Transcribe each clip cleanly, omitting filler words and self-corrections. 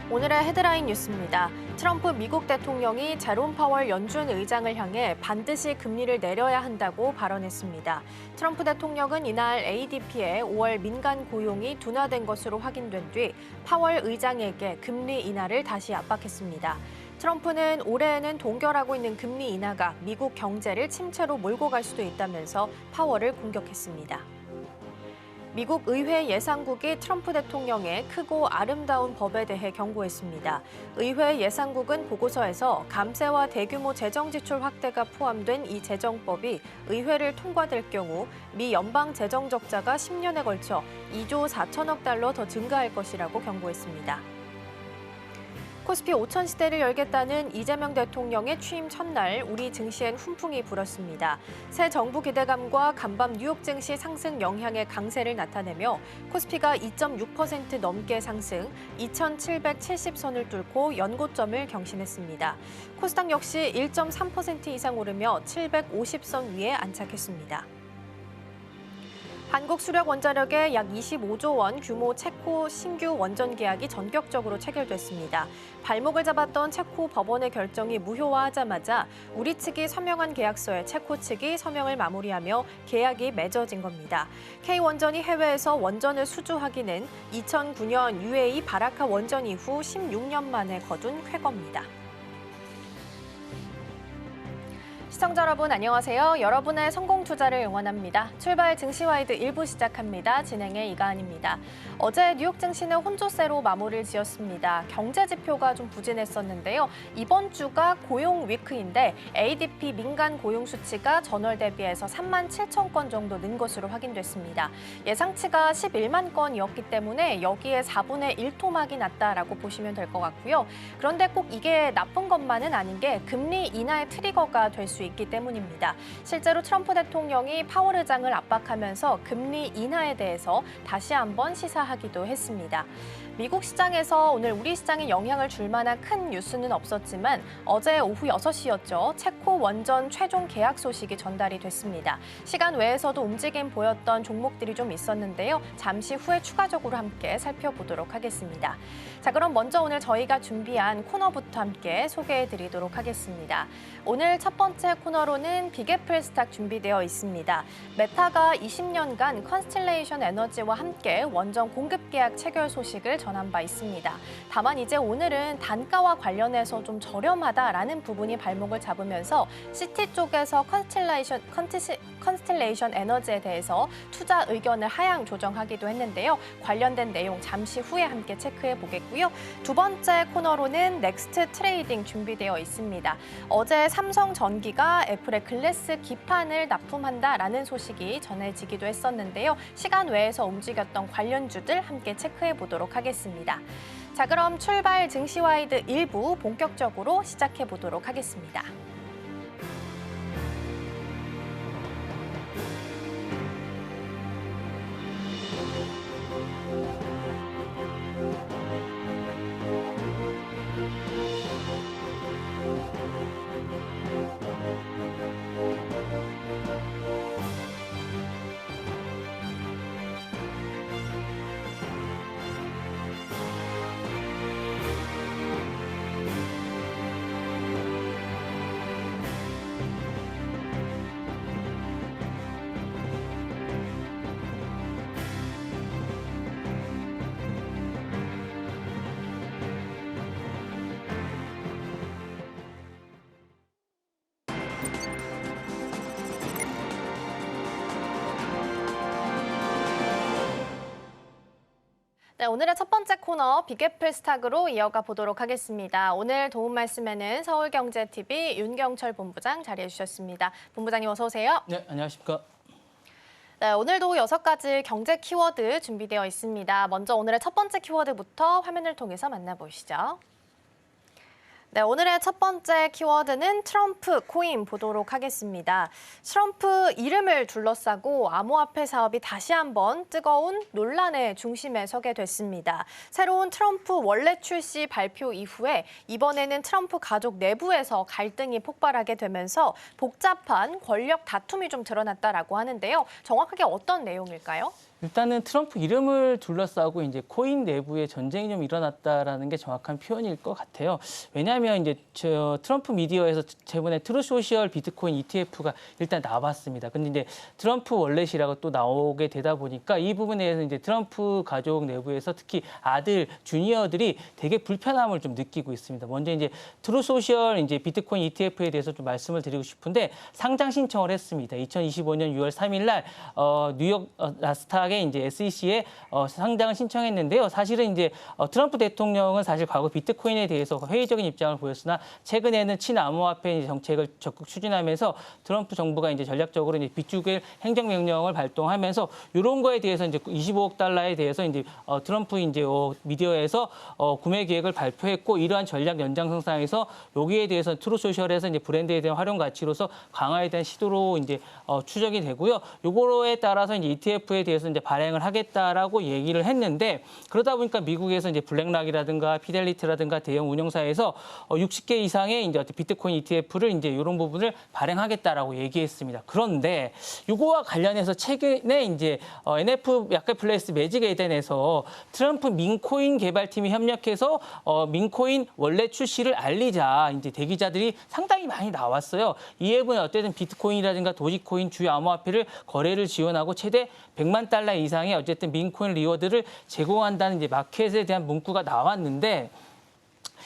오늘의 헤드라인 뉴스입니다. 트럼프 미국 대통령이 제롬 파월 연준 의장을 향해 반드시 금리를 내려야 한다고 발언했습니다. 트럼프 대통령은 이날 ADP의 5월 민간 고용이 둔화된 것으로 확인된 뒤 파월 의장에게 금리 인하를 다시 압박했습니다. 트럼프는 올해에는 동결하고 있는 금리 인하가 미국 경제를 침체로 몰고 갈 수도 있다면서 파월을 공격했습니다. 미국 의회 예상국이 트럼프 대통령의 크고 아름다운 법에 대해 경고했습니다. 의회 예상국은 보고서에서 감세와 대규모 재정 지출 확대가 포함된 이 재정법이 의회를 통과될 경우 미 연방 재정 적자가 10년에 걸쳐 2조 4천억 달러 더 증가할 것이라고 경고했습니다. 코스피 5천 시대를 열겠다는 이재명 대통령의 취임 첫날 우리 증시엔 훈풍이 불었습니다. 새 정부 기대감과 간밤 뉴욕 증시 상승 영향의 강세를 나타내며 코스피가 2.6% 넘게 상승, 2,770선을 뚫고 연고점을 경신했습니다. 코스닥 역시 1.3% 이상 오르며 750선 위에 안착했습니다. 한국수력원자력의 약 25조 원 규모 체코 신규 원전 계약이 전격적으로 체결됐습니다. 발목을 잡았던 체코 법원의 결정이 무효화하자마자 우리 측이 서명한 계약서에 체코 측이 서명을 마무리하며 계약이 맺어진 겁니다. K원전이 해외에서 원전을 수주하기는 2009년 UAE 바라카 원전 이후 16년 만에 거둔 쾌거입니다. 시청자 여러분 안녕하세요. 여러분의 성공 투자를 응원합니다. 출발 증시와이드 1부 시작합니다. 진행의 이가은입니다. 어제 뉴욕 증시는 혼조세로 마무리를 지었습니다. 경제 지표가 좀 부진했었는데요. 이번 주가 고용 위크인데 ADP 민간 고용 수치가 전월 대비해서 3만 7천 건 정도 는 것으로 확인됐습니다. 예상치가 11만 건이었기 때문에 여기에 4분의 1 토막이 났다라고 보시면 될 것 같고요. 그런데 꼭 이게 나쁜 것만은 아닌 게 금리 인하의 트리거가 될 수 있기 때문입니다. 실제로 트럼프 대통령이 파월 의장을 압박하면서 금리 인하에 대해서 다시 한번 시사하기도 했습니다. 미국 시장에서 오늘 우리 시장에 영향을 줄 만한 큰 뉴스는 없었지만 어제 오후 6시였죠. 체코 원전 최종 계약 소식이 전달이 됐습니다. 시간 외에서도 움직임 보였던 종목들이 좀 있었는데요. 잠시 후에 추가적으로 함께 살펴보도록 하겠습니다. 자, 그럼 먼저 오늘 저희가 준비한 코너부터 함께 소개해드리도록 하겠습니다. 오늘 첫 번째 코너로는 빅애플 스탁 준비되어 있습니다. 메타가 20년간 컨스텔레이션 에너지와 함께 원전 공급 계약 체결 소식을 전한 바 있습니다. 다만 이제 오늘은 단가와 관련해서 좀 저렴하다라는 부분이 발목을 잡으면서 시티 쪽에서 컨스텔레이션 에너지에 대해서 투자 의견을 하향 조정하기도 했는데요. 관련된 내용 잠시 후에 함께 체크해 보겠고요. 두 번째 코너로는 넥스트 트레이딩 준비되어 있습니다. 어제 삼성전기가 애플의 글래스 기판을 납품한다라는 소식이 전해지기도 했었는데요. 시간 외에서 움직였던 관련주들 함께 체크해 보도록 하겠습니다. 자, 그럼 출발 증시와이드 1부 본격적으로 시작해 보도록 하겠습니다. 네, 오늘의 첫 번째 코너 빅애플 스탁으로 이어가 보도록 하겠습니다. 오늘 도움 말씀에는 서울경제TV 윤경철 본부장 자리해 주셨습니다. 본부장님 어서 오세요. 네, 안녕하십니까. 네, 오늘도 6가지 경제 키워드 준비되어 있습니다. 먼저 오늘의 첫 번째 키워드부터 화면을 통해서 만나보시죠. 네, 오늘의 첫 번째 키워드는 트럼프 코인 보도록 하겠습니다. 트럼프 이름을 둘러싸고 암호화폐 사업이 다시 한번 뜨거운 논란의 중심에 서게 됐습니다. 새로운 트럼프 원래 출시 발표 이후에 이번에는 트럼프 가족 내부에서 갈등이 폭발하게 되면서 복잡한 권력 다툼이 좀 드러났다라고 하는데요. 정확하게 어떤 내용일까요? 일단은 트럼프 이름을 둘러싸고 이제 코인 내부에 전쟁이 좀 일어났다라는 게 정확한 표현일 것 같아요. 왜냐하면 이제 트럼프 미디어에서 저번에 트루소셜 비트코인 ETF가 일단 나왔습니다. 근데 이제 트럼프 월렛이라고 또 나오게 되다 보니까 이 부분에 대해서 이제 트럼프 가족 내부에서 특히 아들 주니어들이 되게 불편함을 좀 느끼고 있습니다. 먼저 이제 트루소셜 이제 비트코인 ETF에 대해서 좀 말씀을 드리고 싶은데 상장 신청을 했습니다. 2025년 6월 3일 날 뉴욕 나스닥에 이제 SEC에 상장을 신청했는데요. 사실은 이제 트럼프 대통령은 사실 과거 비트코인에 대해서 회의적인 입장을 보였으나 최근에는 친암호화폐 정책을 적극 추진하면서 트럼프 정부가 이제 전략적으로 이제 비축일 행정명령을 발동하면서 이런 거에 대해서 이제 25억 달러에 대해서 이제 트럼프 이제 미디어에서 구매 계획을 발표했고 이러한 전략 연장선상에서 여기에 대해서 트루소셜에서 이제 브랜드에 대한 활용 가치로서 강화에 대한 시도로 이제 추정이 되고요. 요거에 따라서 이제 ETF에 대해서 이제 발행을 하겠다라고 얘기를 했는데 그러다 보니까 미국에서 이제 블랙락이라든가 피델리티라든가 대형 운영사에서 60개 이상의 이제 비트코인 ETF를 이제 이런 부분을 발행하겠다라고 얘기했습니다. 그런데 요거와 관련해서 최근에 이제 NF 마켓플레이스 매직 에덴에서 트럼프 민코인 개발팀이 협력해서 민코인 원래 출시를 알리자 이제 대기자들이 상당히 많이 나왔어요. 이 앱은 어쨌든 비트코인이라든가 도지코인 주요 암호화폐를 거래를 지원하고 최대 100만 달러 이상의 어쨌든 민코인 리워드를 제공한다는 이제 마켓에 대한 문구가 나왔는데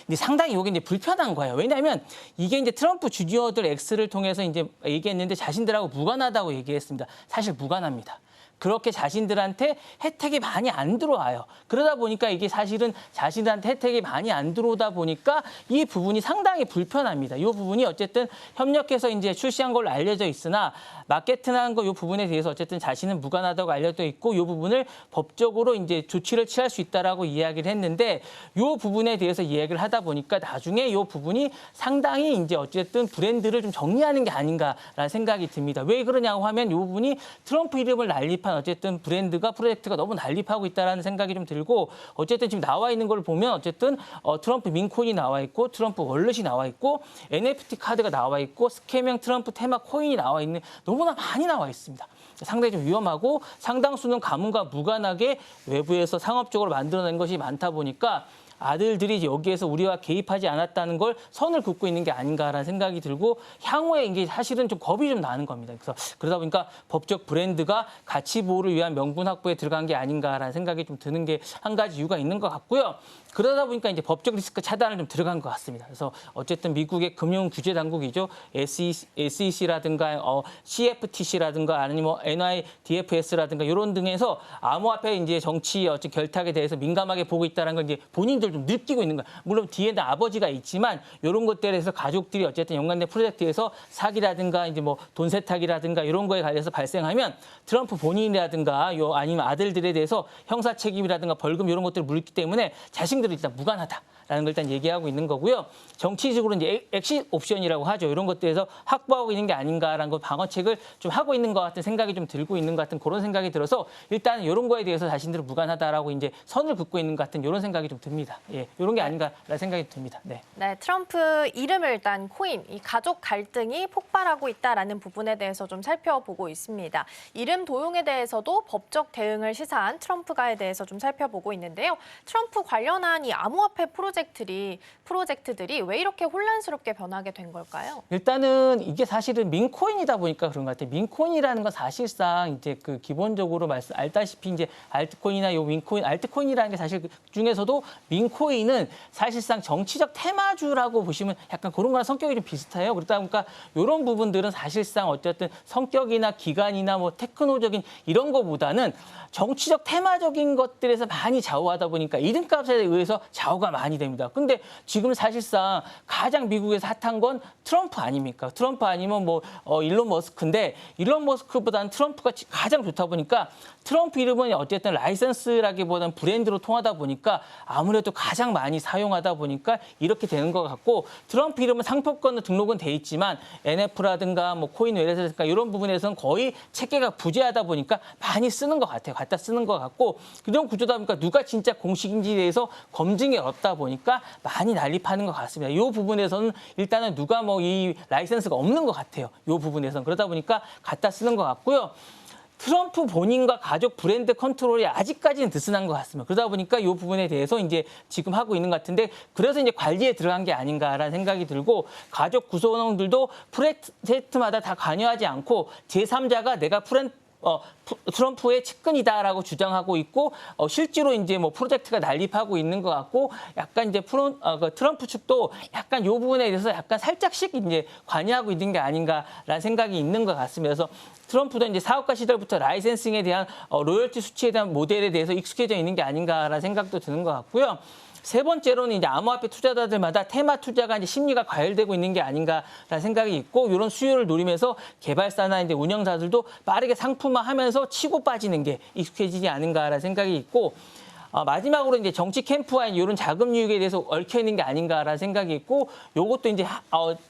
근데 상당히 이게 이제 불편한 거예요. 왜냐하면 이게 이제 트럼프 주니어들 X를 통해서 이제 얘기했는데 자신들하고 무관하다고 얘기했습니다. 사실 무관합니다. 그렇게 자신들한테 혜택이 많이 안 들어와요. 그러다 보니까 이게 사실은 자신들한테 혜택이 많이 안 들어오다 보니까 이 부분이 상당히 불편합니다. 이 부분이 어쨌든 협력해서 이제 출시한 걸로 알려져 있으나 마케팅한 거 이 부분에 대해서 어쨌든 자신은 무관하다고 알려져 있고 이 부분을 법적으로 이제 조치를 취할 수 있다라고 이야기를 했는데 이 부분에 대해서 이야기를 하다 보니까 나중에 이 부분이 상당히 이제 어쨌든 브랜드를 좀 정리하는 게 아닌가라는 생각이 듭니다. 왜 그러냐고 하면 이 부분이 트럼프 이름을 난립한 어쨌든 브랜드가 프로젝트가 너무 난립하고 있다라는 생각이 좀 들고 어쨌든 지금 나와 있는 걸 보면 어쨌든 트럼프 민코인이 나와 있고 트럼프 월렛이 나와 있고 NFT 카드가 나와 있고 스캐명 트럼프 테마 코인이 나와 있는 너무나 많이 나와 있습니다. 상당히 좀 위험하고 상당수는 가문과 무관하게 외부에서 상업적으로 만들어낸 것이 많다 보니까 아들들이 여기에서 우리와 개입하지 않았다는 걸 선을 긋고 있는 게 아닌가라는 생각이 들고 향후에 이게 사실은 좀 겁이 좀 나는 겁니다. 그래서 그러다 보니까 법적 브랜드가 가치 보호를 위한 명분 확보에 들어간 게 아닌가라는 생각이 좀 드는 게 한 가지 이유가 있는 것 같고요. 그러다 보니까 이제 법적 리스크 차단을 좀 들어간 것 같습니다. 그래서 어쨌든 미국의 금융 규제 당국이죠. SEC라든가 CFTC라든가 아니면 뭐 NYDFS라든가 이런 등에서 암호화폐 이제 정치 어떤 결탁에 대해서 민감하게 보고 있다는 걸 이제 본인들 좀 느끼고 있는 거예요. 물론 뒤에는 아버지가 있지만 이런 것들에 대해서 가족들이 어쨌든 연관된 프로젝트에서 사기라든가 이제 뭐 돈 세탁이라든가 이런 거에 관해서 발생하면 트럼프 본인이라든가 아니면 아들들에 대해서 형사 책임이라든가 벌금 이런 것들을 물기 때문에 자신들은 일단 무관하다라는 걸 일단 얘기하고 있는 거고요. 정치적으로 이제 엑시 옵션이라고 하죠. 이런 것들에서 확보하고 있는 게 아닌가라는 거 방어책을 좀 하고 있는 것 같은 생각이 좀 들고 있는 것 같은 그런 생각이 들어서 일단 이런 거에 대해서 자신들은 무관하다라고 이제 선을 긋고 있는 것 같은 이런 생각이 좀 듭니다. 예, 이런 게 아닌가라는 생각이 듭니다. 네. 네, 트럼프 이름을 일단 코인, 이 가족 갈등이 폭발하고 있다라는 부분에 대해서 좀 살펴보고 있습니다. 이름 도용에 대해서도 법적 대응을 시사한 트럼프가에 대해서 좀 살펴보고 있는데요. 트럼프 관련한 이 암호화폐 프로젝트들이 왜 이렇게 혼란스럽게 변하게 된 걸까요? 일단은 이게 사실은 민코인이다 보니까 그런 것 같아요. 민코인이라는 건 사실상 이제 그 기본적으로 알다시피 이제 알트코인이나 요 민코인, 알트코인이라는 게 사실 그 중에서도 민코인은 사실상 정치적 테마주라고 보시면 약간 그런 거랑 성격이 좀 비슷해요. 그러다 보니까 이런 부분들은 사실상 어쨌든 성격이나 기간이나 뭐 테크노적인 이런 거보다는 정치적 테마적인 것들에서 많이 좌우하다 보니까 이름값에 의해서 좌우가 많이 됩니다. 근데 지금 사실상 가장 미국에서 핫한 건 트럼프 아닙니까? 트럼프 아니면 뭐 일론 머스크인데 일론 머스크보다는 트럼프가 가장 좋다 보니까 트럼프 이름은 어쨌든 라이선스라기보다는 브랜드로 통하다 보니까 아무래도 가장 많이 사용하다 보니까 이렇게 되는 것 같고 트럼프 이름은 상표권은 등록은 돼 있지만 NF라든가 뭐 코인 웰렛이라든가 이런 부분에서는 거의 체계가 부재하다 보니까 많이 쓰는 것 같아요. 갖다 쓰는 것 같고 그런 구조다 보니까 누가 진짜 공식인지에 대해서 검증이 어렵다 보니까 많이 난립하는 것 같습니다. 이 부분에서는 일단은 누가 뭐 이 라이선스가 없는 것 같아요. 이 부분에서는 그러다 보니까 갖다 쓰는 것 같고요. 트럼프 본인과 가족 브랜드 컨트롤이 아직까지는 느슨한 것 같습니다. 그러다 보니까 이 부분에 대해서 이제 지금 하고 있는 것 같은데 그래서 이제 관리에 들어간 게 아닌가라는 생각이 들고 가족 구성원들도 프로젝트마다 다 관여하지 않고 제3자가 내가 트럼프의 측근이다라고 주장하고 있고 실제로 이제 뭐 프로젝트가 난립하고 있는 것 같고 약간 이제 트럼프 측도 약간 이 부분에 대해서 약간 살짝씩 이제 관여하고 있는 게 아닌가라는 생각이 있는 것 같습니다. 그래서 트럼프도 이제 사업가 시절부터 라이센싱에 대한 로열티 수치에 대한 모델에 대해서 익숙해져 있는 게 아닌가라는 생각도 드는 것 같고요. 세 번째로는 이제 암호화폐 투자자들마다 테마 투자가 이제 심리가 과열되고 있는 게 아닌가라는 생각이 있고 이런 수요를 노리면서 개발사나 이제 운영사들도 빠르게 상품화하면서 치고 빠지는 게 익숙해지지 않은가라는 생각이 있고 마지막으로 이제 정치 캠프와 이런 자금 유익에 대해서 얽혀 있는 게 아닌가라는 생각이 있고 요것도 이제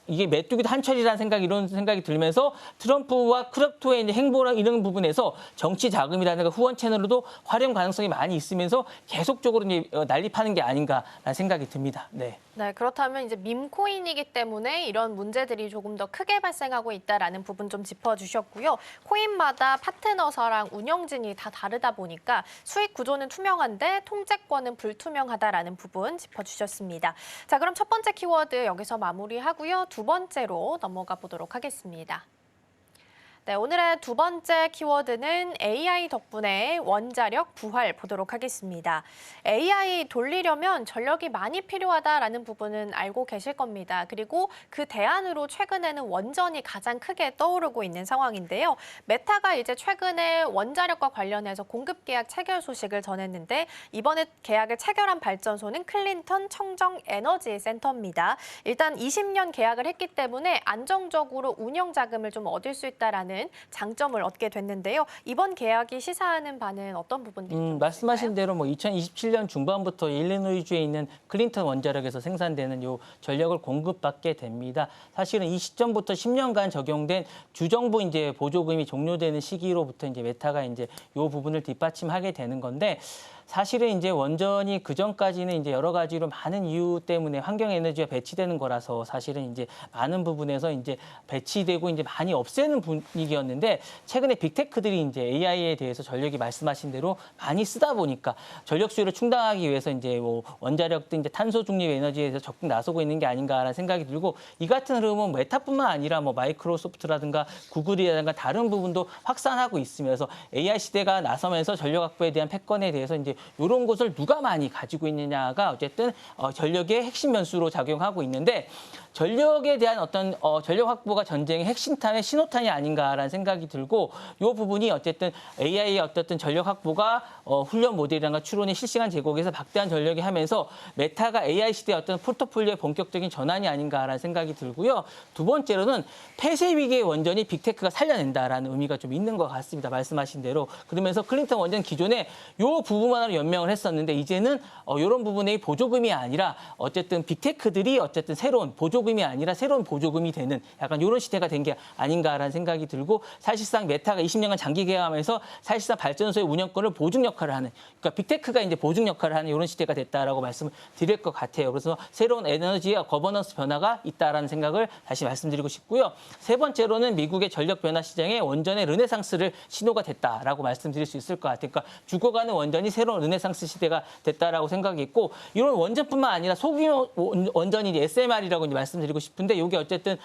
이게 메뚜기도 한철이라는 생각이 이런 생각이 들면서 트럼프와 크립토의 이제 행보랑 이런 부분에서 정치 자금이라든가 후원 채널로도 활용 가능성이 많이 있으면서 계속적으로 이제 난립하는 게 아닌가라는 생각이 듭니다. 네. 네, 그렇다면 이제 밈코인이기 때문에 이런 문제들이 조금 더 크게 발생하고 있다라는 부분 좀 짚어주셨고요. 코인마다 파트너사랑 운영진이 다 다르다 보니까 수익 구조는 투명한데 통제권은 불투명하다라는 부분 짚어주셨습니다. 자, 그럼 첫 번째 키워드 여기서 마무리하고요. 두 번째로 넘어가 보도록 하겠습니다. 네, 오늘의 두 번째 키워드는 AI 덕분에 원자력 부활 보도록 하겠습니다. AI 돌리려면 전력이 많이 필요하다라는 부분은 알고 계실 겁니다. 그리고 그 대안으로 최근에는 원전이 가장 크게 떠오르고 있는 상황인데요. 메타가 이제 최근에 원자력과 관련해서 공급 계약 체결 소식을 전했는데 이번에 계약을 체결한 발전소는 클린턴 청정 에너지 센터입니다. 일단 20년 계약을 했기 때문에 안정적으로 운영 자금을 좀 얻을 수 있다라는 장점을 얻게 됐는데요. 이번 계약이 시사하는 바는 어떤 부분들이 좀 말씀하신 있을까요? 대로 뭐 2027년 중반부터 일리노이주에 있는 클린턴 원자력에서 생산되는 요 전력을 공급받게 됩니다. 사실은 이 시점부터 10년간 적용된 주정부 이제 보조금이 종료되는 시기로부터 이제 메타가 이제 요 부분을 뒷받침하게 되는 건데 사실은 이제 원전이 그 전까지는 이제 여러 가지로 많은 이유 때문에 환경 에너지가 배치되는 거라서 사실은 이제 많은 부분에서 이제 배치되고 이제 많이 없애는 분위기였는데 최근에 빅테크들이 이제 AI에 대해서 전력이 말씀하신 대로 많이 쓰다 보니까 전력 수요를 충당하기 위해서 이제 뭐 원자력 등 이제 탄소 중립 에너지에 대해서 적극 나서고 있는 게 아닌가라는 생각이 들고 이 같은 흐름은 메타뿐만 아니라 뭐 마이크로소프트라든가 구글이라든가 다른 부분도 확산하고 있으면서 AI 시대가 나서면서 전력 확보에 대한 패권에 대해서 이제 이런 것을 누가 많이 가지고 있느냐가 어쨌든 전력의 핵심 변수로 작용하고 있는데 전력에 대한 어떤 전력 확보가 전쟁의 핵심탄의 신호탄이 아닌가라는 생각이 들고 이 부분이 어쨌든 AI의 어쨌든 전력 확보가 훈련 모델이라든가 추론의 실시간 제공에서 막대한 전력이 하면서 메타가 AI 시대의 어떤 포트폴리오의 본격적인 전환이 아닌가라는 생각이 들고요. 두 번째로는 폐쇄 위기의 원전이 빅테크가 살려낸다라는 의미가 좀 있는 것 같습니다. 말씀하신 대로. 그러면서 클린턴 원전 기존에 이 부분만으로 연명을 했었는데 이제는 이런 부분의 보조금이 아니라 어쨌든 빅테크들이 어쨌든 새로운 보조금이 아니라 새로운 보조금이 되는 약간 이런 시대가 된 게 아닌가라는 생각이 들고 사실상 메타가 20년간 장기 계약하면서 사실상 발전소의 운영권을 보증 역할을 하는 그러니까 빅테크가 이제 보증 역할을 하는 이런 시대가 됐다라고 말씀을 드릴 것 같아요. 그래서 새로운 에너지와 거버넌스 변화가 있다라는 생각을 다시 말씀드리고 싶고요. 세 번째로는 미국의 전력 변화 시장에 원전의 르네상스를 신호가 됐다라고 말씀드릴 수 있을 것 같아요. 그러니까 죽어가는 원전이 새로운 르네상스 시대가 됐다라고 생각이 있고 이런 원전뿐만 아니라 소규모 원전이 이제 SMR이라고 이제 말씀드리고 싶은데 이게 어쨌든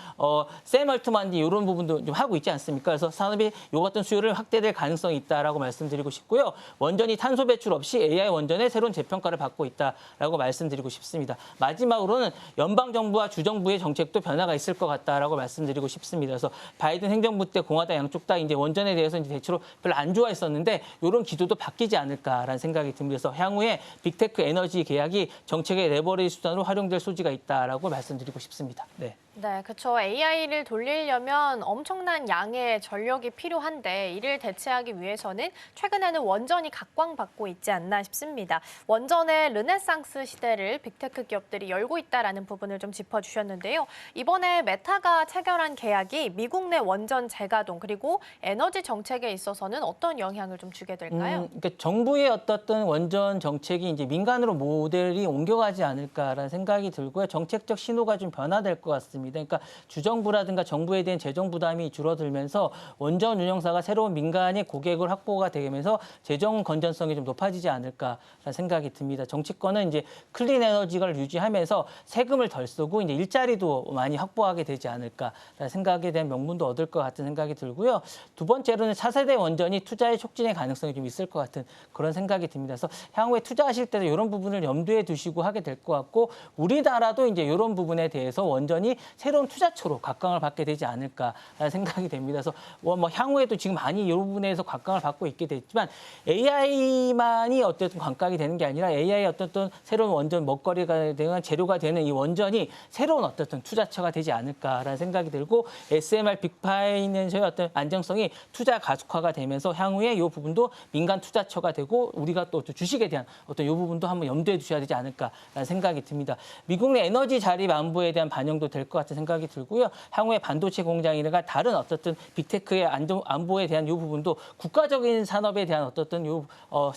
샘 얼트만이 이런 부분도 좀 하고 있지 않습니까? 그래서 산업이 요 같은 수요를 확대될 가능성이 있다라고 말씀드리고 싶고요. 원전이 탄소 배출 없이 AI 원전의 새로운 재평가를 받고 있다라고 말씀드리고 싶습니다. 마지막으로는 연방 정부와 주정부의 정책도 변화가 있을 것 같다라고 말씀드리고 싶습니다. 그래서 바이든 행정부 때 공화당 양쪽 다 이제 원전에 대해서 이제 대체로 별로 안 좋아했었는데 이런 기조도 바뀌지 않을까라는 생각이 듭니다. 그래서 향후에 빅테크 에너지 계약이 정책의 레버리지 수단으로 활용될 소지가 있다라고 말씀드리고 싶습니다. 네. 네, 그렇죠. AI를 돌리려면 엄청난 양의 전력이 필요한데 이를 대체하기 위해서는 최근에는 원전이 각광받고 있지 않나 싶습니다. 원전의 르네상스 시대를 빅테크 기업들이 열고 있다라는 부분을 좀 짚어주셨는데요. 이번에 메타가 체결한 계약이 미국 내 원전 재가동 그리고 에너지 정책에 있어서는 어떤 영향을 좀 주게 될까요? 그러니까 정부의 어떤 원전 정책이 이제 민간으로 모델이 옮겨가지 않을까라는 생각이 들고요. 정책적 신호가 좀 변화될 것 같습니다. 겁니다. 그러니까 주정부라든가 정부에 대한 재정 부담이 줄어들면서 원전 운영사가 새로운 민간의 고객을 확보가 되면서 재정 건전성이 좀 높아지지 않을까라는 생각이 듭니다. 정치권은 이제 클린 에너지를 유지하면서 세금을 덜 쓰고 이제 일자리도 많이 확보하게 되지 않을까라는 생각에 대한 명분도 얻을 것 같은 생각이 들고요. 두 번째로는 차세대 원전이 투자의 촉진의 가능성이 좀 있을 것 같은 그런 생각이 듭니다. 그래서 향후에 투자하실 때도 이런 부분을 염두에 두시고 하게 될 것 같고 우리나라도 이제 이런 부분에 대해서 원전이 새로운 투자처로 각광을 받게 되지 않을까라는 생각이 됩니다. 그래서 뭐 향후에도 지금 많이 이 부분에서 각광을 받고 있게 됐지만 AI만이 어쨌든 관광이 되는 게 아니라 AI의 어떤 새로운 원전 먹거리가 되는 재료가 되는 이 원전이 새로운 어떤 투자처가 되지 않을까라는 생각이 들고 SMR 빅파이낸셜의 어떤 안정성이 투자 가속화가 되면서 향후에 이 부분도 민간 투자처가 되고 우리가 또 주식에 대한 어떤 이 부분도 한번 염두에 두셔야 되지 않을까라는 생각이 듭니다. 미국 내 에너지 자립 안보에 대한 반영도 될 것 같은 생각이 들고요. 향후에 반도체 공장이나 다른 어떤 빅테크의 안보에 대한 이 부분도 국가적인 산업에 대한 어떤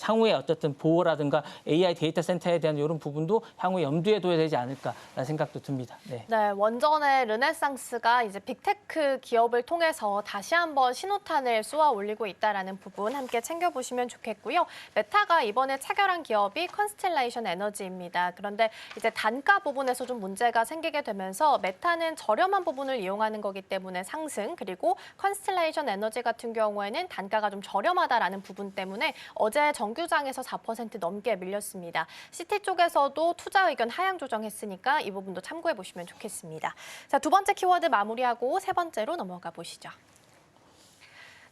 향후의 어떤 보호라든가 AI 데이터 센터에 대한 이런 부분도 향후에 염두에 둬야 되지 않을까라는 생각도 듭니다. 네. 네, 원전의 르네상스가 이제 빅테크 기업을 통해서 다시 한번 신호탄을 쏘아 올리고 있다라는 부분 함께 챙겨보시면 좋겠고요. 메타가 이번에 차결한 기업이 컨스텔레이션 에너지입니다. 그런데 이제 단가 부분에서 좀 문제가 생기게 되면서 메타는 저렴한 부분을 이용하는 거기 때문에 상승, 그리고 컨스텔레이션 에너지 같은 경우에는 단가가 좀 저렴하다라는 부분 때문에 어제 정규장에서 4% 넘게 밀렸습니다. 시티 쪽에서도 투자 의견 하향 조정했으니까 이 부분도 참고해 보시면 좋겠습니다. 자, 두 번째 키워드 마무리하고 세 번째로 넘어가 보시죠.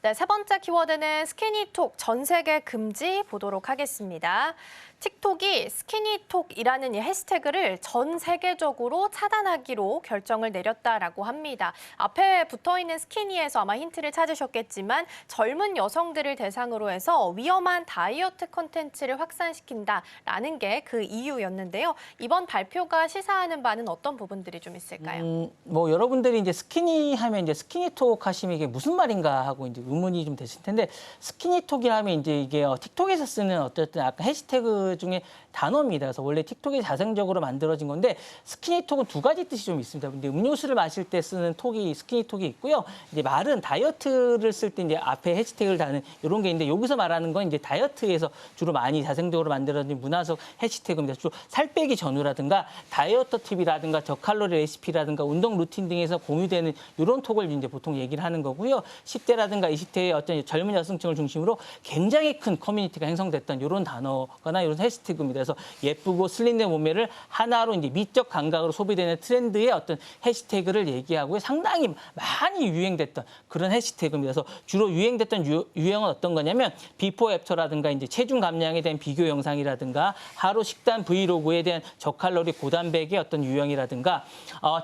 네, 세 번째 키워드는 스키니톡 전 세계 금지 보도록 하겠습니다. 틱톡이 스키니톡이라는 이 해시태그를 전 세계적으로 차단하기로 결정을 내렸다라고 합니다. 앞에 붙어있는 스키니에서 아마 힌트를 찾으셨겠지만 젊은 여성들을 대상으로 해서 위험한 다이어트 콘텐츠를 확산시킨다라는 게 그 이유였는데요. 이번 발표가 시사하는 바는 어떤 부분들이 좀 있을까요? 뭐 여러분들이 이제 스키니 하면 이제 스키니톡 하시면 이게 무슨 말인가 하고 이제 의문이 좀 되실 텐데 스키니톡이라면 이제 이게 틱톡에서 쓰는 어쨌든 아까 해시태그 중에 단어입니다. 그래서 원래 틱톡이 자생적으로 만들어진 건데 스키니톡은 두 가지 뜻이 좀 있습니다. 근데 음료수를 마실 때 쓰는 톡이 스키니톡이 있고요. 이제 말은 다이어트를 쓸 때 이제 앞에 해시태그를 다는 이런 게 있는데 여기서 말하는 건 이제 다이어트에서 주로 많이 자생적으로 만들어진 문화적 해시태그입니다. 주로 살 빼기 전후라든가 다이어트 팁이라든가 저칼로리 레시피라든가 운동 루틴 등에서 공유되는 이런 톡을 이제 보통 얘기를 하는 거고요. 10대라든가 20대의 어떤 젊은 여성층을 중심으로 굉장히 큰 커뮤니티가 형성됐던 이런 단어거나 이런 해시태그입니다. 그래서 예쁘고 슬림된 몸매를 하나로 이제 미적 감각으로 소비되는 트렌드의 어떤 해시태그를 얘기하고 상당히 많이 유행됐던 그런 해시태그입니다. 그래서 주로 유행됐던 유형은 어떤 거냐면 비포 애프터라든가 이제 체중 감량에 대한 비교 영상이라든가 하루 식단 브이로그에 대한 저칼로리 고단백의 어떤 유형이라든가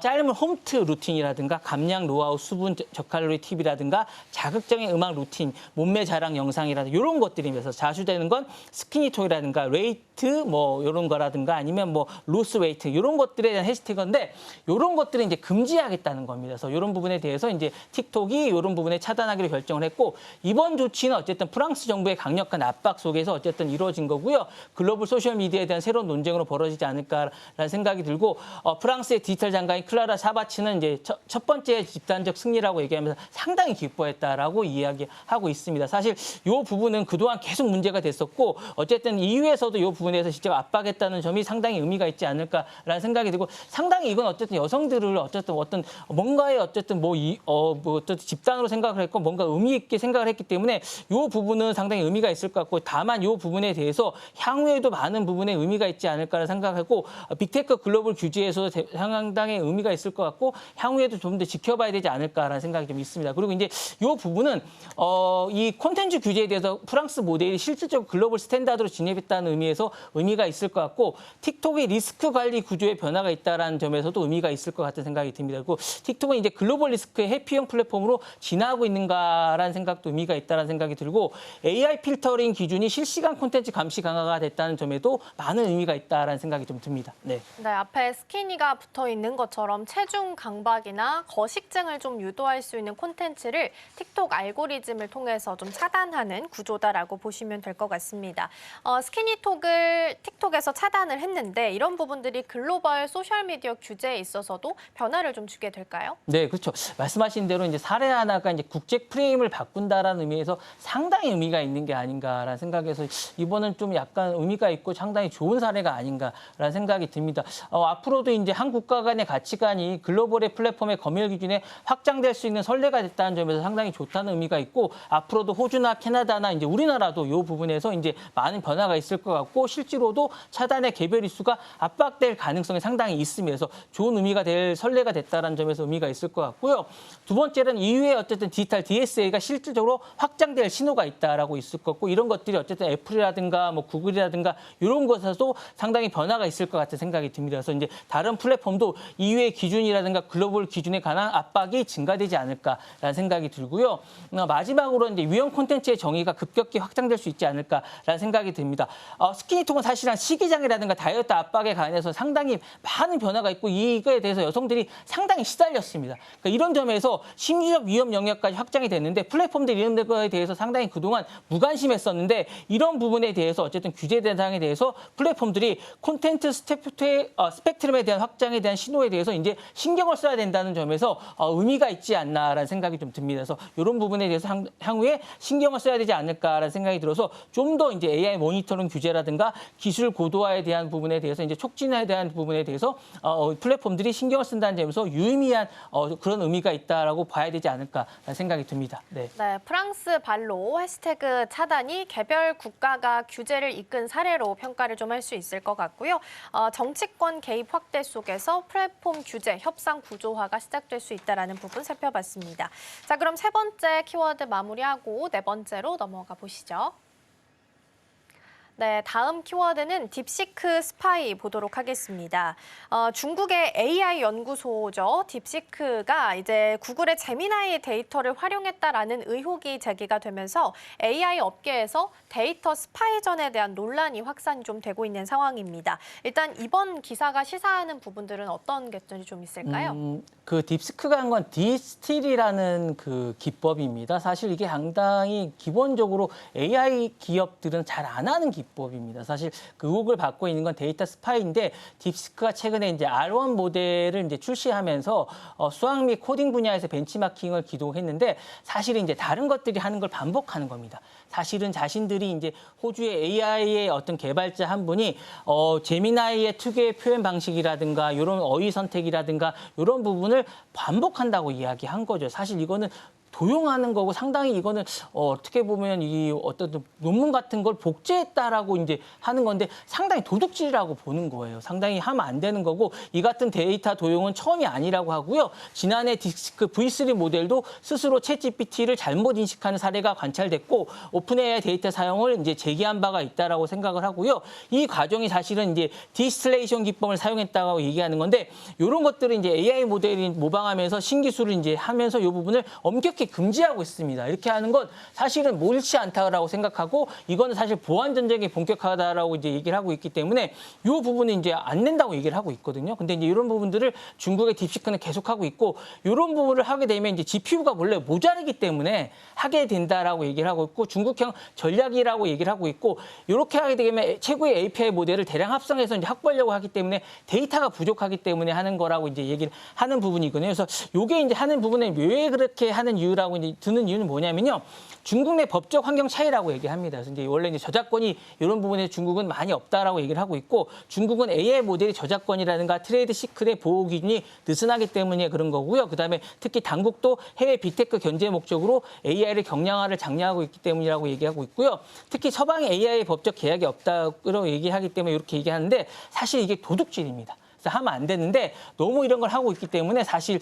짧은 홈트 루틴이라든가 감량 노하우 수분 저칼로리 팁이라든가 자극적인 음악 루틴 몸매 자랑 영상이라든가 이런 것들이면서 자주되는 건 스키니톡이라든가 웨이트 뭐 이런 거라든가 아니면 뭐 로스 웨이트 이런 것들에 대한 해시태그인데 이런 것들을 이제 금지하겠다는 겁니다. 그래서 이런 부분에 대해서 이제 틱톡이 이런 부분에 차단하기로 결정을 했고 이번 조치는 어쨌든 프랑스 정부의 강력한 압박 속에서 어쨌든 이루어진 거고요. 글로벌 소셜 미디어에 대한 새로운 논쟁으로 벌어지지 않을까라는 생각이 들고 프랑스의 디지털 장관인 클라라 샤바츠는 이제 첫 번째 집단적 승리라고 얘기하면서 상당히 기뻐했다라고 이야기하고 있습니다. 사실 이 부분은 그동안 계속 문제가 됐었고 어쨌든 EU에서도 이 부분에서 직접 압박했다는 점이 상당히 의미가 있지 않을까라는 생각이 들고 상당히 이건 어쨌든 여성들을 어쨌든 어떤 뭔가의 어쨌든 어떤 집단으로 생각을 했고 뭔가 의미 있게 생각을 했기 때문에 이 부분은 상당히 의미가 있을 것 같고 다만 이 부분에 대해서 향후에도 많은 부분에 의미가 있지 않을까를 생각하고 빅테크 글로벌 규제에서 상당히 의미가 있을 것 같고 향후에도 좀 더 지켜봐야 되지 않을까라는 생각이 좀 있습니다. 그리고 이제 이 부분은 이 콘텐츠 규제에 대해서 프랑스 모델이 실질적으로 글로벌 스탠다드로 진입했다는 의미에서 의미가 있을 것 같고 틱톡의 리스크 관리 구조에 변화가 있다는 점에서도 의미가 있을 것 같은 생각이 듭니다. 그리고 틱톡은 이제 글로벌 리스크의 해피형 플랫폼으로 진화하고 있는가라는 생각도 의미가 있다는 생각이 들고 AI 필터링 기준이 실시간 콘텐츠 감시 강화가 됐다는 점에도 많은 의미가 있다는 생각이 좀 듭니다. 네. 네, 앞에 스키니가 붙어 있는 것처럼 체중 강박이나 거식증을 좀 유도할 수 있는 콘텐츠를 틱톡 알고리즘을 통해서 좀 차단하는 구조다라고 보시면 될 것 같습니다. 스키니톡 틱톡에서 차단을 했는데 이런 부분들이 글로벌 소셜미디어 규제에 있어서도 변화를 좀 주게 될까요? 네, 그렇죠. 말씀하신 대로 이제 사례 하나가 이제 국제 프레임을 바꾼다라는 의미에서 상당히 의미가 있는 게 아닌가라는 생각에서 이번은 좀 약간 의미가 있고 상당히 좋은 사례가 아닌가라는 생각이 듭니다. 앞으로도 이제 한 국가 간의 가치관이 글로벌의 플랫폼의 검열 기준에 확장될 수 있는 선례가 됐다는 점에서 상당히 좋다는 의미가 있고 앞으로도 호주나 캐나다나 이제 우리나라도 이 부분에서 이제 많은 변화가 있을 것 같고 실제로도 차단의 개별 이슈가 압박될 가능성이 상당히 있으면서 좋은 의미가 될 선례가 됐다는 점에서 의미가 있을 것 같고요. 두 번째는 이후에 어쨌든 디지털 DSA가 실질적으로 확장될 신호가 있다라고 있을 것 같고 이런 것들이 어쨌든 애플이라든가 뭐 구글이라든가 이런 것에서도 상당히 변화가 있을 것 같은 생각이 듭니다. 그래서 이제 다른 플랫폼도 이후의 기준이라든가 글로벌 기준에 관한 압박이 증가되지 않을까라는 생각이 들고요. 마지막으로 이제 위험 콘텐츠의 정의가 급격히 확장될 수 있지 않을까라는 생각이 듭니다. 스키니톡은 사실은 시기장이라든가 다이어트 압박에 관해서 상당히 많은 변화가 있고 이거에 대해서 여성들이 상당히 시달렸습니다. 그러니까 이런 점에서 심리적 위험 영역까지 확장이 됐는데 플랫폼들 이런 거에 대해서 상당히 그동안 무관심했었는데 이런 부분에 대해서 어쨌든 규제 대상에 대해서 플랫폼들이 콘텐츠 스펙트럼에 대한 확장에 대한 신호에 대해서 이제 신경을 써야 된다는 점에서 의미가 있지 않나라는 생각이 좀 듭니다. 그래서 이런 부분에 대해서 향후에 신경을 써야 되지 않을까라는 생각이 들어서 좀 더 이제 AI 모니터링 규제라든가 기술 고도화에 대한 부분에 대해서 이제 촉진에 대한 부분에 대해서 플랫폼들이 신경을 쓴다는 점에서 유의미한 그런 의미가 있다라고 봐야 되지 않을까라는 생각이 듭니다. 네. 네, 프랑스 발로 해시태그 차단이 개별 국가가 규제를 이끈 사례로 평가를 좀 할 수 있을 것 같고요. 정치권 개입 확대 속에서 플랫폼 규제, 협상 구조화가 시작될 수 있다는 부분 살펴봤습니다. 자, 그럼 세 번째 키워드 마무리하고 네 번째로 넘어가 보시죠. 네, 다음 키워드는 딥시크 스파이 보도록 하겠습니다. 중국의 AI 연구소죠. 딥시크가 이제 구글의 제미나이 데이터를 활용했다라는 의혹이 제기가 되면서 AI 업계에서 데이터 스파이전에 대한 논란이 확산이 좀 되고 있는 상황입니다. 일단 이번 기사가 시사하는 부분들은 어떤 것들이 좀 있을까요? 그 딥시크가 한 건 디스틸이라는 그 기법입니다. 사실 이게 상당히 기본적으로 AI 기업들은 잘 안 하는 기법입니다. 사실 그 의혹을 받고 있는 건 데이터 스파이인데 딥시크가 최근에 이제 R1 모델을 이제 출시하면서 수학 및 코딩 분야에서 벤치마킹을 기록했는데 사실은 이제 다른 것들이 하는 걸 반복하는 겁니다. 사실은 자신들이 이제 호주의 AI의 어떤 개발자 한 분이 제미나이의 특유의 표현 방식이라든가 이런 어휘 선택이라든가 이런 부분을 반복한다고 이야기한 거죠. 사실 이거는 도용하는 거고 상당히 이거는 어떻게 보면 이 어떤 논문 같은 걸 복제했다라고 이제 하는 건데 상당히 도둑질이라고 보는 거예요. 상당히 하면 안 되는 거고 이 같은 데이터 도용은 처음이 아니라고 하고요. 지난해 딥시크 V3 모델도 스스로 챗GPT를 잘못 인식하는 사례가 관찰됐고 오픈 AI 데이터 사용을 이제 제기한 바가 있다라고 생각을 하고요. 이 과정이 사실은 이제 디스틸레이션 기법을 사용했다고 얘기하는 건데 이런 것들을 이제 AI 모델이 모방하면서 신기술을 이제 하면서 이 부분을 엄격히 금지하고 있습니다. 이렇게 하는 건 사실은 옳지 않다라고 생각하고 이거는 사실 보안 전쟁이 본격화다라고 이제 얘기를 하고 있기 때문에 이 부분은 이제 안 된다고 얘기를 하고 있거든요. 근데 이제 이런 부분들을 중국의 딥시크는 계속하고 있고 이런 부분을 하게 되면 이제 GPU가 원래 모자르기 때문에 하게 된다라고 얘기를 하고 있고 중국형 전략이라고 얘기를 하고 있고 이렇게 하게 되면 최고의 API 모델을 대량 합성해서 이제 확보하려고 하기 때문에 데이터가 부족하기 때문에 하는 거라고 이제 얘기를 하는 부분이거든요. 그래서 이게 이제 하는 부분에 왜 그렇게 하는 이유라고 이제 드는 이유는 뭐냐면요. 중국 내 법적 환경 차이라고 얘기합니다. 그래서 이제 원래 이제 저작권이 이런 부분에 중국은 많이 없다라고 얘기를 하고 있고 중국은 AI 모델의 저작권이라든가 트레이드 시크릿 보호 기준이 느슨하기 때문에 그런 거고요. 그다음에 특히 당국도 해외 빅테크 견제 목적으로 AI를 경량화를 장려하고 있기 때문이라고 얘기하고 있고요. 특히 서방의 AI 법적 계약이 없다고 얘기하기 때문에 이렇게 얘기하는데 사실 이게 도둑질입니다. 하면 안 되는데 너무 이런 걸 하고 있기 때문에 사실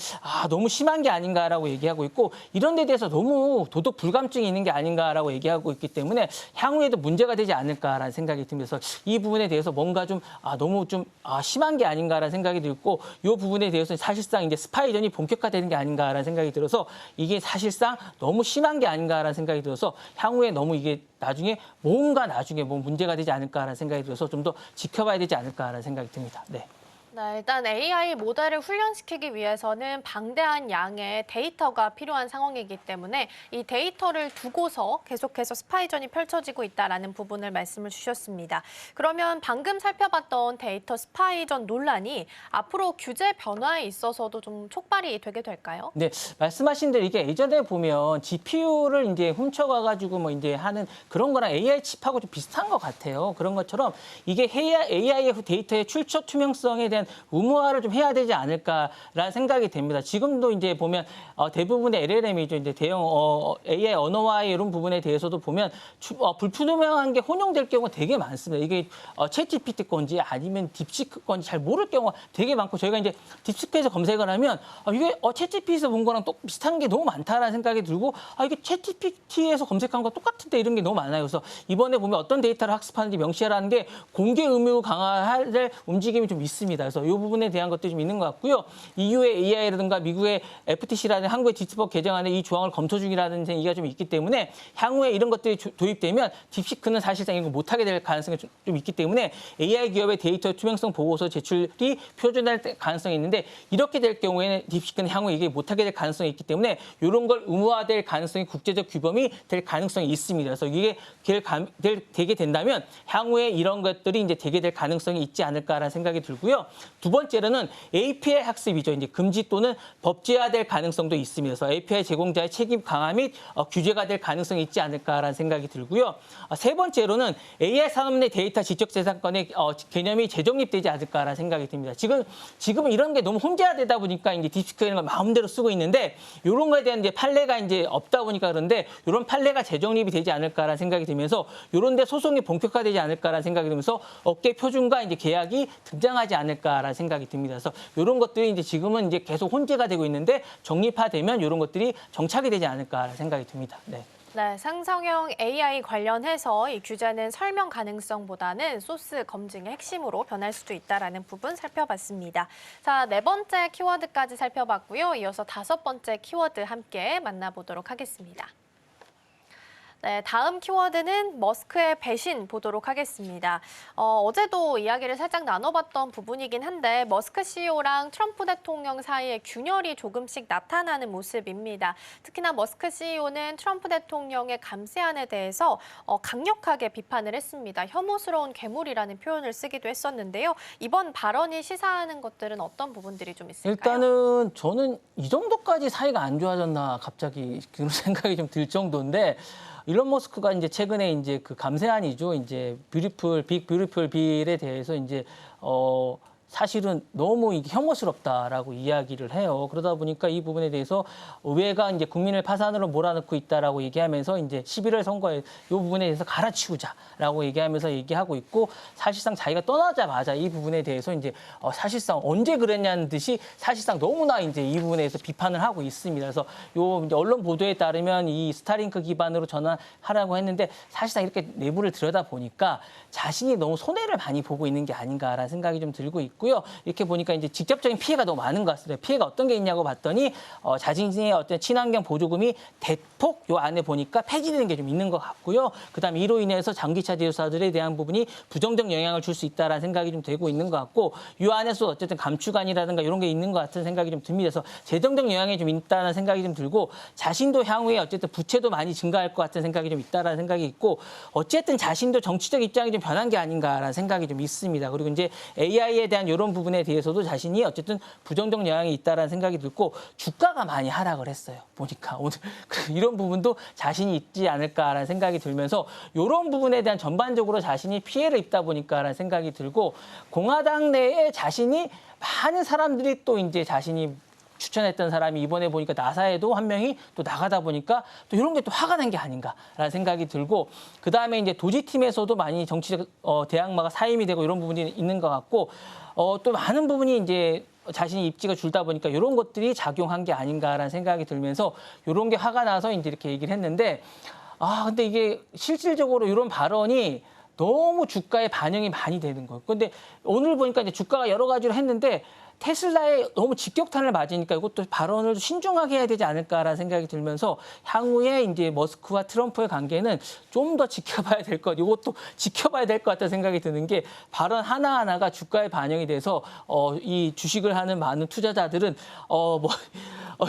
너무 심한 게 아닌가라고 얘기하고 있고 이런 데 대해서 너무 도덕 불감증이 있는 게 아닌가라고 얘기하고 있기 때문에 향후에도 문제가 되지 않을까라는 생각이 들면서 이 부분에 대해서 뭔가 좀 너무 좀 심한 게 아닌가라는 생각이 들고 이 부분에 대해서 사실상 이제 스파이전이 본격화되는 게 아닌가라는 생각이 들어서 이게 사실상 너무 심한 게 아닌가라는 생각이 들어서 향후에 너무 이게 나중에 뭔가 나중에 뭐 문제가 되지 않을까라는 생각이 들어서 좀 더 지켜봐야 되지 않을까라는 생각이 듭니다. 네. 네, 일단 AI 모델을 훈련시키기 위해서는 방대한 양의 데이터가 필요한 상황이기 때문에 이 데이터를 두고서 계속해서 스파이전이 펼쳐지고 있다라는 부분을 말씀을 주셨습니다. 그러면 방금 살펴봤던 데이터 스파이전 논란이 앞으로 규제 변화에 있어서도 좀 촉발이 되게 될까요? 네, 말씀하신 대로 이게 예전에 보면 GPU를 이제 훔쳐가가지고 뭐 이제 하는 그런 거랑 AI 칩하고 좀 비슷한 것 같아요. 그런 것처럼 이게 AI의 데이터의 출처 투명성에 대한 의무화를 좀 해야 되지 않을까라는 생각이 됩니다. 지금도 이제 보면 대부분의 LLM이죠. 이제 대형 AI 언어화 이런 부분에 대해서도 보면 불투명한 게 혼용될 경우가 되게 많습니다. 이게 챗GPT 건지 아니면 딥시크 건지 잘 모를 경우가 되게 많고 저희가 이제 딥시크에서 검색을 하면 이게 챗GPT에서 본 거랑 또 비슷한 게 너무 많다라는 생각이 들고 이게 챗GPT에서 검색한 거 똑같은데 이런 게 너무 많아요. 그래서 이번에 보면 어떤 데이터를 학습하는지 명시하라는 게 공개 의무 강화할 움직임이 좀 있습니다. 그래서 이 부분에 대한 것도 좀 있는 것 같고요. EU의 AI라든가 미국의 FTC라는 한국의 디지털법 개정안에 이 조항을 검토 중이라는 얘기가 좀 있기 때문에 향후에 이런 것들이 도입되면 딥시크는 사실상 이거 못하게 될 가능성이 좀 있기 때문에 AI 기업의 데이터 투명성 보고서 제출이 표준화될 가능성이 있는데 이렇게 될 경우에는 딥시크는 향후에 이게 못하게 될 가능성이 있기 때문에 이런 걸 의무화될 가능성이 국제적 규범이 될 가능성이 있습니다. 그래서 이게 되게 된다면 향후에 이런 것들이 이제 되게 될 가능성이 있지 않을까라는 생각이 들고요. 두 번째로는 API 학습이죠. 이제 금지 또는 법제화될 가능성도 있습니다. 그래서 API 제공자의 책임 강화 및 규제가 될 가능성이 있지 않을까라는 생각이 들고요. 세 번째로는 AI 산업 내 데이터 지적재산권의 개념이 재정립되지 않을까라는 생각이 듭니다. 지금은 이런 게 너무 혼재되다 보니까 이제 딥시크 이런 걸 마음대로 쓰고 있는데 이런 거에 대한 이제 판례가 이제 없다 보니까 그런데 이런 판례가 재정립이 되지 않을까라는 생각이 들면서 이런 데 소송이 본격화되지 않을까라는 생각이 들면서 업계 표준과 이제 계약이 등장하지 않을까라는 생각이 듭니다. 그래서 이런 것들이 이제 지금은 이제 계속 혼재가 되고 있는데 정립화되면 이런 것들이 정착이 되지 않을까라는 생각이 듭니다. 네. 네, 상상형 AI 관련해서 이 규제는 설명 가능성보다는 소스 검증의 핵심으로 변할 수도 있다라는 부분 살펴봤습니다. 자, 네 번째 키워드까지 살펴봤고요. 이어서 다섯 번째 키워드 함께 만나보도록 하겠습니다. 네, 다음 키워드는 머스크의 배신 보도록 하겠습니다. 어제도 이야기를 살짝 나눠봤던 부분이긴 한데 머스크 CEO랑 트럼프 대통령 사이에 균열이 조금씩 나타나는 모습입니다. 특히나 머스크 CEO는 트럼프 대통령의 감세안에 대해서 강력하게 비판을 했습니다. 혐오스러운 괴물이라는 표현을 쓰기도 했었는데요. 이번 발언이 시사하는 것들은 어떤 부분들이 좀 있을까요? 일단은 저는 이 정도까지 사이가 안 좋아졌나 갑자기 그런 생각이 좀 들 정도인데 일론 머스크가 이제 최근에 이제 그 감세안이죠. 이제 빅 뷰티풀 빌에 대해서 이제 사실은 너무 이게 혐오스럽다라고 이야기를 해요. 그러다 보니까 이 부분에 대해서 의회가 이제 국민을 파산으로 몰아넣고 있다라고 얘기하면서 이제 11월 선거에 이 부분에 대해서 갈아치우자라고 얘기하고 있고 사실상 자기가 떠나자마자 이 부분에 대해서 이제 사실상 언제 그랬냐는 듯이 사실상 너무나 이제 이 부분에 대해서 비판을 하고 있습니다. 그래서 요 이제 언론 보도에 따르면 이 스타링크 기반으로 전환하라고 했는데 사실상 이렇게 내부를 들여다 보니까 자신이 너무 손해를 많이 보고 있는 게 아닌가라는 생각이 좀 들고 있고. 이렇게 보니까 이제 직접적인 피해가 너무 많은 것 같습니다. 피해가 어떤 게 있냐고 봤더니 자신의 어떤 친환경 보조금이 대폭 요 안에 보니까 폐지되는 게 좀 있는 것 같고요. 그다음에 이로 인해서 전기차 제조사들에 대한 부분이 부정적 영향을 줄 수 있다라는 생각이 좀 되고 있는 것 같고 이 안에서 어쨌든 감축안이라든가 이런 게 있는 것 같은 생각이 좀 듭니다. 그래서 재정적 영향이 좀 있다는 생각이 좀 들고 자신도 향후에 어쨌든 부채도 많이 증가할 것 같은 생각이 좀 있다라는 생각이 있고 어쨌든 자신도 정치적 입장이 좀 변한 게 아닌가라는 생각이 좀 있습니다. 그리고 이제 AI에 대한 이런 부분에 대해서도 자신이 어쨌든 부정적 영향이 있다라는 생각이 들고 주가가 많이 하락을 했어요. 보니까 오늘 이런 부분도 자신이 있지 않을까라는 생각이 들면서 이런 부분에 대한 전반적으로 자신이 피해를 입다 보니까라는 생각이 들고 공화당 내에 자신이 많은 사람들이 또 이제 자신이 추천했던 사람이 이번에 보니까 나사에도 한 명이 또 나가다 보니까 또 이런 게 또 화가 난 게 아닌가라는 생각이 들고 그다음에 이제 도지팀에서도 많이 정치적 대항마가 사임이 되고 이런 부분이 있는 것 같고 또 많은 부분이 이제 자신이 입지가 줄다 보니까 이런 것들이 작용한 게 아닌가라는 생각이 들면서 이런 게 화가 나서 이제 이렇게 얘기를 했는데 근데 이게 실질적으로 이런 발언이 너무 주가에 반영이 많이 되는 거예요. 그런데 오늘 보니까 이제 주가가 여러 가지로 했는데 테슬라에 너무 직격탄을 맞으니까 이것도 발언을 신중하게 해야 되지 않을까라는 생각이 들면서 향후에 이제 머스크와 트럼프의 관계는 좀 더 지켜봐야 될 것, 이것도 지켜봐야 될 것 같다는 생각이 드는 게 발언 하나하나가 주가에 반영이 돼서 이 주식을 하는 많은 투자자들은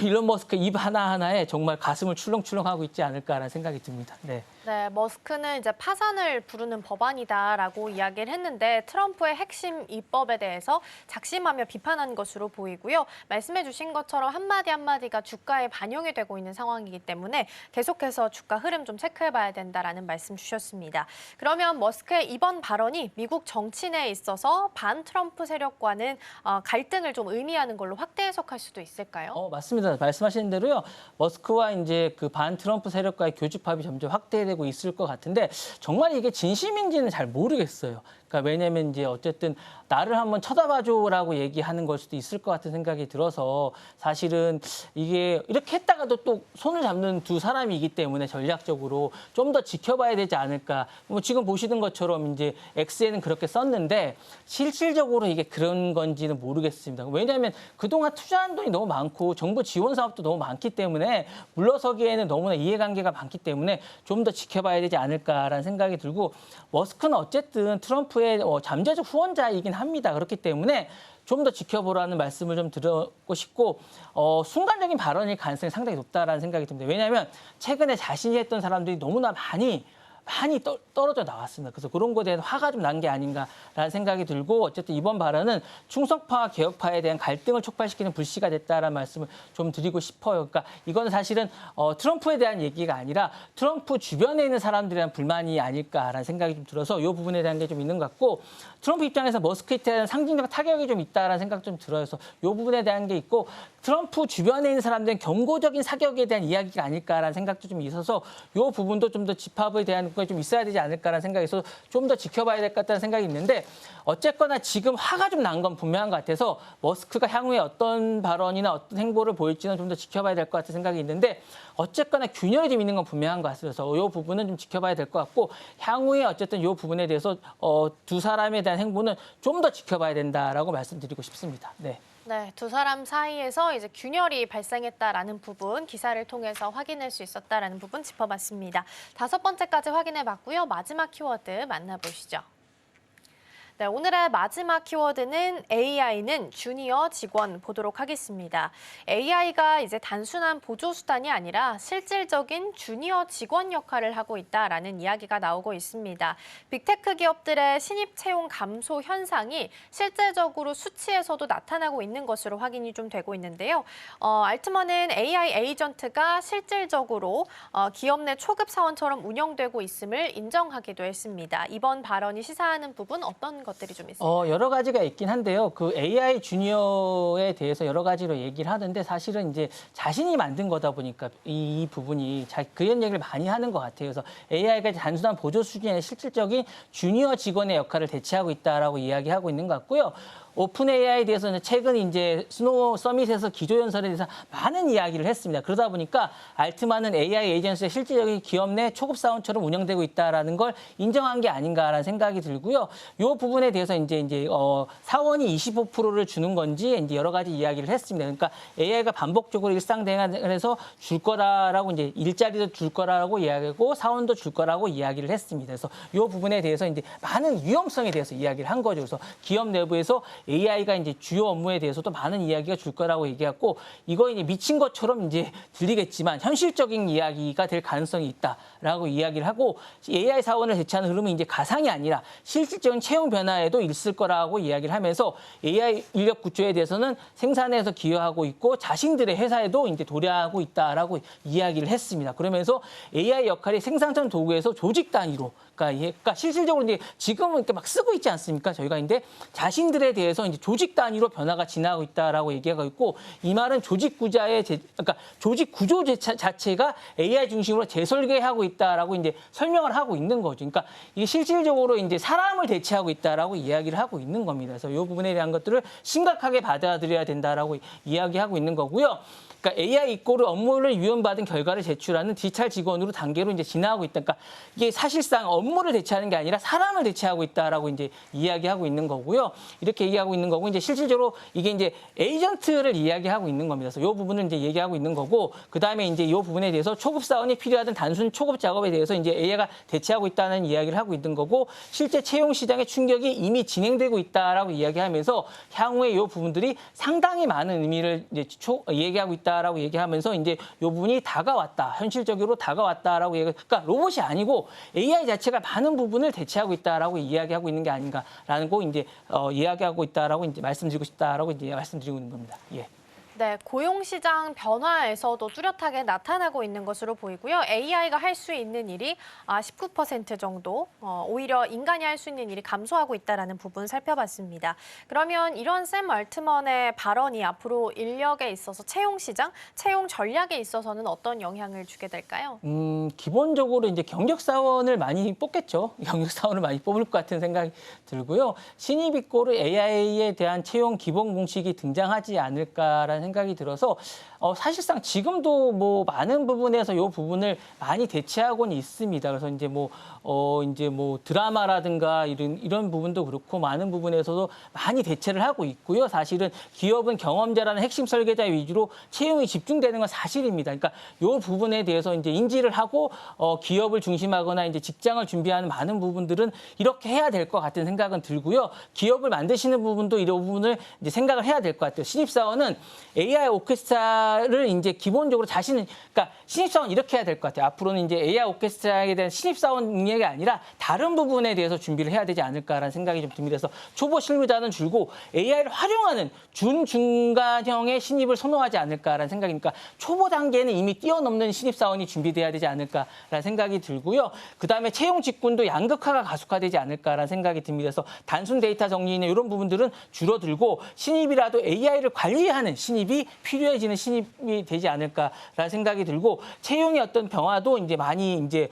일론 머스크 입 하나하나에 정말 가슴을 출렁출렁하고 있지 않을까라는 생각이 듭니다. 네. 네, 머스크는 이제 파산을 부르는 법안이다라고 이야기를 했는데 트럼프의 핵심 입법에 대해서 작심하며 비판한 것으로 보이고요. 말씀해 주신 것처럼 한마디 한마디가 주가에 반영이 되고 있는 상황이기 때문에 계속해서 주가 흐름 좀 체크해봐야 된다라는 말씀 주셨습니다. 그러면 머스크의 이번 발언이 미국 정치 내에 있어서 반 트럼프 세력과는 갈등을 좀 의미하는 걸로 확대 해석할 수도 있을까요? 맞습니다. 말씀하신 대로요. 머스크와 이제 그 반 트럼프 세력과의 교집합이 점점 확대되고 있을 것 같은데 정말 이게 진심인지는 잘 모르겠어요. 그러니까 왜냐하면 이제 어쨌든 나를 한번 쳐다봐줘라고 얘기하는 걸 수도 있을 것 같은 생각이 들어서 사실은 이게 이렇게 했다가도 또 손을 잡는 두 사람이기 때문에 전략적으로 좀 더 지켜봐야 되지 않을까. 뭐 지금 보시는 것처럼 이제 X에는 그렇게 썼는데 실질적으로 이게 그런 건지는 모르겠습니다. 왜냐하면 그동안 투자한 돈이 너무 많고 정부 지원 사업도 너무 많기 때문에 물러서기에는 너무나 이해관계가 많기 때문에 좀 더 지켜봐야 되지 않을까라는 생각이 들고 머스크는 어쨌든 트럼프의 잠재적 후원자이긴 합니다. 그렇기 때문에 좀 더 지켜보라는 말씀을 좀 드리고 싶고 순간적인 발언일 가능성이 상당히 높다라는 생각이 듭니다. 왜냐하면 최근에 자신이 했던 사람들이 너무나 많이 떨어져 나왔습니다. 그래서 그런 거에 대한 화가 좀 난 게 아닌가라는 생각이 들고 어쨌든 이번 발언은 충성파와 개혁파에 대한 갈등을 촉발시키는 불씨가 됐다라는 말씀을 좀 드리고 싶어요. 그러니까 이거는 사실은 트럼프에 대한 얘기가 아니라 트럼프 주변에 있는 사람들에 대한 불만이 아닐까라는 생각이 좀 들어서 이 부분에 대한 게 좀 있는 것 같고 트럼프 입장에서 머스크에 대한 상징적 타격이 좀 있다라는 생각 좀 들어서 이 부분에 대한 게 있고 트럼프 주변에 있는 사람들은 경고적인 사격에 대한 이야기가 아닐까라는 생각도 좀 있어서 이 부분도 좀 더 집합에 대한 게 좀 있어야 되지 않을까라는 생각이 있어서 좀 더 지켜봐야 될 것 같다는 생각이 있는데 어쨌거나 지금 화가 좀 난 건 분명한 것 같아서 머스크가 향후에 어떤 발언이나 어떤 행보를 보일지는 좀 더 지켜봐야 될 것 같은 생각이 있는데 어쨌거나 균열이 좀 있는 건 분명한 것 같아서 이 부분은 좀 지켜봐야 될 것 같고 향후에 어쨌든 이 부분에 대해서 두 사람에 대한 행보는 좀 더 지켜봐야 된다라고 말씀드리고 싶습니다. 네. 네, 두 사람 사이에서 이제 균열이 발생했다라는 부분, 기사를 통해서 확인할 수 있었다라는 부분 짚어봤습니다. 5번째까지 확인해봤고요. 마지막 키워드 만나보시죠. 네, 오늘의 마지막 키워드는 AI는 주니어 직원 보도록 하겠습니다. AI가 이제 단순한 보조 수단이 아니라 실질적인 주니어 직원 역할을 하고 있다라는 이야기가 나오고 있습니다. 빅테크 기업들의 신입 채용 감소 현상이 실제적으로 수치에서도 나타나고 있는 것으로 확인이 좀 되고 있는데요. 알트먼은 AI 에이전트가 실질적으로 기업 내 초급 사원처럼 운영되고 있음을 인정하기도 했습니다. 이번 발언이 시사하는 부분 어떤 것들이 좀 있습니까? 여러 가지가 있긴 한데요. 그 AI 주니어에 대해서 여러 가지로 얘기를 하는데 사실은 이제 자신이 만든 거다 보니까 이 부분이 그런 얘기를 많이 하는 것 같아요. 그래서 AI가 단순한 보조 수준의 실질적인 주니어 직원의 역할을 대체하고 있다라고 이야기하고 있는 것 같고요. 오픈 AI에 대해서는 최근 이제 스노우 서밋에서 기조연설에 대해서 많은 이야기를 했습니다. 그러다 보니까 알트만은 AI 에이전시의 실질적인 기업 내 초급 사원처럼 운영되고 있다라는 걸 인정한 게 아닌가라는 생각이 들고요. 이 부분에 대해서 이제 사원이 25%를 주는 건지 이제 여러 가지 이야기를 했습니다. 그러니까 AI가 반복적으로 일상 대응해서 줄 거라라고 이제 일자리도 줄 거라고 이야기하고 사원도 줄 거라고 이야기를 했습니다. 그래서 이 부분에 대해서 이제 많은 위험성에 대해서 이야기를 한 거죠. 그래서 기업 내부에서 AI가 이제 주요 업무에 대해서도 많은 이야기가 줄 거라고 얘기했고 이거 이제 미친 것처럼 이제 들리겠지만 현실적인 이야기가 될 가능성이 있다라고 이야기를 하고 AI 사원을 대체하는 흐름은 이제 가상이 아니라 실질적인 채용 변화에도 있을 거라고 이야기를 하면서 AI 인력 구조에 대해서는 생산에서 기여하고 있고 자신들의 회사에도 이제 도래하고 있다라고 이야기를 했습니다. 그러면서 AI 역할이 생산성 도구에서 조직 단위로 그러니까 실질적으로 이제 지금은 이렇게 막 쓰고 있지 않습니까? 저희가 이제 자신들에 대해서 이제 조직 단위로 변화가 진행하고 있다라고 얘기하고 있고 이 말은 조직 그러니까 조직 구조 자체가 AI 중심으로 재설계하고 있다라고 이제 설명을 하고 있는 거죠. 그러니까 이게 실질적으로 이제 사람을 대체하고 있다라고 이야기를 하고 있는 겁니다. 그래서 이 부분에 대한 것들을 심각하게 받아들여야 된다라고 이야기하고 있는 거고요. 그러니까 AI 이꼬르 업무를 위임받은 결과를 제출하는 디지털 직원으로 단계로 이제 진화하고 있다. 그러니까 이게 사실상 업무 로봇을 대체하는 게 아니라 사람을 대체하고 있다라고 이제 이야기하고 있는 거고요. 이렇게 얘기하고 있는 거고 이제 실질적으로 이게 이제 에이전트를 이야기하고 있는 겁니다. 그래서 이 부분을 이제 얘기하고 있는 거고 그다음에 이제 이 부분에 대해서 초급 사원이 필요하던 단순 초급 작업에 대해서 이제 AI가 대체하고 있다는 이야기를 하고 있는 거고 실제 채용 시장의 충격이 이미 진행되고 있다라고 이야기하면서 향후에 이 부분들이 상당히 많은 의미를 이제 얘기하고 있다라고 얘기하면서 이제 이 부분이 다가왔다. 현실적으로 다가왔다라고 그러니까 로봇이 아니고 AI 자체가 많은 부분을 대체하고 있다라고 이야기하고 있는 게 아닌가라는 거 이제 이야기하고 있다라고 이제 말씀드리고 싶다라고 이제 말씀드리고 있는 겁니다. 예. 네, 고용시장 변화에서도 뚜렷하게 나타나고 있는 것으로 보이고요. AI가 할 수 있는 일이 19% 정도, 오히려 인간이 할 수 있는 일이 감소하고 있다는 부분 살펴봤습니다. 그러면 이런 샘 얼트먼의 발언이 앞으로 인력에 있어서 채용 시장, 채용 전략에 있어서는 어떤 영향을 주게 될까요? 기본적으로 이제 경력 사원을 많이 뽑겠죠. 경력 사원을 많이 뽑을 것 같은 생각이 들고요. 신입 입고를 AI에 대한 채용 기본 공식이 등장하지 않을까라는 생각이 들어서 사실상 지금도 뭐 많은 부분에서 이 부분을 많이 대체하고는 있습니다. 그래서 이제 뭐 드라마라든가 이런 부분도 그렇고 많은 부분에서도 많이 대체를 하고 있고요. 사실은 기업은 경험자라는 핵심 설계자 위주로 채용이 집중되는 건 사실입니다. 그러니까 이 부분에 대해서 이제 인지를 하고 기업을 중심하거나 이제 직장을 준비하는 많은 부분들은 이렇게 해야 될 것 같은 생각은 들고요. 기업을 만드시는 부분도 이런 부분을 이제 생각을 해야 될 것 같아요. 신입사원은 AI 오케스트라를 이제 기본적으로 그러니까 신입사원 이렇게 해야 될 것 같아요. 앞으로는 이제 AI 오케스트라에 대한 신입사원 능력이 아니라 다른 부분에 대해서 준비를 해야 되지 않을까라는 생각이 좀 듭니다. 그래서 초보 실무자는 줄고 AI를 활용하는 중간형의 신입을 선호하지 않을까라는 생각이니까 초보 단계는 이미 뛰어넘는 신입사원이 준비돼야 되지 않을까라는 생각이 들고요. 그다음에 채용 직군도 양극화가 가속화되지 않을까라는 생각이 듭니다. 그래서 단순 데이터 정리나 이런 부분들은 줄어들고 신입이라도 AI를 관리하는 신입이 필요해지는 신입이 되지 않을까라는 생각이 들고 채용의 어떤 변화도 이제 많이 이제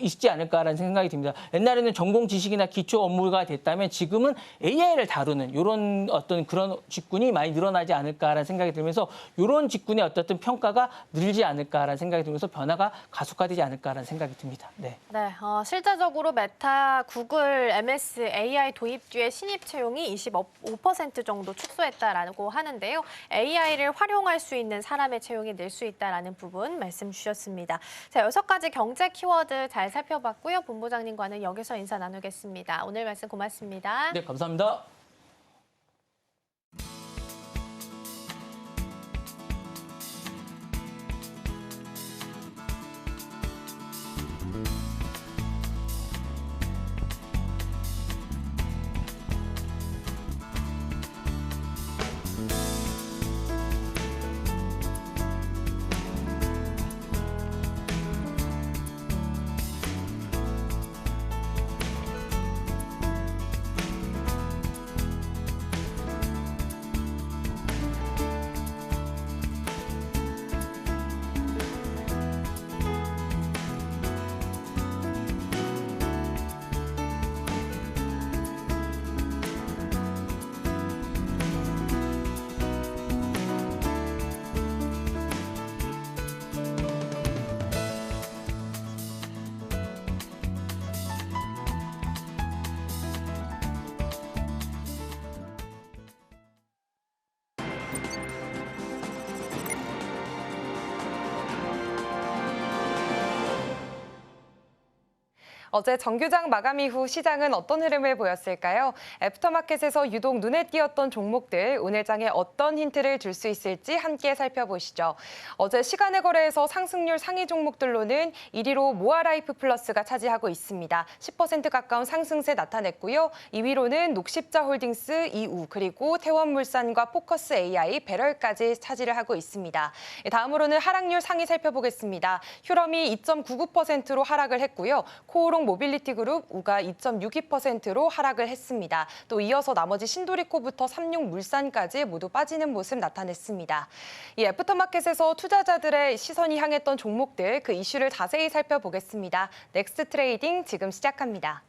있지 않을까라는 생각이 듭니다. 옛날에는 전공 지식이나 기초 업무가 됐다면 지금은 AI를 다루는 이런 어떤 그런 직군이 많이 늘어나지 않을까라는 생각이 들면서 이런 직군의 어떤 평가가 늘지 않을까라는 생각이 들면서 변화가 가속화되지 않을까라는 생각이 듭니다. 네. 네, 실제적으로 메타, 구글, MS, AI 도입 뒤에 신입 채용이 25% 정도 축소했다라고 하는데요. AI를 활용할 수 있는 사람의 채용이 늘 수 있다라는 부분 말씀 주셨습니다. 자, 6가지 경제 키워드 잘 살펴봤고요. 본부장님과는 여기서 인사 나누겠습니다. 오늘 말씀 고맙습니다. 네, 감사합니다. 어제 정규장 마감 이후 시장은 어떤 흐름을 보였을까요? 애프터마켓에서 유독 눈에 띄었던 종목들, 오늘 장에 어떤 힌트를 줄 수 있을지 함께 살펴보시죠. 어제 시간의 거래에서 상승률 상위 종목들로는 1위로 모아라이프 플러스가 차지하고 있습니다. 10% 가까운 상승세 나타냈고요. 2위로는 녹십자홀딩스, 이우, 그리고 태원물산과 포커스 AI, 배럴까지 차지를 하고 있습니다. 다음으로는 하락률 상위 살펴보겠습니다. 휴럼이 2.99%로 하락을 했고요. 코오롱 모빌리티 그룹, 우가 2.62%로 하락을 했습니다. 또 이어서 나머지 신도리코부터 삼육물산까지 모두 빠지는 모습 나타냈습니다. 이 애프터마켓에서 투자자들의 시선이 향했던 종목들, 그 이슈를 자세히 살펴보겠습니다. 넥스트 트레이딩 지금 시작합니다.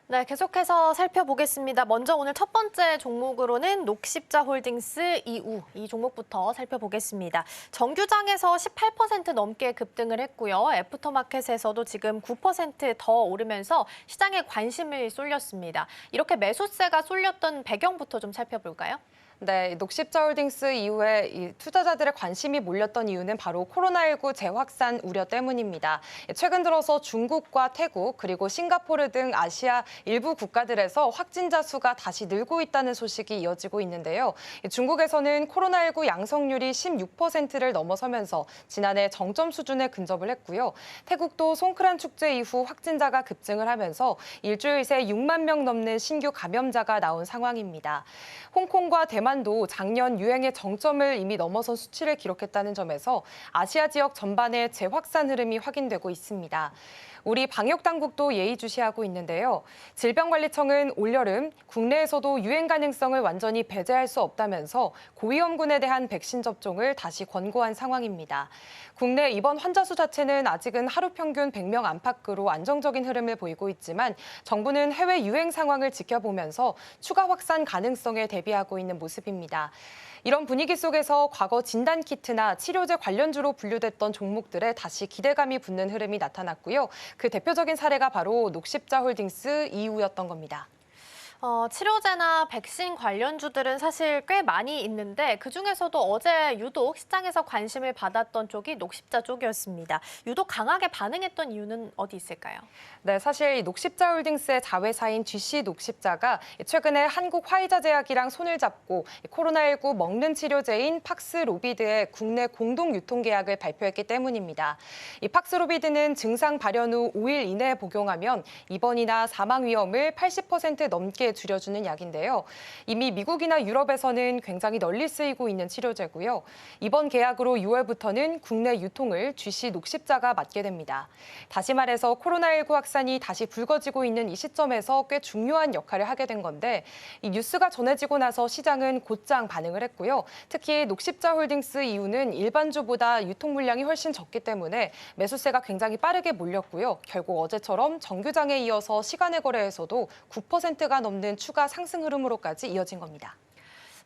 네, 계속해서 살펴보겠습니다. 먼저 오늘 첫 번째 종목으로는 녹십자홀딩스 이우 이 종목부터 살펴보겠습니다. 정규장에서 18% 넘게 급등을 했고요. 애프터마켓에서도 지금 9% 더 오르면서 시장에 관심을 쏠렸습니다. 이렇게 매수세가 쏠렸던 배경부터 좀 살펴볼까요? 네, 녹십자홀딩스 이후에 이 투자자들의 관심이 몰렸던 이유는 바로 코로나19 재확산 우려 때문입니다. 최근 들어서 중국과 태국 그리고 싱가포르 등 아시아 일부 국가들에서 확진자 수가 다시 늘고 있다는 소식이 이어지고 있는데요. 중국에서는 코로나19 양성률이 16%를 넘어서면서 지난해 정점 수준에 근접을 했고요. 태국도 송크란 축제 이후 확진자가 급증을 하면서 일주일 새 6만 명 넘는 신규 감염자가 나온 상황입니다. 홍콩과 대만도 작년 유행의 정점을 이미 넘어선 수치를 기록했다는 점에서 아시아 지역 전반의 재확산 흐름이 확인되고 있습니다. 우리 방역당국도 예의주시하고 있는데요. 질병관리청은 올여름 국내에서도 유행 가능성을 완전히 배제할 수 없다면서 고위험군에 대한 백신 접종을 다시 권고한 상황입니다. 국내 입원 환자 수 자체는 아직은 하루 평균 100명 안팎으로 안정적인 흐름을 보이고 있지만 정부는 해외 유행 상황을 지켜보면서 추가 확산 가능성에 대비하고 있는 모습입니다. 이런 분위기 속에서 과거 진단키트나 치료제 관련주로 분류됐던 종목들에 다시 기대감이 붙는 흐름이 나타났고요. 그 대표적인 사례가 바로 녹십자홀딩스 이우였던 겁니다. 치료제나 백신 관련주들은 사실 꽤 많이 있는데 그중에서도 어제 유독 시장에서 관심을 받았던 쪽이 녹십자 쪽이었습니다. 유독 강하게 반응했던 이유는 어디 있을까요? 네, 사실 이 녹십자홀딩스의 자회사인 GC 녹십자가 최근에 한국 화이자제약이랑 손을 잡고 코로나19 먹는 치료제인 팍스로비드의 국내 공동 유통 계약을 발표했기 때문입니다. 이 팍스로비드는 증상 발현 후 5일 이내에 복용하면 입원이나 사망 위험을 80% 넘게 줄여주는 약인데요. 이미 미국이나 유럽에서는 굉장히 널리 쓰이고 있는 치료제고요. 이번 계약으로 6월부터는 국내 유통을 GC 녹십자가 맡게 됩니다. 다시 말해서 코로나19 확산이 다시 불거지고 있는 이 시점에서 꽤 중요한 역할을 하게 된 건데 이 뉴스가 전해지고 나서 시장은 곧장 반응을 했고요. 특히 녹십자홀딩스 이후는 일반주보다 유통 물량이 훨씬 적기 때문에 매수세가 굉장히 빠르게 몰렸고요. 결국 어제처럼 정규장에 이어서 시간의 거래에서도 9%가 넘는 추가 상승 흐름으로까지 이어진 겁니다.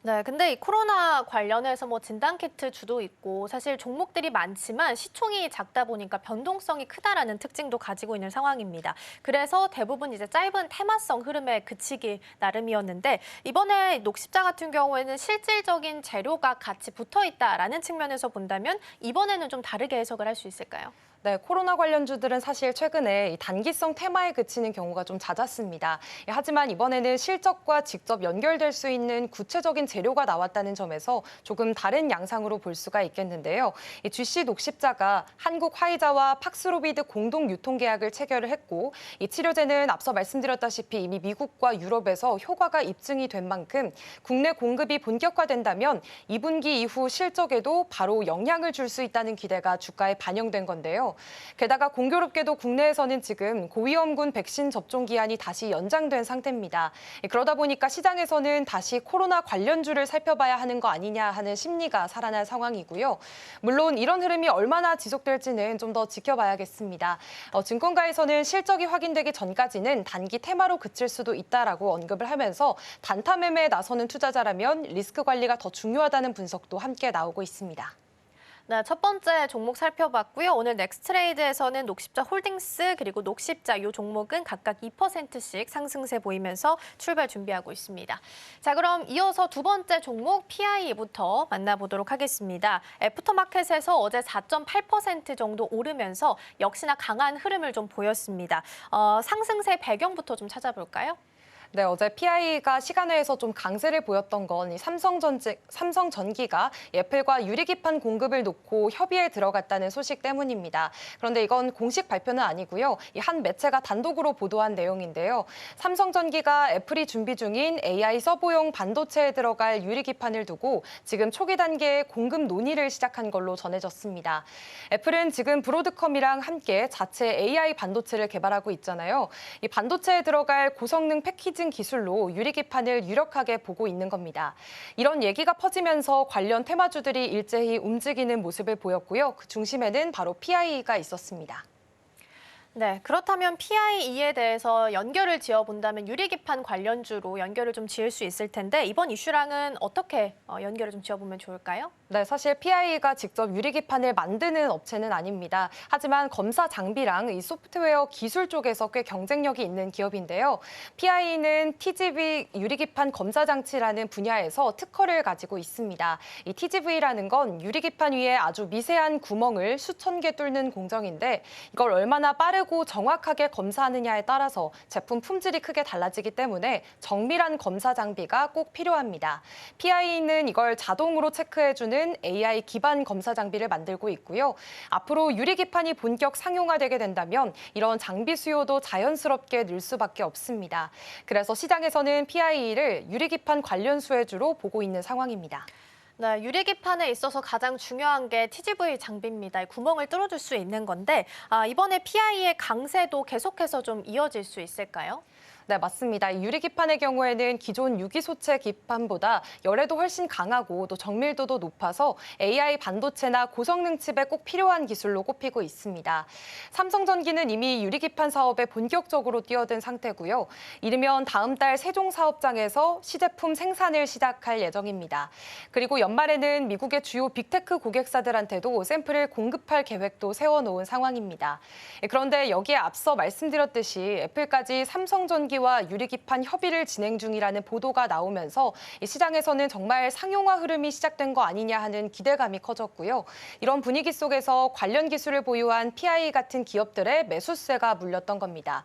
네, 근데 이 코로나 관련해서 뭐 진단키트 주도 있고 사실 종목들이 많지만 시총이 작다 보니까 변동성이 크다라는 특징도 가지고 있는 상황입니다. 그래서 대부분 이제 짧은 테마성 흐름에 그치기 나름이었는데 이번에 녹십자 같은 경우에는 실질적인 재료가 같이 붙어 있다라는 측면에서 본다면 이번에는 좀 다르게 해석을 할 수 있을까요? 네, 코로나 관련주들은 사실 최근에 단기성 테마에 그치는 경우가 좀 잦았습니다. 하지만 이번에는 실적과 직접 연결될 수 있는 구체적인 재료가 나왔다는 점에서 조금 다른 양상으로 볼 수가 있겠는데요. 이 GC 녹십자가 한국 화이자와 팍스로비드 공동 유통 계약을 체결을 했고 이 치료제는 앞서 말씀드렸다시피 이미 미국과 유럽에서 효과가 입증이 된 만큼 국내 공급이 본격화된다면 2분기 이후 실적에도 바로 영향을 줄 수 있다는 기대가 주가에 반영된 건데요. 게다가 공교롭게도 국내에서는 지금 고위험군 백신 접종 기한이 다시 연장된 상태입니다. 그러다 보니까 시장에서는 다시 코로나 관련주를 살펴봐야 하는 거 아니냐 하는 심리가 살아난 상황이고요. 물론 이런 흐름이 얼마나 지속될지는 좀 더 지켜봐야겠습니다. 증권가에서는 실적이 확인되기 전까지는 단기 테마로 그칠 수도 있다라고 언급을 하면서 단타 매매에 나서는 투자자라면 리스크 관리가 더 중요하다는 분석도 함께 나오고 있습니다. 네, 첫 번째 종목 살펴봤고요. 오늘 넥스트레이드에서는 녹십자 홀딩스 그리고 녹십자 이 종목은 각각 2%씩 상승세 보이면서 출발 준비하고 있습니다. 자, 그럼 이어서 두 번째 종목 PI부터 만나보도록 하겠습니다. 애프터마켓에서 어제 4.8% 정도 오르면서 역시나 강한 흐름을 좀 보였습니다. 상승세 배경부터 좀 찾아볼까요? 네, 어제 PI가 시간외에서 좀 강세를 보였던 건 이 삼성전기가 애플과 유리기판 공급을 놓고 협의에 들어갔다는 소식 때문입니다. 그런데 이건 공식 발표는 아니고요. 이 한 매체가 단독으로 보도한 내용인데요. 삼성전기가 애플이 준비 중인 AI 서버용 반도체에 들어갈 유리기판을 두고 지금 초기 단계에 공급 논의를 시작한 걸로 전해졌습니다. 애플은 지금 브로드컴이랑 함께 자체 AI 반도체를 개발하고 있잖아요. 이 반도체에 들어갈 고성능 패키징 기술로 유리기판을 유력하게 보고 있는 겁니다. 이런 얘기가 퍼지면서 관련 테마주들이 일제히 움직이는 모습을 보였고요. 그 중심에는 바로 PI가 있었습니다. 네, 그렇다면 PIE에 대해서 연결을 지어본다면 유리기판 관련주로 연결을 좀 지을 수 있을 텐데 이번 이슈랑은 어떻게 연결을 좀 지어보면 좋을까요? 네, 사실 PIE가 직접 유리기판을 만드는 업체는 아닙니다. 하지만 검사 장비랑 이 소프트웨어 기술 쪽에서 꽤 경쟁력이 있는 기업인데요. PIE는 TGV 유리기판 검사 장치라는 분야에서 특허를 가지고 있습니다. 이 TGV라는 건 유리기판 위에 아주 미세한 구멍을 수천 개 뚫는 공정인데 이걸 얼마나 빠르고 정확하게 검사하느냐에 따라서 제품 품질이 크게 달라지기 때문에 정밀한 검사 장비가 꼭 필요합니다. PIE는 이걸 자동으로 체크해주는 AI 기반 검사 장비를 만들고 있고요. 앞으로 유리기판이 본격 상용화되게 된다면 이런 장비 수요도 자연스럽게 늘 수밖에 없습니다. 그래서 시장에서는 PIE를 유리기판 관련 수혜주로 보고 있는 상황입니다. 네, 유리기판에 있어서 가장 중요한 게 TGV 장비입니다. 구멍을 뚫어줄 수 있는 건데 이번에 PIE의 강세도 계속해서 좀 이어질 수 있을까요? 네, 맞습니다. 유리기판의 경우에는 기존 유기소체 기판보다 열애도 훨씬 강하고 또 정밀도도 높아서 AI 반도체나 고성능 칩에 꼭 필요한 기술로 꼽히고 있습니다. 삼성전기는 이미 유리기판 사업에 본격적으로 뛰어든 상태고요. 이르면 다음 달 세종 사업장에서 시제품 생산을 시작할 예정입니다. 그리고 연말에는 미국의 주요 빅테크 고객사들한테도 샘플을 공급할 계획도 세워놓은 상황입니다. 그런데 여기에 앞서 말씀드렸듯이 애플까지 삼성전기 와 유리기판 협의를 진행 중이라는 보도가 나오면서 시장에서는 정말 상용화 흐름이 시작된 거 아니냐 하는 기대감이 커졌고요. 이런 분위기 속에서 관련 기술을 보유한 PIE 같은 기업들의 매수세가 물렸던 겁니다.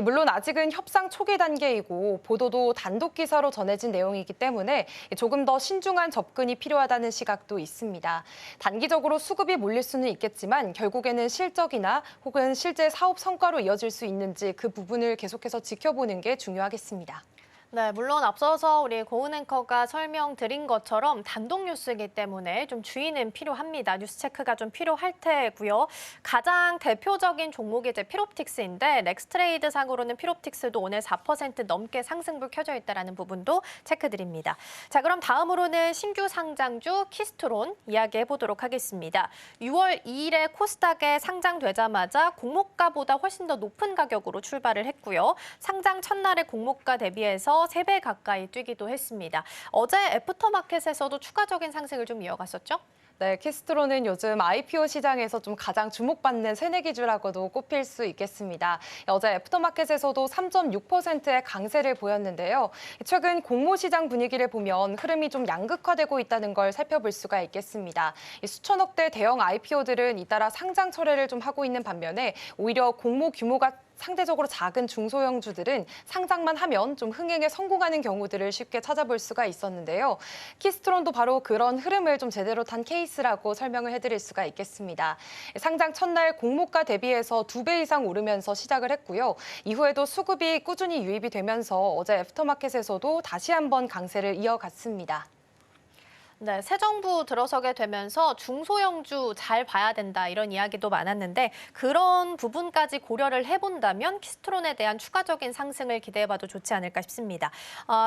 물론 아직은 협상 초기 단계이고 보도도 단독 기사로 전해진 내용이기 때문에 조금 더 신중한 접근이 필요하다는 시각도 있습니다. 단기적으로 수급이 몰릴 수는 있겠지만 결국에는 실적이나 혹은 실제 사업 성과로 이어질 수 있는지 그 부분을 계속해서 지켜보는 게 중요하겠습니다. 네, 물론 앞서서 우리 고은 앵커가 설명드린 것처럼 단독 뉴스이기 때문에 좀 주의는 필요합니다. 뉴스 체크가 좀 필요할 테고요. 가장 대표적인 종목이 이제 필옵틱스인데 넥스트레이드 상으로는 필옵틱스도 오늘 4% 넘게 상승불 켜져 있다는 부분도 체크드립니다. 자, 그럼 다음으로는 신규 상장주 키스트론 이야기해 보도록 하겠습니다. 6월 2일에 코스닥에 상장되자마자 공모가보다 훨씬 더 높은 가격으로 출발을 했고요. 상장 첫날의 공모가 대비해서 3배 가까이 뛰기도 했습니다. 어제 애프터마켓에서도 추가적인 상승을 좀 이어갔었죠? 네, 키스트론은 요즘 IPO 시장에서 좀 가장 주목받는 새내기주라고도 꼽힐 수 있겠습니다. 어제 애프터마켓에서도 3.6%의 강세를 보였는데요. 최근 공모 시장 분위기를 보면 흐름이 좀 양극화되고 있다는 걸 살펴볼 수가 있겠습니다. 수천억대 대형 IPO들은 잇따라 상장 철회를 좀 하고 있는 반면에 오히려 공모 규모가 상대적으로 작은 중소형주들은 상장만 하면 좀 흥행에 성공하는 경우들을 쉽게 찾아볼 수가 있었는데요. 키스트론도 바로 그런 흐름을 좀 제대로 탄 케이스라고 설명을 해드릴 수가 있겠습니다. 상장 첫날 공모가 대비해서 2배 이상 오르면서 시작을 했고요. 이후에도 수급이 꾸준히 유입이 되면서 어제 애프터마켓에서도 다시 한번 강세를 이어갔습니다. 네, 새 정부 들어서게 되면서 중소형주 잘 봐야 된다 이런 이야기도 많았는데 그런 부분까지 고려를 해본다면 키스트론에 대한 추가적인 상승을 기대해봐도 좋지 않을까 싶습니다.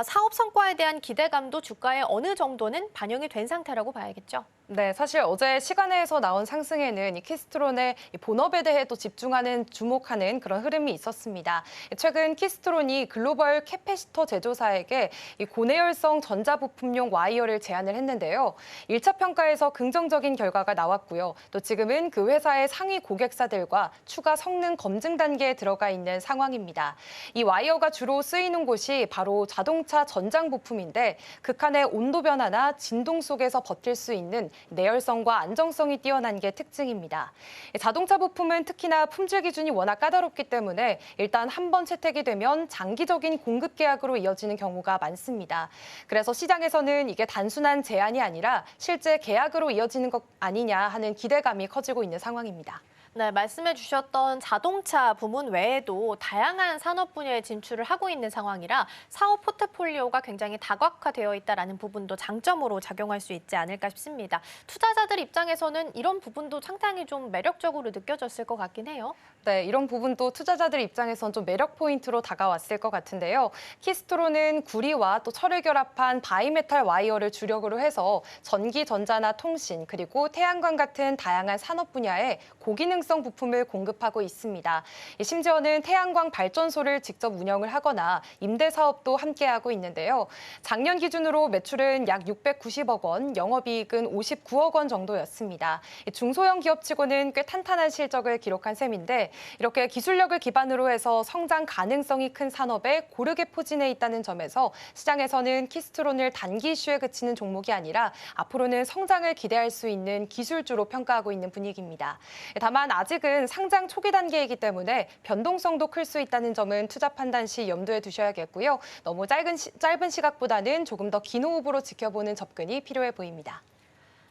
사업 성과에 대한 기대감도 주가에 어느 정도는 반영이 된 상태라고 봐야겠죠. 네, 사실 어제 시간에서 나온 상승에는 이 키스트론의 본업에 대해 또 주목하는 그런 흐름이 있었습니다. 최근 키스트론이 글로벌 캐패시터 제조사에게 이 고내열성 전자부품용 와이어를 제안을 했는데요. 1차 평가에서 긍정적인 결과가 나왔고요. 또 지금은 그 회사의 상위 고객사들과 추가 성능 검증 단계에 들어가 있는 상황입니다. 이 와이어가 주로 쓰이는 곳이 바로 자동차 전장 부품인데 극한의 온도 변화나 진동 속에서 버틸 수 있는 내열성과 안정성이 뛰어난 게 특징입니다. 자동차 부품은 특히나 품질 기준이 워낙 까다롭기 때문에 일단 한번 채택이 되면 장기적인 공급 계약으로 이어지는 경우가 많습니다. 그래서 시장에서는 이게 단순한 제안이 아니라 실제 계약으로 이어지는 것 아니냐 하는 기대감이 커지고 있는 상황입니다. 네, 말씀해 주셨던 자동차 부문 외에도 다양한 산업 분야에 진출을 하고 있는 상황이라 사업 포트폴리오가 굉장히 다각화되어 있다는 부분도 장점으로 작용할 수 있지 않을까 싶습니다. 투자자들 입장에서는 이런 부분도 상당히 좀 매력적으로 느껴졌을 것 같긴 해요. 네, 이런 부분도 투자자들 입장에선 좀 매력 포인트로 다가왔을 것 같은데요. 키스트론은 구리와 또 철을 결합한 바이메탈 와이어를 주력으로 해서 전기, 전자나 통신, 그리고 태양광 같은 다양한 산업 분야에 고기능성 부품을 공급하고 있습니다. 심지어는 태양광 발전소를 직접 운영을 하거나 임대 사업도 함께하고 있는데요. 작년 기준으로 매출은 약 690억 원, 영업이익은 59억 원 정도였습니다. 중소형 기업치고는 꽤 탄탄한 실적을 기록한 셈인데 이렇게 기술력을 기반으로 해서 성장 가능성이 큰 산업에 고르게 포진해 있다는 점에서 시장에서는 키스트론을 단기 이슈에 그치는 종목이 아니라 앞으로는 성장을 기대할 수 있는 기술주로 평가하고 있는 분위기입니다. 다만 아직은 상장 초기 단계이기 때문에 변동성도 클 수 있다는 점은 투자 판단 시 염두에 두셔야겠고요. 너무 짧은 시각보다는 조금 더 긴 호흡으로 지켜보는 접근이 필요해 보입니다.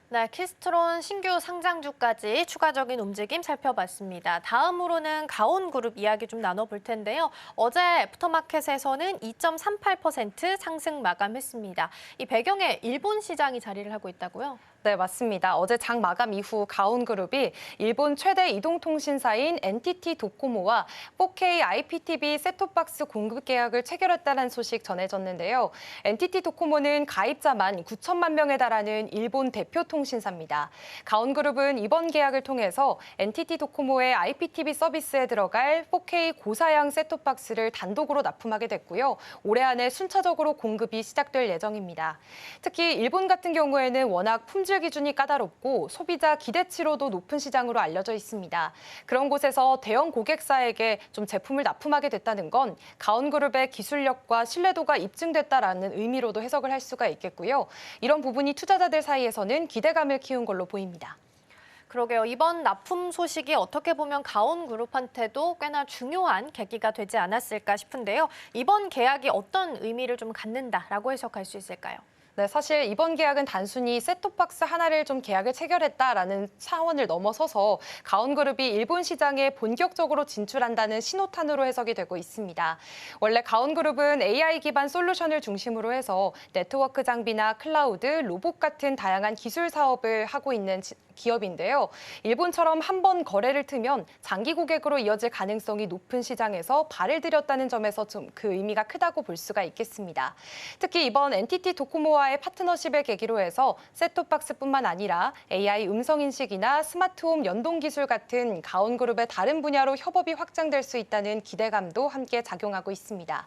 네, 키스트론 신규 상장주까지 추가적인 움직임 살펴봤습니다. 다음으로는 가온그룹 이야기 좀 나눠볼 텐데요. 어제 애프터마켓에서는 2.38% 상승 마감했습니다. 이 배경에 일본 시장이 자리를 하고 있다고요? 네, 맞습니다. 어제 장 마감 이후 가온그룹이 일본 최대 이동통신사인 NTT 도코모와 4K IPTV 셋톱박스 공급 계약을 체결했다는 소식 전해졌는데요. NTT 도코모는 가입자만 9천만 명에 달하는 일본 대표 통신사입니다. 가온그룹은 이번 계약을 통해서 NTT 도코모의 IPTV 서비스에 들어갈 4K 고사양 셋톱박스를 단독으로 납품하게 됐고요. 올해 안에 순차적으로 공급이 시작될 예정입니다. 특히 일본 같은 경우에는 워낙 품질 기준이 까다롭고 소비자 기대치로도 높은 시장으로 알려져 있습니다. 그런 곳에서 대형 고객사에게 좀 제품을 납품하게 됐다는 건 가온그룹의 기술력과 신뢰도가 입증됐다라는 의미로도 해석을 할 수가 있겠고요. 이런 부분이 투자자들 사이에서는 기대감을 키운 걸로 보입니다. 그러게요. 이번 납품 소식이 어떻게 보면 가온그룹한테도 꽤나 중요한 계기가 되지 않았을까 싶은데요. 이번 계약이 어떤 의미를 좀 갖는다라고 해석할 수 있을까요? 네, 사실 이번 계약은 단순히 셋톱박스 하나를 좀 계약을 체결했다라는 차원을 넘어서서 가온그룹이 일본 시장에 본격적으로 진출한다는 신호탄으로 해석이 되고 있습니다. 원래 가온그룹은 AI 기반 솔루션을 중심으로 해서 네트워크 장비나 클라우드, 로봇 같은 다양한 기술 사업을 하고 있는 기업인데요. 일본처럼 한 번 거래를 트면 장기 고객으로 이어질 가능성이 높은 시장에서 발을 들였다는 점에서 좀 그 의미가 크다고 볼 수가 있겠습니다. 특히 이번 NTT 도코모와의 파트너십을 계기로 해서 셋톱박스뿐만 아니라 AI 음성인식이나 스마트홈 연동 기술 같은 가온그룹의 다른 분야로 협업이 확장될 수 있다는 기대감도 함께 작용하고 있습니다.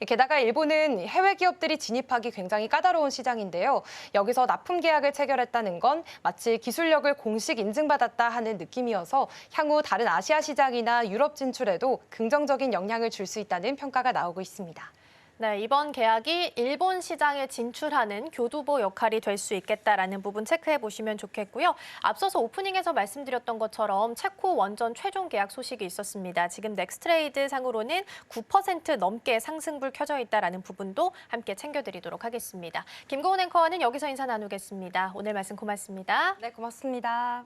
게다가 일본은 해외 기업들이 진입하기 굉장히 까다로운 시장인데요. 여기서 납품 계약을 체결했다는 건 마치 기술력을 공식 인증받았다 하는 느낌이어서 향후 다른 아시아 시장이나 유럽 진출에도 긍정적인 영향을 줄 수 있다는 평가가 나오고 있습니다. 네, 이번 계약이 일본 시장에 진출하는 교두보 역할이 될 수 있겠다라는 부분 체크해 보시면 좋겠고요. 앞서서 오프닝에서 말씀드렸던 것처럼 체코 원전 최종 계약 소식이 있었습니다. 지금 넥스트레이드 상으로는 9% 넘게 상승불 켜져 있다라는 부분도 함께 챙겨드리도록 하겠습니다. 김고은 앵커와는 여기서 인사 나누겠습니다. 오늘 말씀 고맙습니다. 네, 고맙습니다.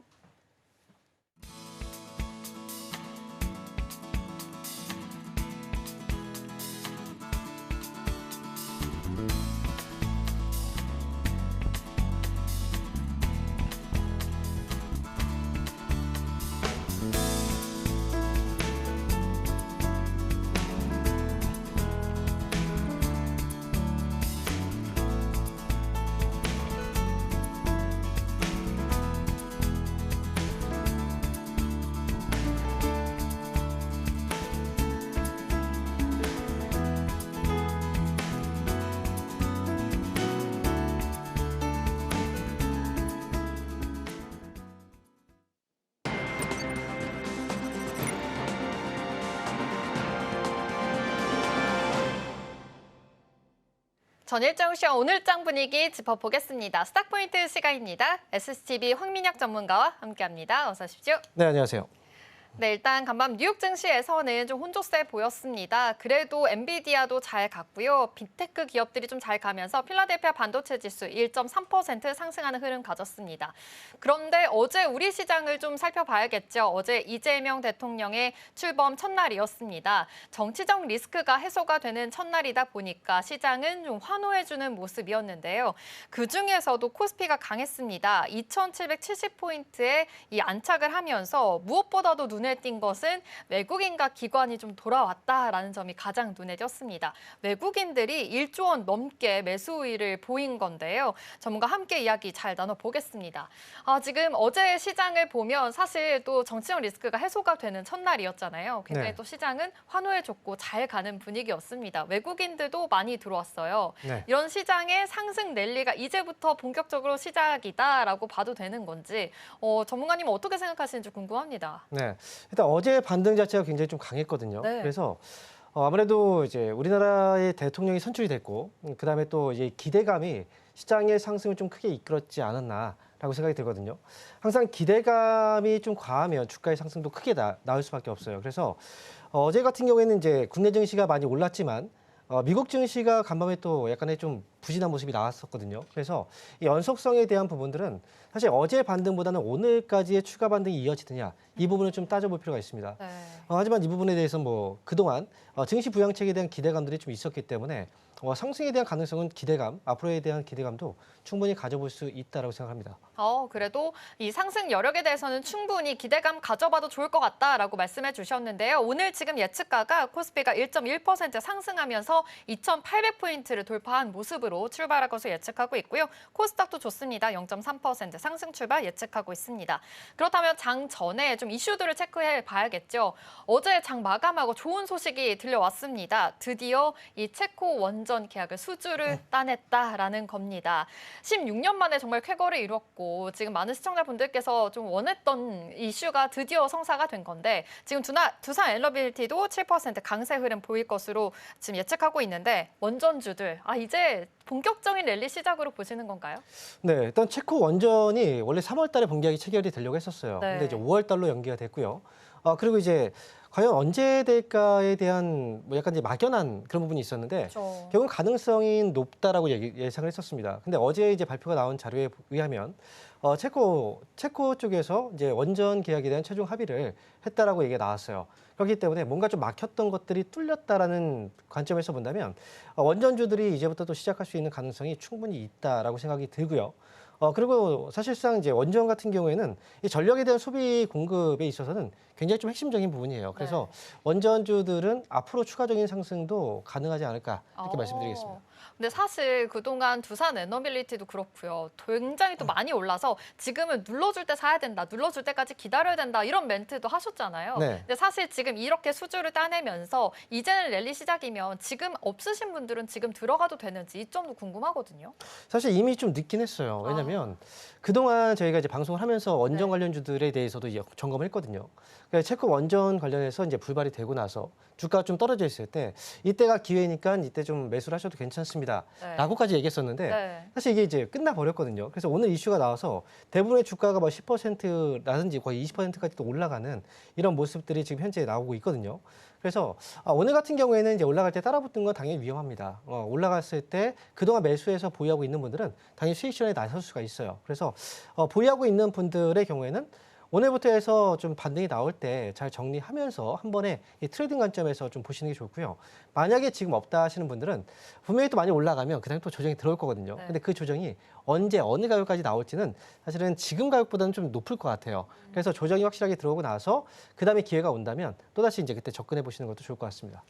전일장 시황 오늘장 분위기 짚어보겠습니다. 스탁포인트 시간입니다. SCB 황민혁 전문가와 함께합니다. 어서 오십시오. 네, 안녕하세요. 네, 일단 간밤 뉴욕 증시에서는 좀 혼조세 보였습니다. 그래도 엔비디아도 잘 갔고요. 빅테크 기업들이 좀 잘 가면서 필라델피아 반도체 지수 1.3% 상승하는 흐름 가졌습니다. 그런데 어제 우리 시장을 좀 살펴봐야겠죠. 어제 이재명 대통령의 출범 첫날이었습니다. 정치적 리스크가 해소가 되는 첫날이다 보니까 시장은 좀 환호해주는 모습이었는데요. 그중에서도 코스피가 강했습니다. 2,770포인트에 이 안착을 하면서 무엇보다도 눈에 띈 것은 외국인과 기관이 좀 돌아왔다라는 점이 가장 눈에 띄었습니다. 외국인들이 1조 원 넘게 매수 우위를 보인 건데요. 전문가 함께 이야기 잘 나눠보겠습니다. 지금 어제 시장을 보면 사실 또 정치적 리스크가 해소가 되는 첫날이었잖아요. 굉장히 네. 또 시장은 환호해줬고 잘 가는 분위기였습니다. 외국인들도 많이 들어왔어요. 네. 이런 시장의 상승 랠리가 이제부터 본격적으로 시작이다라고 봐도 되는 건지 전문가님은 어떻게 생각하시는지 궁금합니다. 네. 일단 어제 반등 자체가 굉장히 좀 강했거든요. 네. 그래서 아무래도 이제 우리나라의 대통령이 선출이 됐고, 그다음에 또 이제 기대감이 시장의 상승을 좀 크게 이끌었지 않았나라고 생각이 들거든요. 항상 기대감이 좀 과하면 주가의 상승도 크게 나올 수밖에 없어요. 그래서 어제 같은 경우에는 이제 국내 증시가 많이 올랐지만 미국 증시가 간밤에 또 약간의 좀 부진한 모습이 나왔었거든요. 그래서 이 연속성에 대한 부분들은 사실 어제 반등보다는 오늘까지의 추가 반등이 이어지느냐 이 부분을 좀 따져볼 필요가 있습니다. 네. 하지만 이 부분에 대해서 뭐 그동안 증시 부양책에 대한 기대감들이 좀 있었기 때문에 상승에 대한 가능성은 기대감, 앞으로에 대한 기대감도 충분히 가져볼 수 있다라고 생각합니다. 그래도 이 상승 여력에 대해서는 충분히 기대감 가져봐도 좋을 것 같다라고 말씀해 주셨는데요. 오늘 지금 예측가가 코스피가 1.1% 상승하면서 2,800포인트를 돌파한 모습으로 출발할 것을 예측하고 있고요. 코스닥도 좋습니다. 0.3% 상승 출발 예측하고 있습니다. 그렇다면 장 전에 좀 이슈들을 체크해 봐야겠죠. 어제 장 마감하고 좋은 소식이 들려왔습니다. 드디어 이 체코 원전 계약을 수주를 따냈다라는 겁니다. 16년 만에 정말 쾌거를 이뤘고 지금 많은 시청자분들께서 좀 원했던 이슈가 드디어 성사가 된 건데 지금 두산 엔러빌리티도 7% 강세 흐름 보일 것으로 지금 예측하고 있는데 원전주들 이제 본격적인 랠리 시작으로 보시는 건가요? 네, 일단 체코 원전이 원래 3월 달에 본계약이 체결이 되려고 했었어요. 네. 근데 이제 5월 달로 연기가 됐고요. 그리고 이제 과연 언제 될까에 대한 뭐 약간 이제 막연한 그런 부분이 있었는데 그렇죠. 결국 가능성이 높다라고 예상을 했었습니다. 근데 어제 이제 발표가 나온 자료에 의하면 체코 쪽에서 이제 원전 계약에 대한 최종 합의를 했다라고 얘기가 나왔어요. 그렇기 때문에 뭔가 좀 막혔던 것들이 뚫렸다라는 관점에서 본다면 원전주들이 이제부터 또 시작할 수 있는 가능성이 충분히 있다라고 생각이 들고요. 그리고 사실상 이제 원전 같은 경우에는 이 전력에 대한 소비 공급에 있어서는 굉장히 좀 핵심적인 부분이에요. 그래서 원전주들은 앞으로 추가적인 상승도 가능하지 않을까 이렇게 말씀드리겠습니다. 근데 사실 그동안 두산 에너빌리티도 그렇고요. 굉장히 또 많이 올라서 지금은 눌러줄 때 사야 된다, 눌러줄 때까지 기다려야 된다 이런 멘트도 하셨잖아요. 네. 근데 사실 지금 이렇게 수주를 따내면서 이제는 랠리 시작이면 지금 없으신 분들은 지금 들어가도 되는지 이 점도 궁금하거든요. 사실 이미 좀 늦긴 했어요. 왜냐하면 그동안 저희가 이제 방송을 하면서 원전 관련주들에 대해서도 이제 점검을 했거든요. 그러니까 체코 원전 관련해서 이제 불발이 되고 나서 주가가 좀 떨어져 있을 때 이때가 기회니까 이때 좀 매수를 하셔도 괜찮습니다. 네. 라고까지 얘기했었는데 네. 사실 이게 이제 끝나버렸거든요. 그래서 오늘 이슈가 나와서 대부분의 주가가 뭐 10%라든지 거의 20%까지 또 올라가는 이런 모습들이 지금 현재 나오고 있거든요. 그래서 오늘 같은 경우에는 이제 올라갈 때 따라붙는 건 당연히 위험합니다. 올라갔을 때 그동안 매수해서 보유하고 있는 분들은 당연히 수익 실현에 나설 수가 있어요. 그래서 보유하고 있는 분들의 경우에는 오늘부터 해서 좀 반등이 나올 때 잘 정리하면서 한 번에 이 트레이딩 관점에서 좀 보시는 게 좋고요. 만약에 지금 없다 하시는 분들은 분명히 또 많이 올라가면 그다음에 또 조정이 들어올 거거든요. 네. 근데 그 조정이 언제 어느 가격까지 나올지는 사실은 지금 가격보다는 좀 높을 것 같아요. 그래서 조정이 확실하게 들어오고 나서 그다음에 기회가 온다면 또다시 이제 그때 접근해 보시는 것도 좋을 것 같습니다.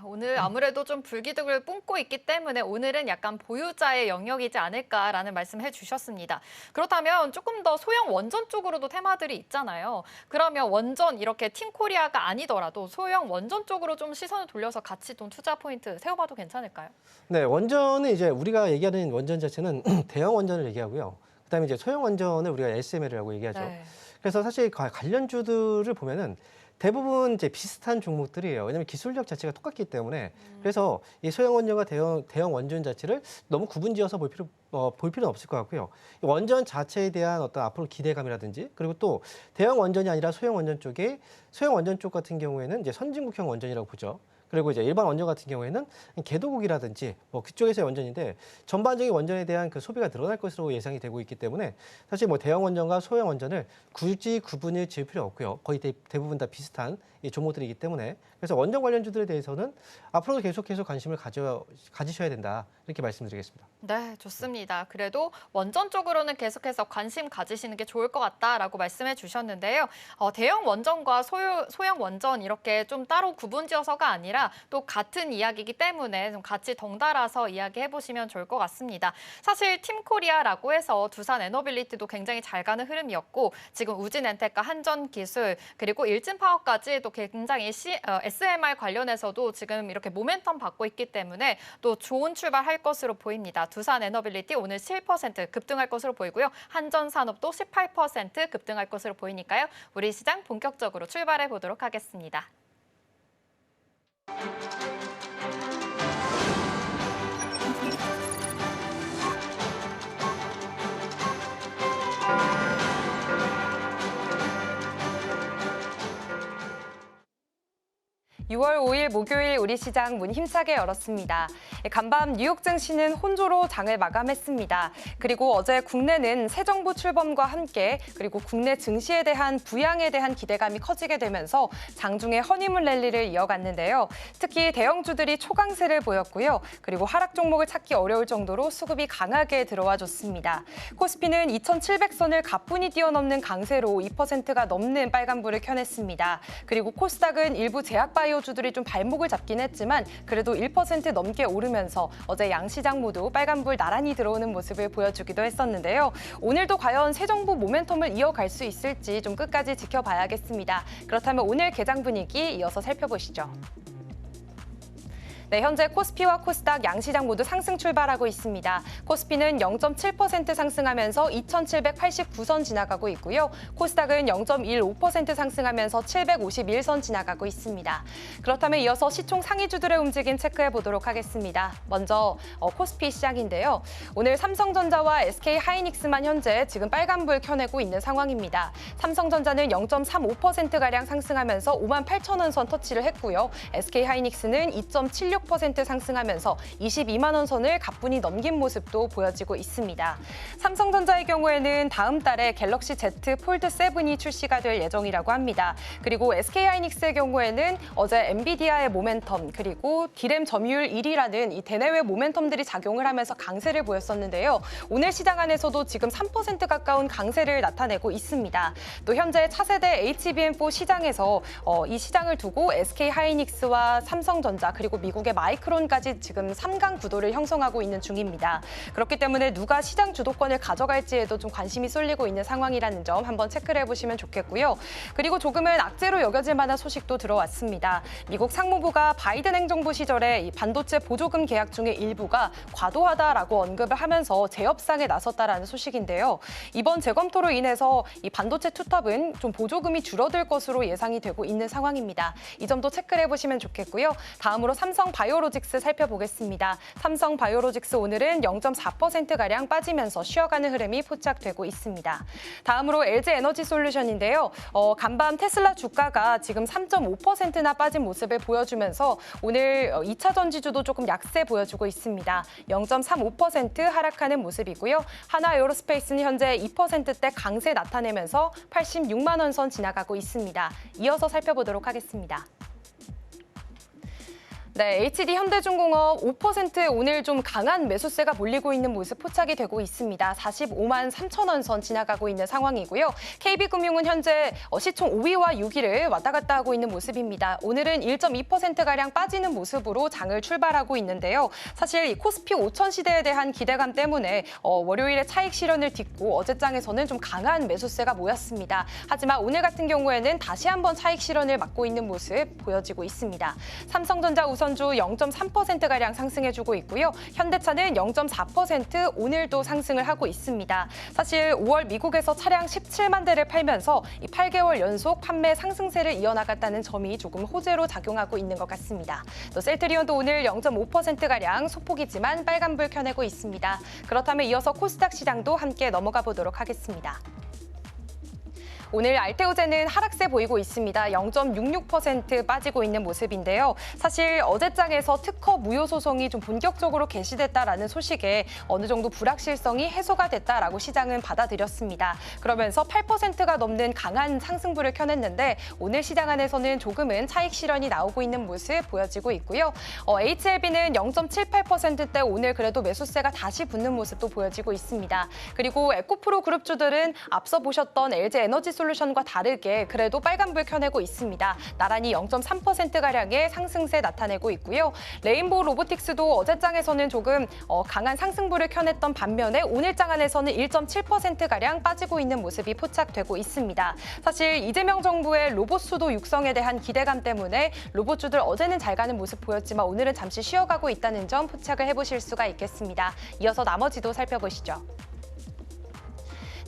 오늘 아무래도 좀 불기둥을 뿜고 있기 때문에 오늘은 약간 보유자의 영역이지 않을까라는 말씀해 주셨습니다. 그렇다면 조금 더 소형 원전 쪽으로도 테마들이 있잖아요. 그러면 원전 이렇게 팀코리아가 아니더라도 소형 원전 쪽으로 좀 시선을 돌려서 같이 좀 투자 포인트 세워봐도 괜찮을까요? 네, 원전은 이제 우리가 얘기하는 원전 자체는 대형 원전을 얘기하고요. 그다음에 이제 소형 원전을 우리가 SML이라고 얘기하죠. 네. 그래서 사실 관련주들을 보면은 대부분 이제 비슷한 종목들이에요. 왜냐하면 기술력 자체가 똑같기 때문에. 그래서 이 소형 원전과 대형 원전 자체를 너무 구분지어서 볼 필요는 없을 것 같고요. 이 원전 자체에 대한 어떤 앞으로 기대감이라든지 그리고 또 대형 원전이 아니라 소형 원전 쪽 같은 경우에는 이제 선진국형 원전이라고 보죠. 그리고 이제 일반 원전 같은 경우에는 개도국이라든지 뭐 그쪽에서의 원전인데 전반적인 원전에 대한 그 소비가 늘어날 것으로 예상이 되고 있기 때문에 사실 뭐 대형 원전과 소형 원전을 굳이 구분을 지을 필요 없고요. 거의 대부분 다 비슷한 이 종목들이기 때문에 그래서 원전 관련주들에 대해서는 앞으로도 계속해서 관심을 가지셔야 된다. 이렇게 말씀드리겠습니다. 네, 좋습니다. 그래도 원전 쪽으로는 계속해서 관심 가지시는 게 좋을 것 같다라고 말씀해 주셨는데요. 대형 원전과 소형 원전 이렇게 좀 따로 구분지어서가 아니라 또 같은 이야기이기 때문에 좀 같이 덩달아서 이야기해 보시면 좋을 것 같습니다. 사실 팀코리아라고 해서 두산 에너빌리티도 굉장히 잘 가는 흐름이었고 지금 우진엔텍과 한전기술 그리고 일진파워까지 또 굉장히 SMR 관련해서도 지금 이렇게 모멘텀 받고 있기 때문에 또 좋은 출발할 것으로 보입니다. 두산 에너빌리티 오늘 7% 급등할 것으로 보이고요. 한전산업도 18% 급등할 것으로 보이니까요. 우리 시장 본격적으로 출발해 보도록 하겠습니다. (6월 5일) 목요일 우리 시장 문 힘차게 열었습니다. 간밤 뉴욕 증시는 혼조로 장을 마감했습니다. 그리고 어제 국내는 새 정부 출범과 함께 그리고 국내 증시에 대한 부양에 대한 기대감이 커지게 되면서 장중에 허니문 랠리를 이어갔는데요. 특히 대형주들이 초강세를 보였고요. 그리고 하락 종목을 찾기 어려울 정도로 수급이 강하게 들어와 줬습니다. 코스피는 2,700선을 가뿐히 뛰어넘는 강세로 2%가 넘는 빨간불을 켜냈습니다. 그리고 코스닥은 일부 제약바이오 주들이 좀 발목을 잡긴 했지만 그래도 1% 넘게 오르면서 어제 양시장 모두 빨간불 나란히 들어오는 모습을 보여주기도 했었는데요. 오늘도 과연 새 정부 모멘텀을 이어갈 수 있을지 좀 끝까지 지켜봐야겠습니다. 그렇다면 오늘 개장 분위기 이어서 살펴보시죠. 네, 현재 코스피와 코스닥 양시장 모두 상승 출발하고 있습니다. 코스피는 0.7% 상승하면서 2,789선 지나가고 있고요. 코스닥은 0.15% 상승하면서 751선 지나가고 있습니다. 그렇다면 이어서 시총 상위주들의 움직임 체크해 보도록 하겠습니다. 먼저 코스피 시장인데요. 오늘 삼성전자와 SK하이닉스만 현재 지금 빨간불 켜내고 있는 상황입니다. 삼성전자는 0.35%가량 상승하면서 58,000원 선 터치를 했고요. SK하이닉스는 2.76% 상승하면서 22만 원 선을 가뿐히 넘긴 모습도 보여지고 있습니다. 삼성전자의 경우에는 다음 달에 갤럭시 Z 폴드 7이 출시가 될 예정이라고 합니다. 그리고 SK하이닉스의 경우에는 어제 엔비디아의 모멘텀 그리고 디램 점유율 1위라는 이 대내외 모멘텀들이 작용을 하면서 강세를 보였었는데요. 오늘 시장 안에서도 지금 3% 가까운 강세를 나타내고 있습니다. 또 현재 차세대 HBM4 시장에서 이 시장을 두고 SK하이닉스와 삼성전자 그리고 미국의 마이크론까지 지금 3강 구도를 형성하고 있는 중입니다. 그렇기 때문에 누가 시장 주도권을 가져갈지에도 좀 관심이 쏠리고 있는 상황이라는 점 한번 체크를 해보시면 좋겠고요. 그리고 조금은 악재로 여겨질 만한 소식도 들어왔습니다. 미국 상무부가 바이든 행정부 시절에 이 반도체 보조금 계약 중의 일부가 과도하다라고 언급을 하면서 재협상에 나섰다라는 소식인데요. 이번 재검토로 인해서 이 반도체 투탑은 좀 보조금이 줄어들 것으로 예상이 되고 있는 상황입니다. 이 점도 체크를 해보시면 좋겠고요. 다음으로 삼성바이오로직스 살펴보겠습니다. 삼성바이오로직스 오늘은 0.4%가량 빠지면서 쉬어가는 흐름이 포착되고 있습니다. 다음으로 LG에너지솔루션인데요. 간밤 테슬라 주가가 지금 3.5%나 빠진 모습을 보여주면서 오늘 2차 전지주도 조금 약세 보여주고 있습니다. 0.35% 하락하는 모습이고요. 하나에어로스페이스는 현재 2%대 강세 나타내면서 86만 원 선 지나가고 있습니다. 이어서 살펴보도록 하겠습니다. 네, HD 현대중공업 5% 오늘 좀 강한 매수세가 몰리고 있는 모습 포착이 되고 있습니다. 45만 3천 원 선 지나가고 있는 상황이고요. KB금융은 현재 시총 5위와 6위를 왔다 갔다 하고 있는 모습입니다. 오늘은 1.2%가량 빠지는 모습으로 장을 출발하고 있는데요. 사실 이 코스피 5천 시대에 대한 기대감 때문에 월요일에 차익 실현을 딛고 어제장에서는 좀 강한 매수세가 모였습니다. 하지만 오늘 같은 경우에는 다시 한번 차익 실현을 막고 있는 모습 보여지고 있습니다. 삼성전자 우선주 0.3%가량 상승해주고 있고요. 현대차는 0.4% 오늘도 상승을 하고 있습니다. 사실 5월 미국에서 차량 17만 대를 팔면서 이 8개월 연속 판매 상승세를 이어나갔다는 점이 조금 호재로 작용하고 있는 것 같습니다. 또 셀트리온도 오늘 0.5%가량 소폭이지만 빨간불 켜내고 있습니다. 그렇다면 이어서 코스닥 시장도 함께 넘어가 보도록 하겠습니다. 오늘 알테오제는 하락세 보이고 있습니다. 0.66% 빠지고 있는 모습인데요. 사실 어제장에서 특허 무효 소송이 좀 본격적으로 개시됐다라는 소식에 어느 정도 불확실성이 해소가 됐다라고 시장은 받아들였습니다. 그러면서 8%가 넘는 강한 상승부를 켜냈는데 오늘 시장 안에서는 조금은 차익 실현이 나오고 있는 모습 보여지고 있고요. HLB는 0.78%대 오늘 그래도 매수세가 다시 붙는 모습도 보여지고 있습니다. 그리고 에코프로 그룹주들은 앞서 보셨던 LG 에너지 솔루션과 다르게 그래도 빨간불 켜내고 있습니다. 나란히 0.3%가량의 상승세 나타내고 있고요. 레인보우 로보틱스도 어제장에서는 조금 강한 상승부를 켜냈던 반면에 오늘장 안에서는 1.7%가량 빠지고 있는 모습이 포착되고 있습니다. 사실 이재명 정부의 로봇 수도 육성에 대한 기대감 때문에 로봇주들 어제는 잘 가는 모습 보였지만 오늘은 잠시 쉬어가고 있다는 점 포착을 해보실 수가 있겠습니다. 이어서 나머지도 살펴보시죠.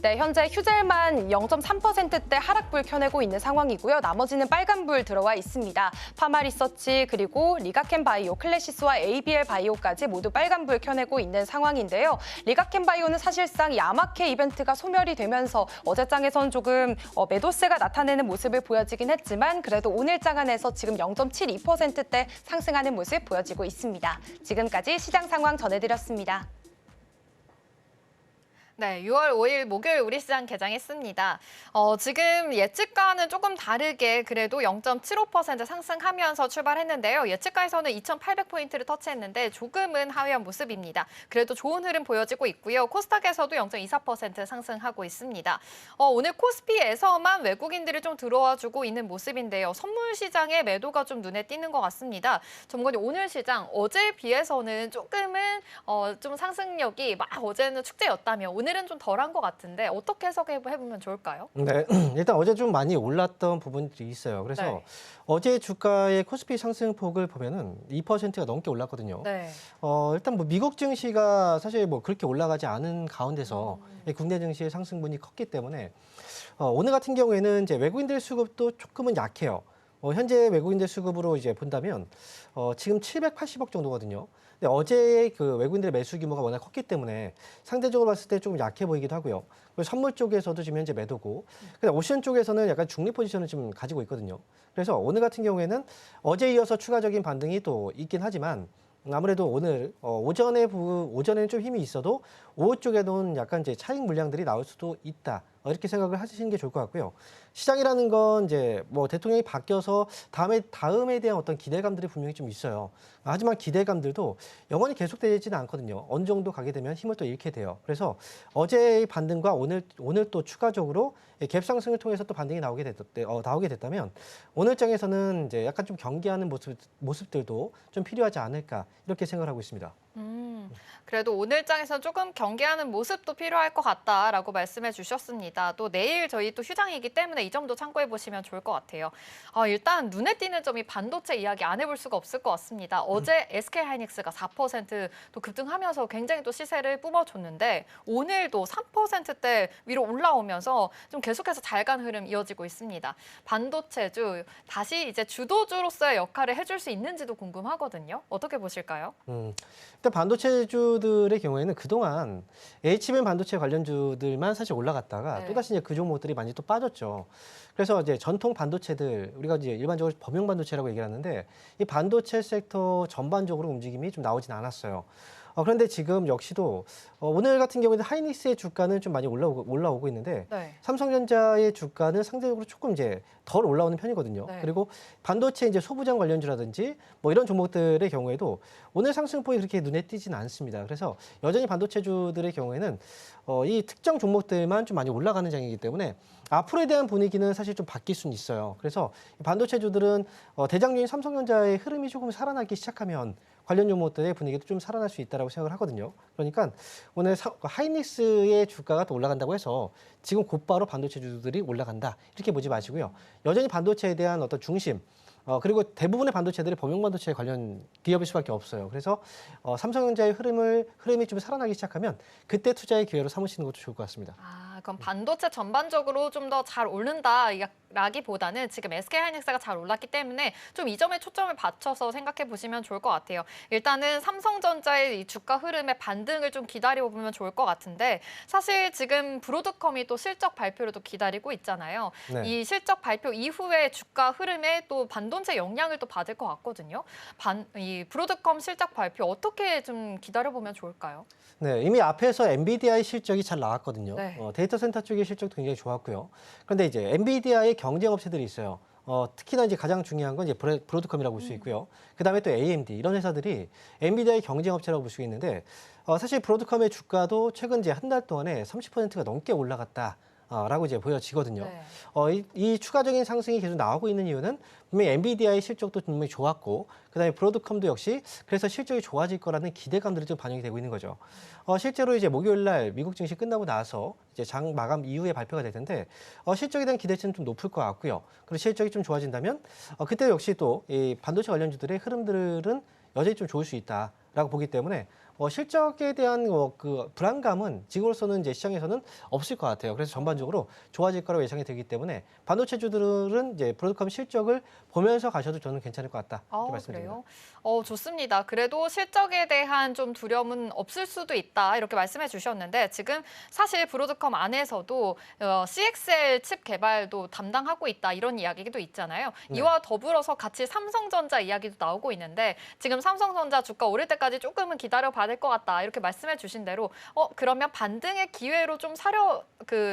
네, 현재 휴젤만 0.3%대 하락불 켜내고 있는 상황이고요. 나머지는 빨간불 들어와 있습니다. 파마리서치 그리고 리가켄 바이오, 클래시스와 ABL 바이오까지 모두 빨간불 켜내고 있는 상황인데요. 리가켄 바이오는 사실상 야마케 이벤트가 소멸이 되면서 어제장에선 조금 매도세가 나타내는 모습을 보여지긴 했지만 그래도 오늘장 안에서 지금 0.72%대 상승하는 모습 보여지고 있습니다. 지금까지 시장 상황 전해드렸습니다. 네, 6월 5일 목요일 우리 시장 개장했습니다. 지금 예측과는 조금 다르게 그래도 0.75% 상승하면서 출발했는데요. 예측가에서는 2,800포인트를 터치했는데 조금은 하회한 모습입니다. 그래도 좋은 흐름 보여지고 있고요. 코스닥에서도 0.24% 상승하고 있습니다. 오늘 코스피에서만 외국인들이 좀 들어와주고 있는 모습인데요. 선물 시장의 매도가 좀 눈에 띄는 것 같습니다. 전문가님, 오늘 시장 어제에 비해서는 조금은 좀 상승력이 어제는 축제였다면 오늘은 좀 덜한 것 같은데 어떻게 해석해보면 좋을까요? 네, 일단 어제 좀 많이 올랐던 부분들이 있어요. 그래서 네. 어제 주가의 코스피 상승폭을 보면은 2%가 넘게 올랐거든요. 네. 일단 뭐 미국 증시가 사실 뭐 그렇게 올라가지 않은 가운데서 국내 증시의 상승분이 컸기 때문에 오늘 같은 경우에는 이제 외국인들 수급도 조금은 약해요. 현재 외국인들 수급으로 이제 본다면 지금 780억 정도거든요. 근데 어제 그 외국인들의 매수 규모가 워낙 컸기 때문에 상대적으로 봤을 때 조금 약해 보이기도 하고요. 그리고 선물 쪽에서도 지금 현재 매도고, 근데 옵션 쪽에서는 약간 중립 포지션을 좀 가지고 있거든요. 그래서 오늘 같은 경우에는 어제 이어서 추가적인 반등이 또 있긴 하지만 아무래도 오늘 오전에는 좀 힘이 있어도 오후 쪽에는 약간 이제 차익 물량들이 나올 수도 있다. 이렇게 생각을 하시는 게 좋을 것 같고요. 시장이라는 건 이제 뭐 대통령이 바뀌어서 다음에 대한 어떤 기대감들이 분명히 좀 있어요. 하지만 기대감들도 영원히 계속되지는 않거든요. 어느 정도 가게 되면 힘을 또 잃게 돼요. 그래서 어제의 반등과 오늘 또 추가적으로 갭 상승을 통해서 또 반등이 나오게 됐다면 오늘장에서는 이제 약간 좀 경계하는 모습들도 좀 필요하지 않을까 이렇게 생각을 하고 있습니다. 그래도 오늘장에서 조금 경계하는 모습도 필요할 것 같다라고 말씀해 주셨습니다. 또 내일 저희 또 휴장이기 때문에 이 점도 참고해 보시면 좋을 것 같아요. 일단 눈에 띄는 점이 반도체 이야기 안 해볼 수가 없을 것 같습니다. 어제 SK하이닉스가 4%또 급등하면서 굉장히 또 시세를 뿜어줬는데 오늘도 3%대 위로 올라오면서 좀 계속해서 잘 간 흐름 이어지고 있습니다. 반도체주 다시 이제 주도주로서의 역할을 해줄 수 있는지도 궁금하거든요. 어떻게 보실까요? 일단 반도체주들의 경우에는 그동안 HBM 반도체 관련주들만 사실 올라갔다가 네. 또다시 이제 그 종목들이 많이 또 빠졌죠. 그래서 이제 전통 반도체들, 우리가 이제 일반적으로 범용 반도체라고 얘기를 하는데 이 반도체 섹터 전반적으로 움직임이 좀 나오진 않았어요. 그런데 지금 역시도 오늘 같은 경우에는 하이닉스의 주가는 좀 많이 올라오고 있는데 네. 삼성전자의 주가는 상대적으로 조금 이제 덜 올라오는 편이거든요. 네. 그리고 반도체 이제 소부장 관련주라든지 뭐 이런 종목들의 경우에도 오늘 상승폭이 그렇게 눈에 띄지는 않습니다. 그래서 여전히 반도체주들의 경우에는 이 특정 종목들만 좀 많이 올라가는 장이기 때문에 앞으로에 대한 분위기는 사실 좀 바뀔 수는 있어요. 그래서 반도체주들은 대장주인 삼성전자의 흐름이 조금 살아나기 시작하면 관련 종목들의 분위기도 좀 살아날 수 있다고 생각을 하거든요. 그러니까 오늘 하이닉스의 주가가 또 올라간다고 해서 지금 곧바로 반도체주들이 올라간다 이렇게 보지 마시고요. 여전히 반도체에 대한 어떤 중심 그리고 대부분의 반도체들이 범용 반도체 관련 기업일 수밖에 없어요. 그래서 삼성전자의 흐름이 좀 살아나기 시작하면 그때 투자의 기회로 삼으시는 것도 좋을 것 같습니다. 그럼 반도체 전반적으로 좀 더 잘 오른다 라기보다는 지금 SK하이닉스가 잘 올랐기 때문에 좀 이 점에 초점을 맞춰서 생각해 보시면 좋을 것 같아요. 일단은 삼성전자의 이 주가 흐름의 반등을 좀 기다려 보면 좋을 것 같은데 사실 지금 브로드컴이 또 실적 발표를 또 기다리고 있잖아요. 네. 이 실적 발표 이후에 주가 흐름에 또 반도체 영향을 또 받을 것 같거든요. 이 브로드컴 실적 발표 어떻게 좀 기다려 보면 좋을까요? 네, 이미 앞에서 엔비디아의 실적이 잘 나왔거든요. 네. 데이터 센터 쪽의 실적도 굉장히 좋았고요. 그런데 이제 엔비디아의 경쟁 업체들이 있어요. 특히나 이제 가장 중요한 건 이제 브로드컴이라고 볼 수 있고요. 그다음에 또 AMD 이런 회사들이 엔비디아의 경쟁 업체라고 볼 수 있는데 사실 브로드컴의 주가도 최근 이제 한 달 동안에 30%가 넘게 올라갔다. 라고 이제 보여지거든요. 네. 이 추가적인 상승이 계속 나오고 있는 이유는 분명히 엔비디아의 실적도 분명히 좋았고, 그다음에 브로드컴도 역시 그래서 실적이 좋아질 거라는 기대감들이 좀 반영이 되고 있는 거죠. 실제로 이제 목요일 날 미국 증시 끝나고 나서 이제 장 마감 이후에 발표가 될 텐데 실적에 대한 기대치는 좀 높을 것 같고요. 그리고 실적이 좀 좋아진다면 그때 역시 또 이 반도체 관련주들의 흐름들은 여전히 좀 좋을 수 있다라고 보기 때문에 실적에 대한 그 불안감은 지금으로서는 이제 시장에서는 없을 것 같아요. 그래서 전반적으로 좋아질 거라고 예상이 되기 때문에 반도체주들은 이제 브로드컴 실적을 보면서 가셔도 저는 괜찮을 것 같다. 이렇게 말씀드립니다. 그래요? 좋습니다. 그래도 실적에 대한 좀 두려움은 없을 수도 있다. 이렇게 말씀해 주셨는데 지금 사실 브로드컴 안에서도 CXL 칩 개발도 담당하고 있다. 이런 이야기도 있잖아요. 네. 이와 더불어서 같이 삼성전자 이야기도 나오고 있는데 지금 삼성전자 주가 오를 때까지 조금은 기다려 봐야 될 것 같다. 이렇게 말씀해 주신 대로 그러면 반등의 기회로 좀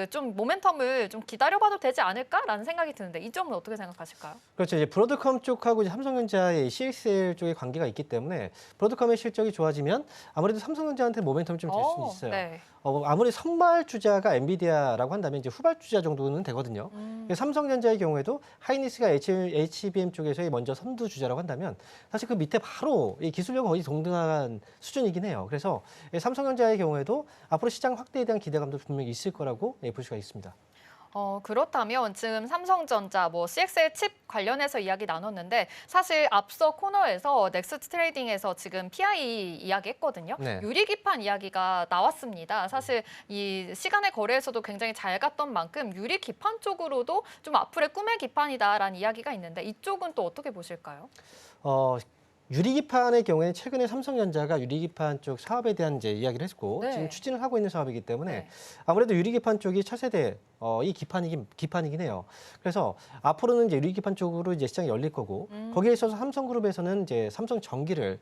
좀 모멘텀을 좀 기다려봐도 되지 않을까라는 생각이 드는데 이 점은 어떻게 생각하실까요? 그렇죠. 이제 브로드컴 쪽하고 이제 삼성전자의 CXL 쪽의 관계가 있기 때문에 브로드컴의 실적이 좋아지면 아무래도 삼성전자한테 모멘텀이 좀 될 수 있어요. 네. 아무리 선발 주자가 엔비디아라고 한다면 이제 후발 주자 정도는 되거든요. 삼성전자의 경우에도 하이닉스가 HBM 쪽에서의 먼저 선두 주자라고 한다면 사실 그 밑에 바로 이 기술력은 거의 동등한 수준이긴 해요. 그래서 삼성전자의 경우에도 앞으로 시장 확대에 대한 기대감도 분명히 있을 거라고 볼 수가 있습니다. 그렇다면 지금 삼성전자 CXL 칩 관련해서 이야기 나눴는데 사실 앞서 코너에서 넥스트 트레이딩에서 지금 PI 이야기했거든요. 네. 유리기판 이야기가 나왔습니다. 사실 이 시간의 거래에서도 굉장히 잘 갔던 만큼 유리기판 쪽으로도 좀 앞으로의 꿈의 기판이다라는 이야기가 있는데 이쪽은 또 어떻게 보실까요? 유리기판의 경우에는 최근에 삼성전자가 유리기판 쪽 사업에 대한 이제 이야기를 했고 네. 지금 추진을 하고 있는 사업이기 때문에 네. 아무래도 유리기판 쪽이 차세대 이 기판이긴 해요. 그래서 앞으로는 이제 유리기판 쪽으로 이제 시장이 열릴 거고 거기에 있어서 삼성그룹에서는 이제 삼성전기를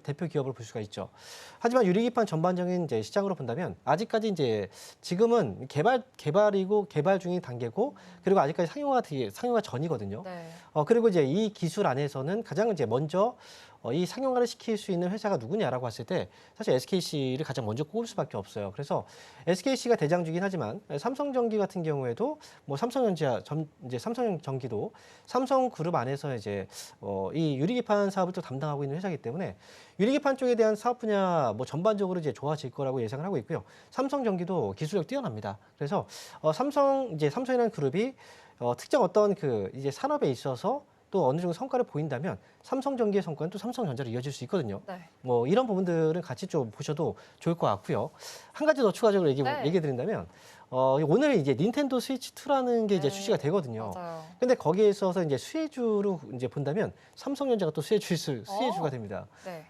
대표 기업으로 볼 수가 있죠. 하지만 유리기판 전반적인 이제 시장으로 본다면 아직까지 이제 지금은 개발이고 개발 중인 단계고 그리고 아직까지 상용화 전이거든요. 네. 그리고 이제 이 기술 안에서는 가장 이제 먼저 이 상용화를 시킬 수 있는 회사가 누구냐라고 했을 때 사실 SKC를 가장 먼저 꼽을 수밖에 없어요. 그래서 SKC가 대장주긴 하지만 삼성전기 같은 경우에도 이제 삼성전기도 삼성그룹 안에서 이제 이 유리기판 사업을 또 담당하고 있는 회사이기 때문에 유리기판 쪽에 대한 사업 분야 전반적으로 이제 좋아질 거라고 예상을 하고 있고요. 삼성전기도 기술력 뛰어납니다. 그래서 삼성이라는 그룹이 특정 어떤 이제 산업에 있어서 또 어느 정도 성과를 보인다면 삼성전기의 성과는 또 삼성전자로 이어질 수 있거든요. 네. 이런 부분들은 같이 좀 보셔도 좋을 것 같고요. 한 가지 더 추가적으로 네. 얘기해 드린다면 오늘 이제 닌텐도 스위치 2라는 게 이제 네. 출시가 되거든요. 맞아요. 근데 거기에 있어서 이제 수혜주로 이제 본다면 삼성전자가 또 수혜주가 됩니다. 네.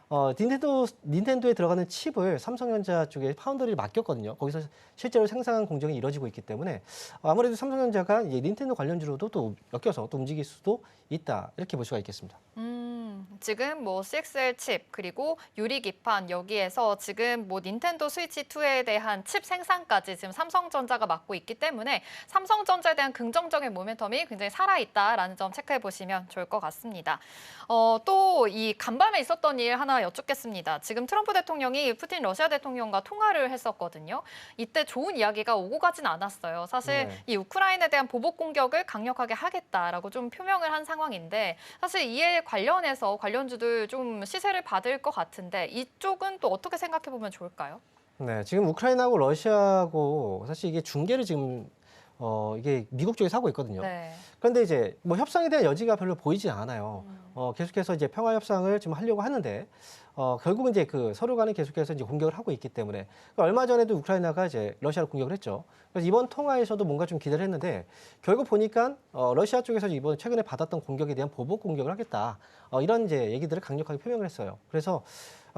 닌텐도에 들어가는 칩을 삼성전자 쪽에 파운더리를 맡겼거든요. 거기서 실제로 생산 공정이 이루어지고 있기 때문에 아무래도 삼성전자가 이제 닌텐도 관련주로도 또 엮여서 또 움직일 수도 있다. 이렇게 볼 수가 있겠습니다. 지금 CXL 칩 그리고 유리기판 여기에서 지금 닌텐도 스위치 2에 대한 칩 생산까지 지금 삼성전자가 맡고 있기 때문에 삼성전자에 대한 긍정적인 모멘텀이 굉장히 살아있다라는 점 체크해 보시면 좋을 것 같습니다. 또 이 간밤에 있었던 일 하나 여쭙겠습니다. 지금 트럼프 대통령이 푸틴 러시아 대통령과 통화를 했었거든요. 이때 좋은 이야기가 오고 가진 않았어요. 사실 네. 이 우크라이나에 대한 보복 공격을 강력하게 하겠다라고 좀 표명을 한 상황인데 사실 이에 관련해서 관련주들 좀 시세를 받을 것 같은데 이쪽은 또 어떻게 생각해 보면 좋을까요? 네, 지금 우크라이나하고 러시아하고 사실 이게 중계를 지금 이게 미국 쪽에서 하고 있거든요. 네. 그런데 이제 뭐 협상에 대한 여지가 별로 보이지 않아요. 계속해서 이제 평화 협상을 좀 하려고 하는데 결국은 이제 그 서로 간에 계속해서 이제 공격을 하고 있기 때문에 얼마 전에도 우크라이나가 이제 러시아를 공격을 했죠. 그래서 이번 통화에서도 뭔가 좀 기대를 했는데 결국 보니까 러시아 쪽에서 이번 최근에 받았던 공격에 대한 보복 공격을 하겠다. 이런 이제 얘기들을 강력하게 표명을 했어요. 그래서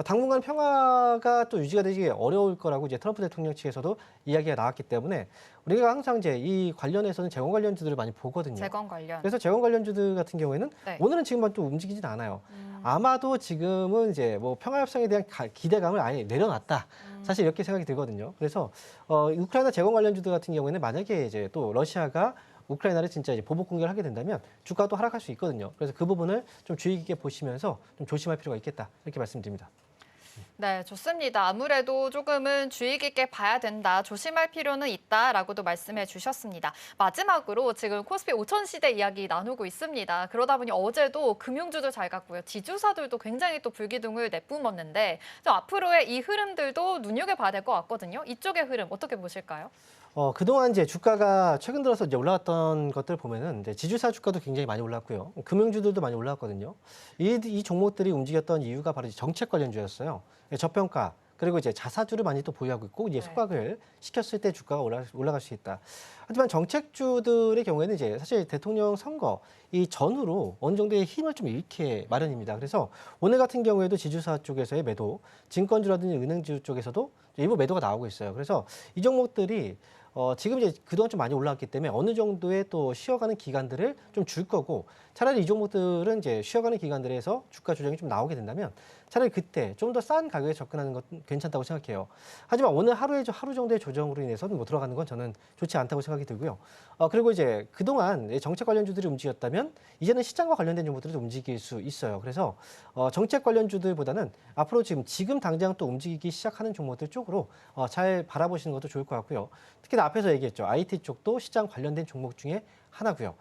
당분간 평화가 또 유지가 되기 어려울 거라고 이제 트럼프 대통령 측에서도 이야기가 나왔기 때문에 우리가 항상 이제 이 관련해서는 재건 관련주들을 많이 보거든요. 재건 관련. 그래서 재건 관련주들 같은 경우에는 네. 오늘은 지금만 또 움직이진 않아요. 아마도 지금은 이제 뭐 평화 협상에 대한 기대감을 아예 내려놨다. 사실 이렇게 생각이 들거든요. 그래서 우크라이나 재건 관련주들 같은 경우에는 만약에 이제 또 러시아가 우크라이나를 진짜 이제 보복 공격을 하게 된다면 주가도 하락할 수 있거든요. 그래서 그 부분을 좀 주의 깊게 보시면서 좀 조심할 필요가 있겠다. 이렇게 말씀드립니다. 네, 좋습니다. 아무래도 조금은 주의 깊게 봐야 된다, 조심할 필요는 있다라고도 말씀해 주셨습니다. 마지막으로 지금 코스피 5천 시대 이야기 나누고 있습니다. 그러다 보니 어제도 금융주도 잘 갔고요. 지주사들도 굉장히 또 불기둥을 내뿜었는데 좀 앞으로의 이 흐름들도 눈여겨봐야 될 것 같거든요. 이쪽의 흐름 어떻게 보실까요? 그동안 이제 주가가 최근 들어서 이제 올라왔던 것들 보면은 이제 지주사 주가도 굉장히 많이 올랐고요. 금융주들도 많이 올랐거든요. 이 종목들이 움직였던 이유가 바로 이제 정책 관련주였어요. 저평가 그리고 이제 자사주를 많이 또 보유하고 있고 이제 속각을 시켰을 때 주가가 올라갈 수 있다. 하지만 정책주들의 경우에는 이제 사실 대통령 선거 이 전후로 어느 정도의 힘을 좀 잃게 마련입니다. 그래서 오늘 같은 경우에도 지주사 쪽에서의 매도, 증권주라든지 은행주 쪽에서도 일부 매도가 나오고 있어요. 그래서 이 종목들이 지금 이제 그동안 좀 많이 올라왔기 때문에 어느 정도의 또 쉬어가는 기간들을 좀 줄 거고 차라리 이 종목들은 이제 쉬어가는 기간들에서 주가 조정이 좀 나오게 된다면 차라리 그때 좀 더 싼 가격에 접근하는 것은 괜찮다고 생각해요. 하지만 오늘 하루 정도의 조정으로 인해서 뭐 들어가는 건 저는 좋지 않다고 생각이 들고요. 그리고 이제 그동안 정책 관련주들이 움직였다면 이제는 시장과 관련된 종목들이 좀 움직일 수 있어요. 그래서 정책 관련주들보다는 앞으로 지금 당장 또 움직이기 시작하는 종목들 쪽으로 잘 바라보시는 것도 좋을 것 같고요. 특히나 앞에서 얘기했죠. IT 쪽도 시장 관련된 종목 중에 하나고요.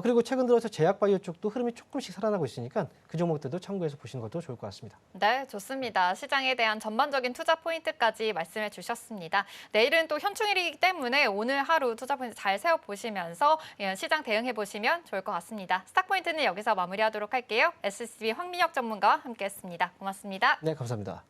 그리고 최근 들어서 제약바이오 쪽도 흐름이 조금씩 살아나고 있으니까 그 종목들도 참고해서 보시는 것도 좋을 것 같습니다. 네, 좋습니다. 시장에 대한 전반적인 투자 포인트까지 말씀해 주셨습니다. 내일은 또 현충일이기 때문에 오늘 하루 투자 포인트 잘 세워보시면서 시장 대응해 보시면 좋을 것 같습니다. 스탁 포인트는 여기서 마무리하도록 할게요. SCB 황민혁 전문가와 함께했습니다. 고맙습니다. 네, 감사합니다.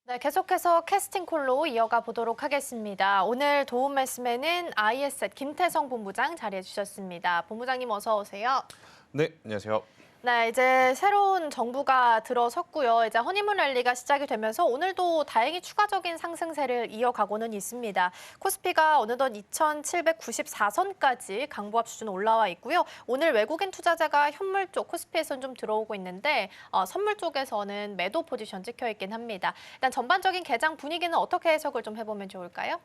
네, 계속해서 캐스팅 콜로 이어가 보도록 하겠습니다. 오늘 도움 말씀에는 IS셋 김태성 본부장 자리해 주셨습니다. 본부장님 어서 오세요. 네, 안녕하세요. 네, 이제 새로운 정부가 들어섰고요. 이제 허니문 랠리가 시작이 되면서 오늘도 다행히 추가적인 상승세를 이어가고는 있습니다. 코스피가 어느덧 2,794선까지 강보합 수준 올라와 있고요. 오늘 외국인 투자자가 현물 쪽 코스피에서는 좀 들어오고 있는데 선물 쪽에서는 매도 포지션 찍혀 있긴 합니다. 일단 전반적인 개장 분위기는 어떻게 해석을 좀 해보면 좋을까요?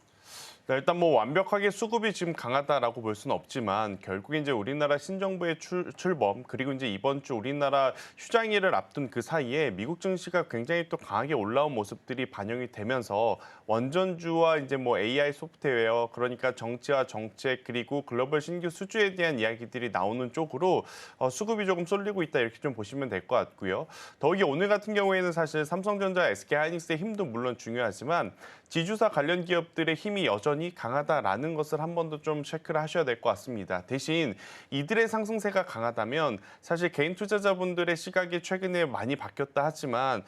네, 일단 뭐 완벽하게 수급이 지금 강하다라고 볼 수는 없지만 결국 이제 우리나라 신정부의 출범 그리고 이제 이번 주 우리나라 휴장일을 앞둔 그 사이에 미국 증시가 굉장히 또 강하게 올라온 모습들이 반영이 되면서 원전주와 이제 뭐 AI 소프트웨어, 그러니까 정치와 정책 그리고 글로벌 신규 수주에 대한 이야기들이 나오는 쪽으로 수급이 조금 쏠리고 있다, 이렇게 좀 보시면 될 것 같고요. 더욱이 오늘 같은 경우에는 사실 삼성전자, SK하이닉스의 힘도 물론 중요하지만 지주사 관련 기업들의 힘이 여전히 강하다라는 것을 한 번 더 좀 체크를 하셔야 될 것 같습니다. 대신 이들의 상승세가 강하다면 사실 개인 투자자분들의 시각이 최근에 많이 바뀌었다 하지만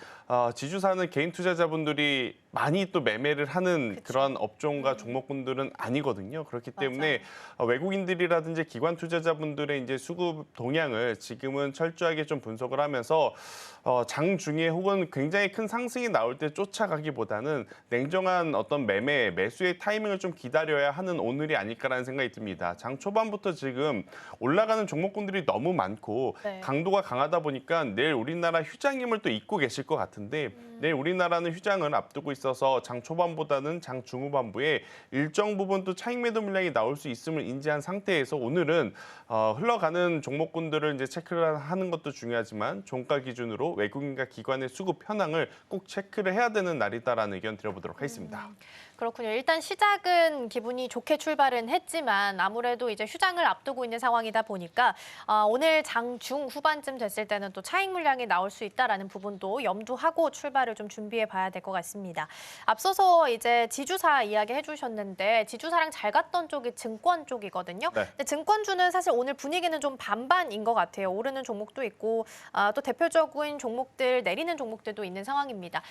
지주사는 개인 투자자분들이 많이 또 매매를 하는 그런 업종과 종목군들은 아니거든요. 그렇기 때문에 외국인들이라든지 기관 투자자분들의 이제 수급 동향을 지금은 철저하게 좀 분석을 하면서 장 중에 혹은 굉장히 큰 상승이 나올 때 쫓아가기보다는 냉정한 어떤 매수의 타이밍을 좀 기다려야 하는 오늘이 아닐까라는 생각이 듭니다. 장 초반부터 지금 올라가는 종목군들이 너무 많고 네. 강도가 강하다 보니까 내일 우리나라 휴장임을 또 잊고 계실 것 같은데 내일 우리나라는 휴장을 앞두고 있어서 장 초반보다는 장 중후반부에 일정 부분 또 차익 매도 물량이 나올 수 있음을 인지한 상태에서 오늘은 흘러가는 종목군들을 이제 체크를 하는 것도 중요하지만 종가 기준으로 외국인과 기관의 수급 현황을 꼭 체크를 해야 되는 날이다라는 의견 드려보도록 하겠습니다. 그렇군요. 일단 시작은 기분이 좋게 출발은 했지만 아무래도 이제 휴장을 앞두고 있는 상황이다 보니까 오늘 장 중 후반쯤 됐을 때는 또 차익 물량이 나올 수 있다라는 부분도 염두하고 출발을 좀 준비해 봐야 될 것 같습니다. 앞서서 이제 지주사 이야기 해주셨는데 지주사랑 잘 갔던 쪽이 증권 쪽이거든요. 네. 근데 증권주는 사실 오늘 분위기는 좀 반반인 것 같아요. 오르는 종목도 있고 또 대표적인 종목들 내리는 종목들도 있는 상황입니다.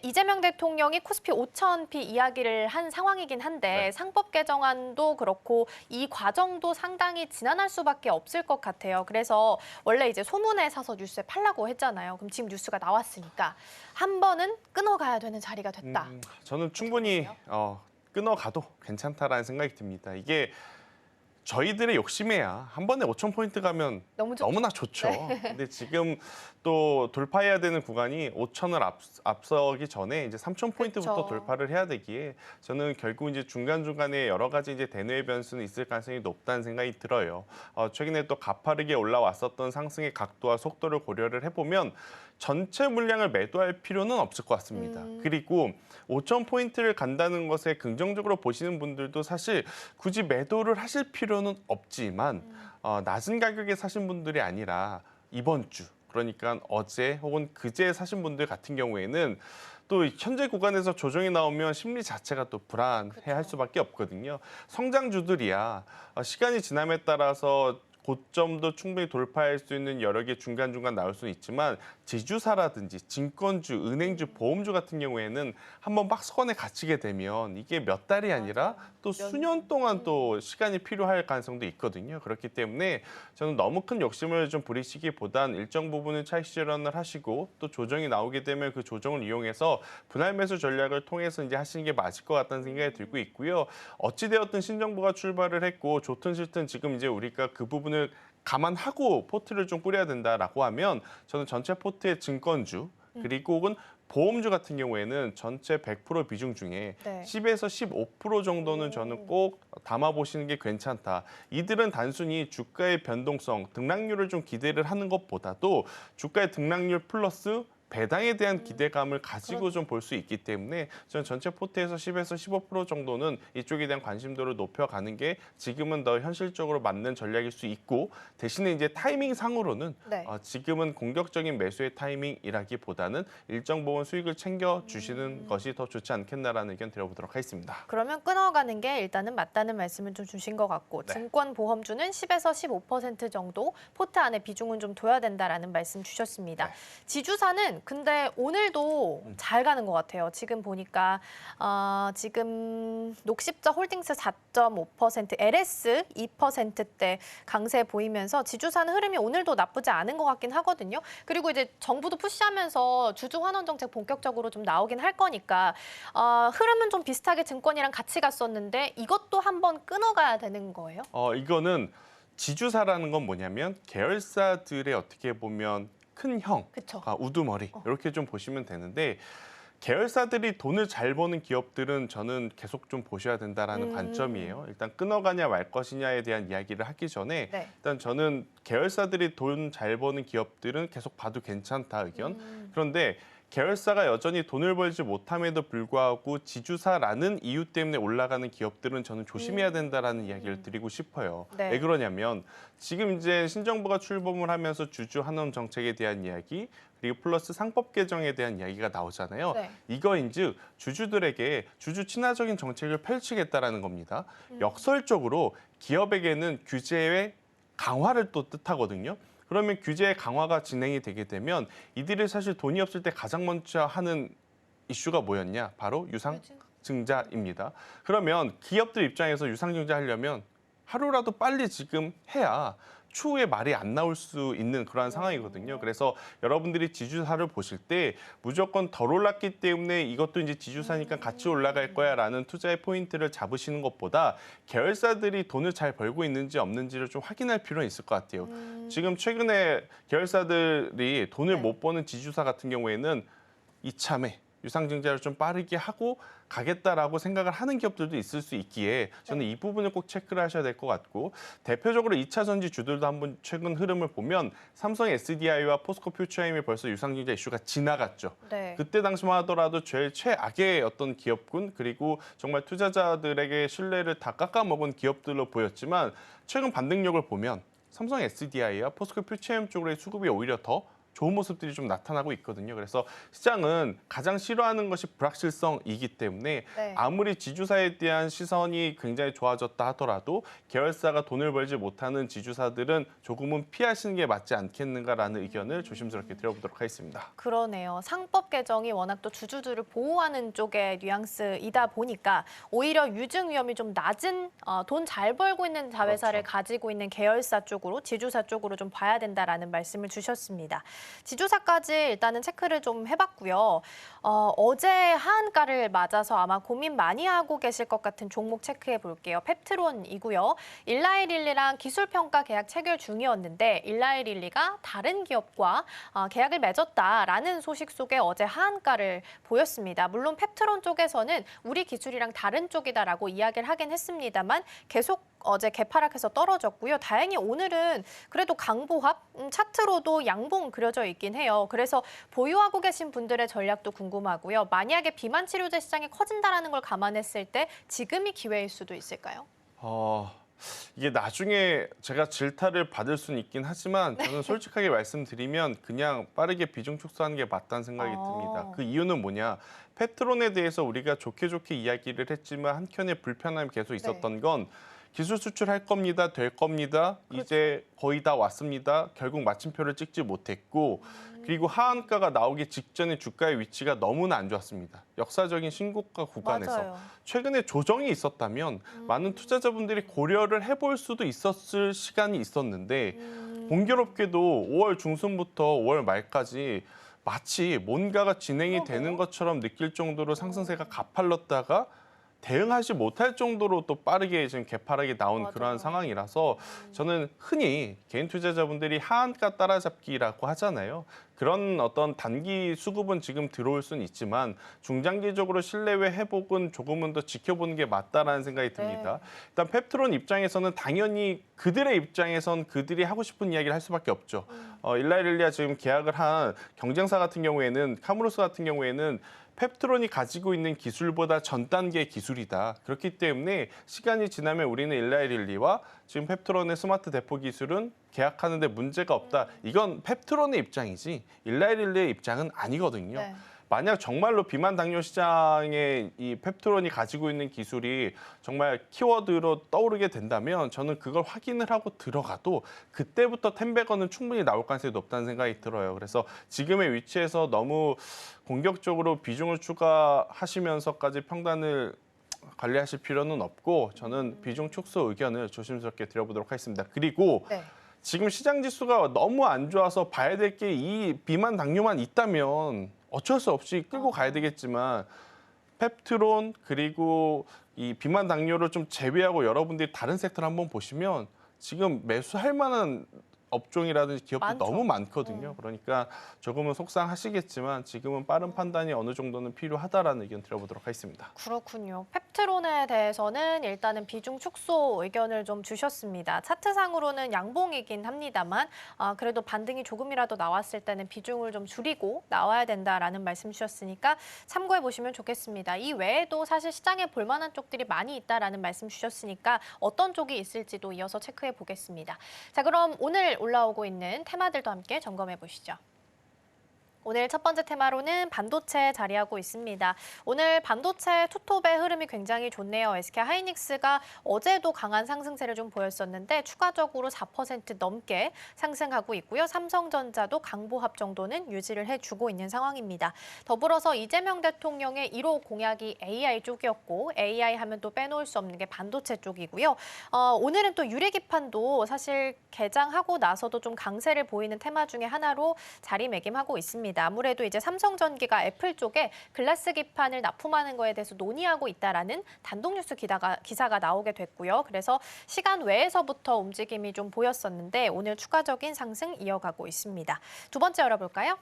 이재명 대통령이 코스피 5,000p 이야기를 한 상황이긴 한데 네. 상법 개정안도 그렇고 이 과정도 상당히 지난할 수밖에 없을 것 같아요. 그래서 원래 이제 소문에 사서 뉴스에 팔라고 했잖아요. 그럼 지금 뉴스가 나왔으니까 한 번은 끊어가야 되는 자리가 됐다. 저는 충분히 끊어가도 괜찮다라는 생각이 듭니다. 이게 저희들의 욕심이야. 한 번에 5,000포인트 가면 너무 좋죠. 너무나 좋죠. 근데 지금 또 돌파해야 되는 구간이 5,000을 앞서기 전에 이제 3,000포인트부터 그쵸. 돌파를 해야 되기에 저는 결국 이제 중간중간에 여러 가지 이제 대뇌 변수는 있을 가능성이 높다는 생각이 들어요. 최근에 또 가파르게 올라왔었던 상승의 각도와 속도를 고려를 해보면 전체 물량을 매도할 필요는 없을 것 같습니다. 그리고 5,000포인트를 간다는 것에 긍정적으로 보시는 분들도 사실 굳이 매도를 하실 필요는 없지만 낮은 가격에 사신 분들이 아니라 이번 주, 그러니까 어제 혹은 그제 사신 분들 같은 경우에는 또 현재 구간에서 조정이 나오면 심리 자체가 또 불안해할 수밖에 없거든요. 성장주들이야 시간이 지남에 따라서 고점도 충분히 돌파할 수 있는 여러 개 중간중간 나올 수는 있지만 지주사라든지 증권주, 은행주, 보험주 같은 경우에는 한번 박스권에 갇히게 되면 이게 몇 달이 아니라 또 수년 동안 또 시간이 필요할 가능성도 있거든요. 그렇기 때문에 저는 너무 큰 욕심을 좀 부리시기보단 일정 부분은 차익 실현을 하시고 또 조정이 나오게 되면 그 조정을 이용해서 분할 매수 전략을 통해서 이제 하시는 게 맞을 것 같다는 생각이 들고 있고요. 어찌되었든 신정부가 출발을 했고 좋든 싫든 지금 이제 우리가 그 부분을 감안하고 포트를 좀 꾸려야 된다라고 하면 저는 전체 포트의 증권주 그리고 혹은 보험주 같은 경우에는 전체 100% 비중 중에 네. 10에서 15% 정도는 저는 꼭 담아보시는 게 괜찮다. 이들은 단순히 주가의 변동성, 등락률을 좀 기대를 하는 것보다도 주가의 등락률 플러스 배당에 대한 기대감을 가지고 좀 볼 수 있기 때문에 저는 전체 포트에서 10에서 15% 정도는 이쪽에 대한 관심도를 높여가는 게 지금은 더 현실적으로 맞는 전략일 수 있고 대신에 이제 타이밍 상으로는 네. 지금은 공격적인 매수의 타이밍이라기보다는 일정 부분 수익을 챙겨주시는 것이 더 좋지 않겠나라는 의견 드려보도록 하겠습니다. 그러면 끊어가는 게 일단은 맞다는 말씀을 좀 주신 것 같고 네. 증권 보험주는 10에서 15% 정도 포트 안에 비중은 좀 둬야 된다라는 말씀 주셨습니다. 네. 지주사는 근데 오늘도 잘 가는 것 같아요. 지금 보니까 지금 녹십자 홀딩스 4.5%, LS 2%대 강세 보이면서 지주사는 흐름이 오늘도 나쁘지 않은 것 같긴 하거든요. 그리고 이제 정부도 푸시하면서 주주 환원 정책 본격적으로 좀 나오긴 할 거니까 흐름은 좀 비슷하게 증권이랑 같이 갔었는데 이것도 한번 끊어가야 되는 거예요? 이거는 지주사라는 건 뭐냐면 계열사들의 어떻게 보면 큰 형, 그쵸. 우두머리 이렇게 좀 보시면 되는데 계열사들이 돈을 잘 버는 기업들은 저는 계속 좀 보셔야 된다라는 관점이에요. 일단 끊어가냐 말 것이냐에 대한 이야기를 하기 전에 네. 일단 저는 계열사들이 돈 잘 버는 기업들은 계속 봐도 괜찮다 의견. 그런데 계열사가 여전히 돈을 벌지 못함에도 불구하고 지주사라는 이유 때문에 올라가는 기업들은 저는 조심해야 된다라는 이야기를 드리고 싶어요. 네. 왜 그러냐면 지금 이제 신정부가 출범을 하면서 주주 환원 정책에 대한 이야기 그리고 플러스 상법 개정에 대한 이야기가 나오잖아요. 네. 이거인즉 주주들에게 주주 친화적인 정책을 펼치겠다라는 겁니다. 역설적으로 기업에게는 규제의 강화를 또 뜻하거든요. 그러면 규제의 강화가 진행이 되게 되면 이들이 사실 돈이 없을 때 가장 먼저 하는 이슈가 뭐였냐? 바로 유상증자입니다. 그러면 기업들 입장에서 유상증자 하려면 하루라도 빨리 지금 해야 추후에 말이 안 나올 수 있는 그러한 상황이거든요. 그래서 여러분들이 지주사를 보실 때 무조건 덜 올랐기 때문에 이것도 이제 지주사니까 같이 올라갈 거야라는 투자의 포인트를 잡으시는 것보다 계열사들이 돈을 잘 벌고 있는지 없는지를 좀 확인할 필요는 있을 것 같아요. 지금 최근에 계열사들이 돈을 네. 못 버는 지주사 같은 경우에는 이참에 유상증자를 좀 빠르게 하고 가겠다라고 생각을 하는 기업들도 있을 수 있기에 저는 이 부분을 꼭 체크를 하셔야 될 것 같고 대표적으로 2차 전지 주들도 한번 최근 흐름을 보면 삼성 SDI와 포스코 퓨처엠이 벌써 유상증자 이슈가 지나갔죠. 네. 그때 당시만 하더라도 제일 최악의 어떤 기업군 그리고 정말 투자자들에게 신뢰를 다 깎아먹은 기업들로 보였지만 최근 반등력을 보면 삼성 SDI와 포스코 퓨처엠 쪽으로의 수급이 오히려 더 좋은 모습들이 좀 나타나고 있거든요. 그래서 시장은 가장 싫어하는 것이 불확실성이기 때문에 네. 아무리 지주사에 대한 시선이 굉장히 좋아졌다 하더라도 계열사가 돈을 벌지 못하는 지주사들은 조금은 피하시는 게 맞지 않겠는가라는 의견을 조심스럽게 드려보도록 하겠습니다. 그러네요. 상법 개정이 워낙 또 주주들을 보호하는 쪽의 뉘앙스이다 보니까 오히려 유증 위험이 좀 낮은 돈 잘 벌고 있는 자회사를 그렇죠. 가지고 있는 계열사 쪽으로 지주사 쪽으로 좀 봐야 된다라는 말씀을 주셨습니다. 지주사까지 일단은 체크를 좀 해봤고요. 어제 하한가를 맞아서 아마 고민 많이 하고 계실 것 같은 종목 체크해 볼게요. 펩트론이고요. 일라이릴리랑 기술평가 계약 체결 중이었는데 일라이릴리가 다른 기업과 계약을 맺었다라는 소식 속에 어제 하한가를 보였습니다. 물론 펩트론 쪽에서는 우리 기술이랑 다른 쪽이다라고 이야기를 하긴 했습니다만 계속 어제 개파락해서 떨어졌고요. 다행히 오늘은 그래도 강보합 차트로도 양봉 그려져 있긴 해요. 그래서 보유하고 계신 분들의 전략도 궁금하고요. 만약에 비만 치료제 시장이 커진다라는 걸 감안했을 때 지금이 기회일 수도 있을까요? 이게 나중에 제가 질타를 받을 수는 있긴 하지만 저는 솔직하게 말씀드리면 그냥 빠르게 비중 축소하는 게 맞다는 생각이 듭니다. 그 이유는 뭐냐? 펩트론에 대해서 우리가 좋게 이야기를 했지만 한켠에 불편함이 계속 있었던 건 기술 수출할 겁니다. 될 겁니다. 이제 거의 다 왔습니다. 결국 마침표를 찍지 못했고 그리고 하한가가 나오기 직전에 주가의 위치가 너무나 안 좋았습니다. 역사적인 신고가 구간에서. 맞아요. 최근에 조정이 있었다면 많은 투자자분들이 고려를 해볼 수도 있었을 시간이 있었는데 공교롭게도 5월 중순부터 5월 말까지 마치 뭔가가 진행이 되는 것처럼 느낄 정도로 상승세가 가팔랐다가 대응하지 못할 정도로 또 빠르게 지금 개파락이 나온 맞아요. 그러한 상황이라서 저는 흔히 개인 투자자분들이 하한가 따라잡기라고 하잖아요. 그런 어떤 단기 수급은 지금 들어올 수는 있지만 중장기적으로 신뢰의 회복은 조금은 더 지켜보는 게 맞다라는 생각이 듭니다. 일단 펩트론 입장에서는 당연히 그들의 입장에선 그들이 하고 싶은 이야기를 할 수밖에 없죠. 일라이릴리아 지금 계약을 한 경쟁사 같은 경우에는 카무로스 같은 경우에는 펩트론이 가지고 있는 기술보다 전 단계의 기술이다. 그렇기 때문에 시간이 지나면 우리는 일라이릴리와 지금 펩트론의 스마트 대포 기술은 계약하는데 문제가 없다. 이건 펩트론의 입장이지 일라이릴리의 입장은 아니거든요. 네. 만약 정말로 비만 당뇨 시장에 이 펩트론이 가지고 있는 기술이 정말 키워드로 떠오르게 된다면 저는 그걸 확인을 하고 들어가도 그때부터 10배건은 충분히 나올 가능성이 높다는 생각이 들어요. 그래서 지금의 위치에서 너무 공격적으로 비중을 추가하시면서까지 평단을 관리하실 필요는 없고 저는 비중 축소 의견을 조심스럽게 드려보도록 하겠습니다. 그리고 네. 지금 시장 지수가 너무 안 좋아서 봐야 될 게 이 비만 당뇨만 있다면 어쩔 수 없이 끌고 가야 되겠지만 펩트론 그리고 이 비만 당뇨를 좀 제외하고 여러분들이 다른 섹터를 한번 보시면 지금 매수할 만한 업종이라든지 기업도 많죠. 너무 많거든요. 그러니까 조금은 속상하시겠지만 지금은 빠른 판단이 어느 정도는 필요하다라는 의견 드려보도록 하겠습니다. 그렇군요. 펩트론에 대해서는 일단은 비중 축소 의견을 좀 주셨습니다. 차트상으로는 양봉이긴 합니다만 그래도 반등이 조금이라도 나왔을 때는 비중을 좀 줄이고 나와야 된다라는 말씀 주셨으니까 참고해 보시면 좋겠습니다. 이 외에도 사실 시장에 볼 만한 쪽들이 많이 있다라는 말씀 주셨으니까 어떤 쪽이 있을지도 이어서 체크해 보겠습니다. 자, 그럼 오늘 올라오고 있는 테마들도 함께 점검해 보시죠. 오늘 첫 번째 테마로는 반도체 자리하고 있습니다. 오늘 반도체 투톱의 흐름이 굉장히 좋네요. SK 하이닉스가 어제도 강한 상승세를 좀 보였었는데 추가적으로 4% 넘게 상승하고 있고요. 삼성전자도 강보합 정도는 유지를 해주고 있는 상황입니다. 더불어서 이재명 대통령의 1호 공약이 AI 쪽이었고 AI 하면 또 빼놓을 수 없는 게 반도체 쪽이고요. 오늘은 또 유리기판도 사실 개장하고 나서도 좀 강세를 보이는 테마 중에 하나로 자리매김하고 있습니다. 아무래도 이제 삼성전기가 애플 쪽에 글라스 기판을 납품하는 거에 대해서 논의하고 있다라는 단독 뉴스 기사가 나오게 됐고요. 그래서 시간 외에서부터 움직임이 좀 보였었는데 오늘 추가적인 상승 이어가고 있습니다. 두 번째 열어볼까요?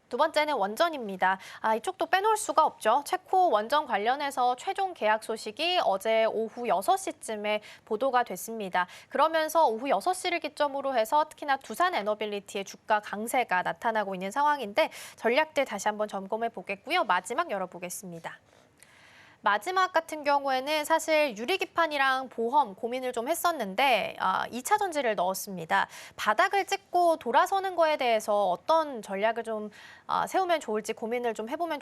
두 번째는 원전입니다. 이쪽도 빼놓을 수가 없죠. 체코 원전 관련해서 최종 계약 소식이 어제 오후 6시쯤에 보도가 됐습니다. 그러면서 오후 6시를 기점으로 해서 특히나 두산 에너빌리티의 주가 강세가 나타나고 있는 상황인데 전략들 다시 한번 점검해 보겠고요. 마지막 열어보겠습니다. 마지막 같은 경우에는 사실 유리기판이랑 보험 고민을 좀 했었는데 2차 전지를 넣었습니다. 바닥을 찍고 돌아서는 거에 대해서 어떤 전략을 좀 세우면 좋을지 고민을 좀 해보면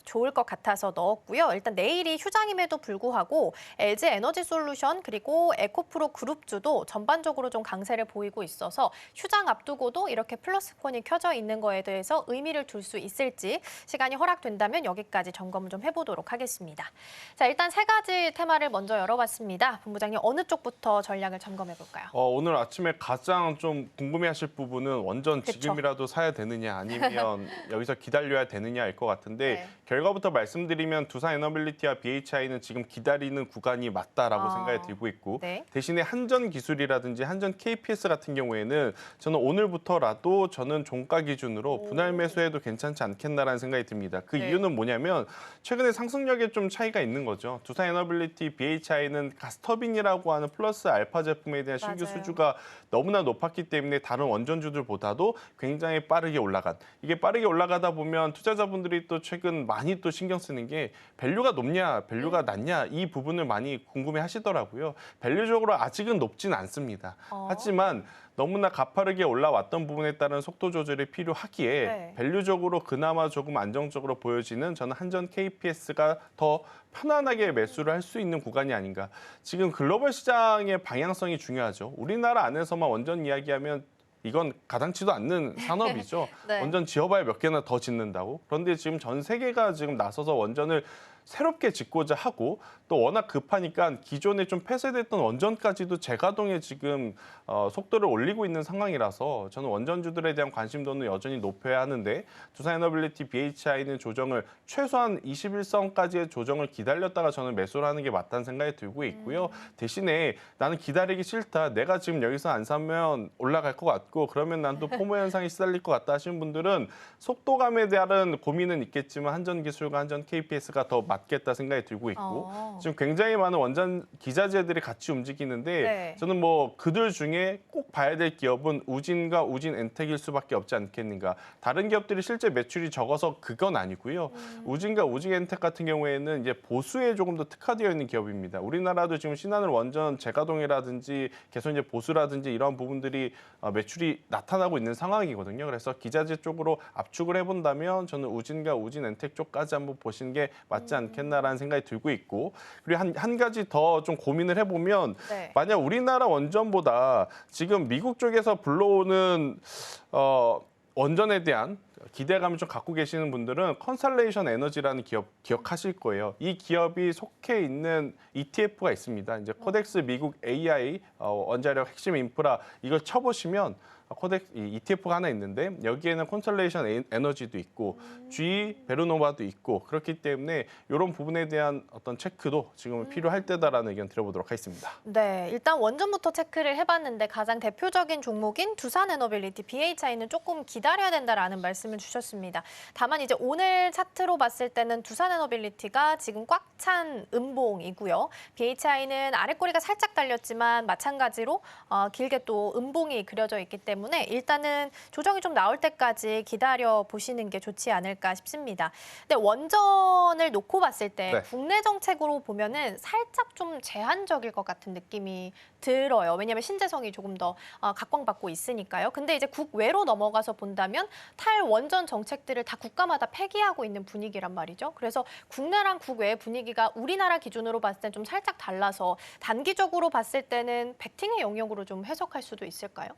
좋을 것 같아서 넣었고요. 일단 내일이 휴장임에도 불구하고 LG 에너지 솔루션 그리고 에코프로 그룹주도 전반적으로 좀 강세를 보이고 있어서 휴장 앞두고도 이렇게 플러스콘이 켜져 있는 거에 대해서 의미를 둘 수 있을지 시간이 허락된다면 여기까지 점검을 좀 해보도록 하겠습니다. 자, 일단 세 가지 테마를 먼저 열어봤습니다. 본부장님 어느 쪽부터 전략을 점검해 볼까요? 오늘 아침에 가장 좀 궁금해하실 부분은 원전 그쵸. 지금이라도 사야 되느냐 아니면 여기서 기다려야 되느냐일 것 같은데 네. 결과부터 말씀드리면 두산 에너빌리티와 BHI는 지금 기다리는 구간이 맞다라고 생각이 들고 있고 네. 대신에 한전 기술이라든지 한전 KPS 같은 경우에는 저는 오늘부터라도 저는 종가 기준으로 분할 매수해도 괜찮지 않겠나라는 생각이 듭니다. 그 네. 이유는 뭐냐면 최근에 상승력에 좀 차이가 있는 거죠. 두산 에너빌리티, BHI는 가스터빈이라고 하는 플러스 알파 제품에 대한 신규 맞아요. 수주가 너무나 높았기 때문에 다른 원전주들보다도 굉장히 빠르게 올라간. 이게 빠르게 올라가다 보면 투자자분들이 또 최근 많이 또 신경 쓰는 게 밸류가 높냐, 밸류가 낮냐 이 부분을 많이 궁금해 하시더라고요. 밸류적으로 아직은 높진 않습니다. 하지만 너무나 가파르게 올라왔던 부분에 따른 속도 조절이 필요하기에 네. 밸류적으로 그나마 조금 안정적으로 보여지는 저는 한전 KPS가 더 편안하게 매수를 할 수 있는 구간이 아닌가. 지금 글로벌 시장의 방향성이 중요하죠. 우리나라 안에서만 원전 이야기하면 이건 가당치도 않는 산업이죠. 네. 원전 지어봐야 몇 개나 더 짓는다고. 그런데 지금 전 세계가 지금 나서서 원전을 새롭게 짓고자 하고 또 워낙 급하니까 기존에 좀 폐쇄됐던 원전까지도 재가동에 지금 속도를 올리고 있는 상황이라서 저는 원전주들에 대한 관심도는 여전히 높여야 하는데 두산에너빌리티 BHI는 조정을 최소한 21선까지의 조정을 기다렸다가 저는 매수를 하는 게 맞다는 생각이 들고 있고요. 대신에 나는 기다리기 싫다. 내가 지금 여기서 안 사면 올라갈 것 같고 그러면 난 또 포모 현상이 시달릴 것 같다 하시는 분들은 속도감에 대한 고민은 있겠지만 한전기술과 한전 KPS가 더 맞겠다 생각이 들고 있고 지금 굉장히 많은 원전 기자재들이 같이 움직이는데 네. 저는 뭐 그들 중에 꼭 봐야 될 기업은 우진과 우진 엔텍일 수밖에 없지 않겠는가. 다른 기업들이 실제 매출이 적어서 그건 아니고요. 우진과 우진 엔텍 같은 경우에는 이제 보수에 조금 더 특화되어 있는 기업입니다. 우리나라도 지금 신한울 원전 재가동이라든지 계속 이제 보수라든지 이런 부분들이 매출이 나타나고 있는 상황이거든요. 그래서 기자재 쪽으로 압축을 해본다면 저는 우진과 우진 엔텍 쪽까지 한번 보시는 게 맞지 않겠나라는 생각이 들고 있고 그리고 한 가지 더 좀 고민을 해보면 네. 만약 우리나라 원전보다 지금 미국 쪽에서 불러오는 원전에 대한 기대감을 좀 갖고 계시는 분들은 컨설레이션 에너지라는 기업 기억하실 거예요. 이 기업이 속해 있는 ETF가 있습니다. 이제 코덱스 미국 AI 원자력 핵심 인프라 이걸 쳐보시면 코덱 ETF가 하나 있는데 여기에는 콘스텔레이션 에너지도 있고 G 베르노바도 있고 그렇기 때문에 이런 부분에 대한 어떤 체크도 지금은 필요할 때다라는 의견 드려보도록 하겠습니다. 네, 일단 원전부터 체크를 해봤는데 가장 대표적인 종목인 두산에너빌리티 BHI는 조금 기다려야 된다라는 말씀을 주셨습니다. 다만 이제 오늘 차트로 봤을 때는 두산에너빌리티가 지금 꽉 찬 음봉이고요. BHI는 아랫꼬리가 살짝 달렸지만 마찬가지로 길게 또 음봉이 그려져 있기 때문에 일단은 조정이 좀 나올 때까지 기다려 보시는 게 좋지 않을까 싶습니다. 근데 원전을 놓고 봤을 때 네. 국내 정책으로 보면은 살짝 좀 제한적일 것 같은 느낌이 들어요. 왜냐하면 신재성이 조금 더 각광받고 있으니까요. 근데 이제 국외로 넘어가서 본다면 탈원전 정책들을 다 국가마다 폐기하고 있는 분위기란 말이죠. 그래서 국내랑 국외의 분위기가 우리나라 기준으로 봤을 때 좀 살짝 달라서 단기적으로 봤을 때는 베팅의 영역으로 좀 해석할 수도 있을까요?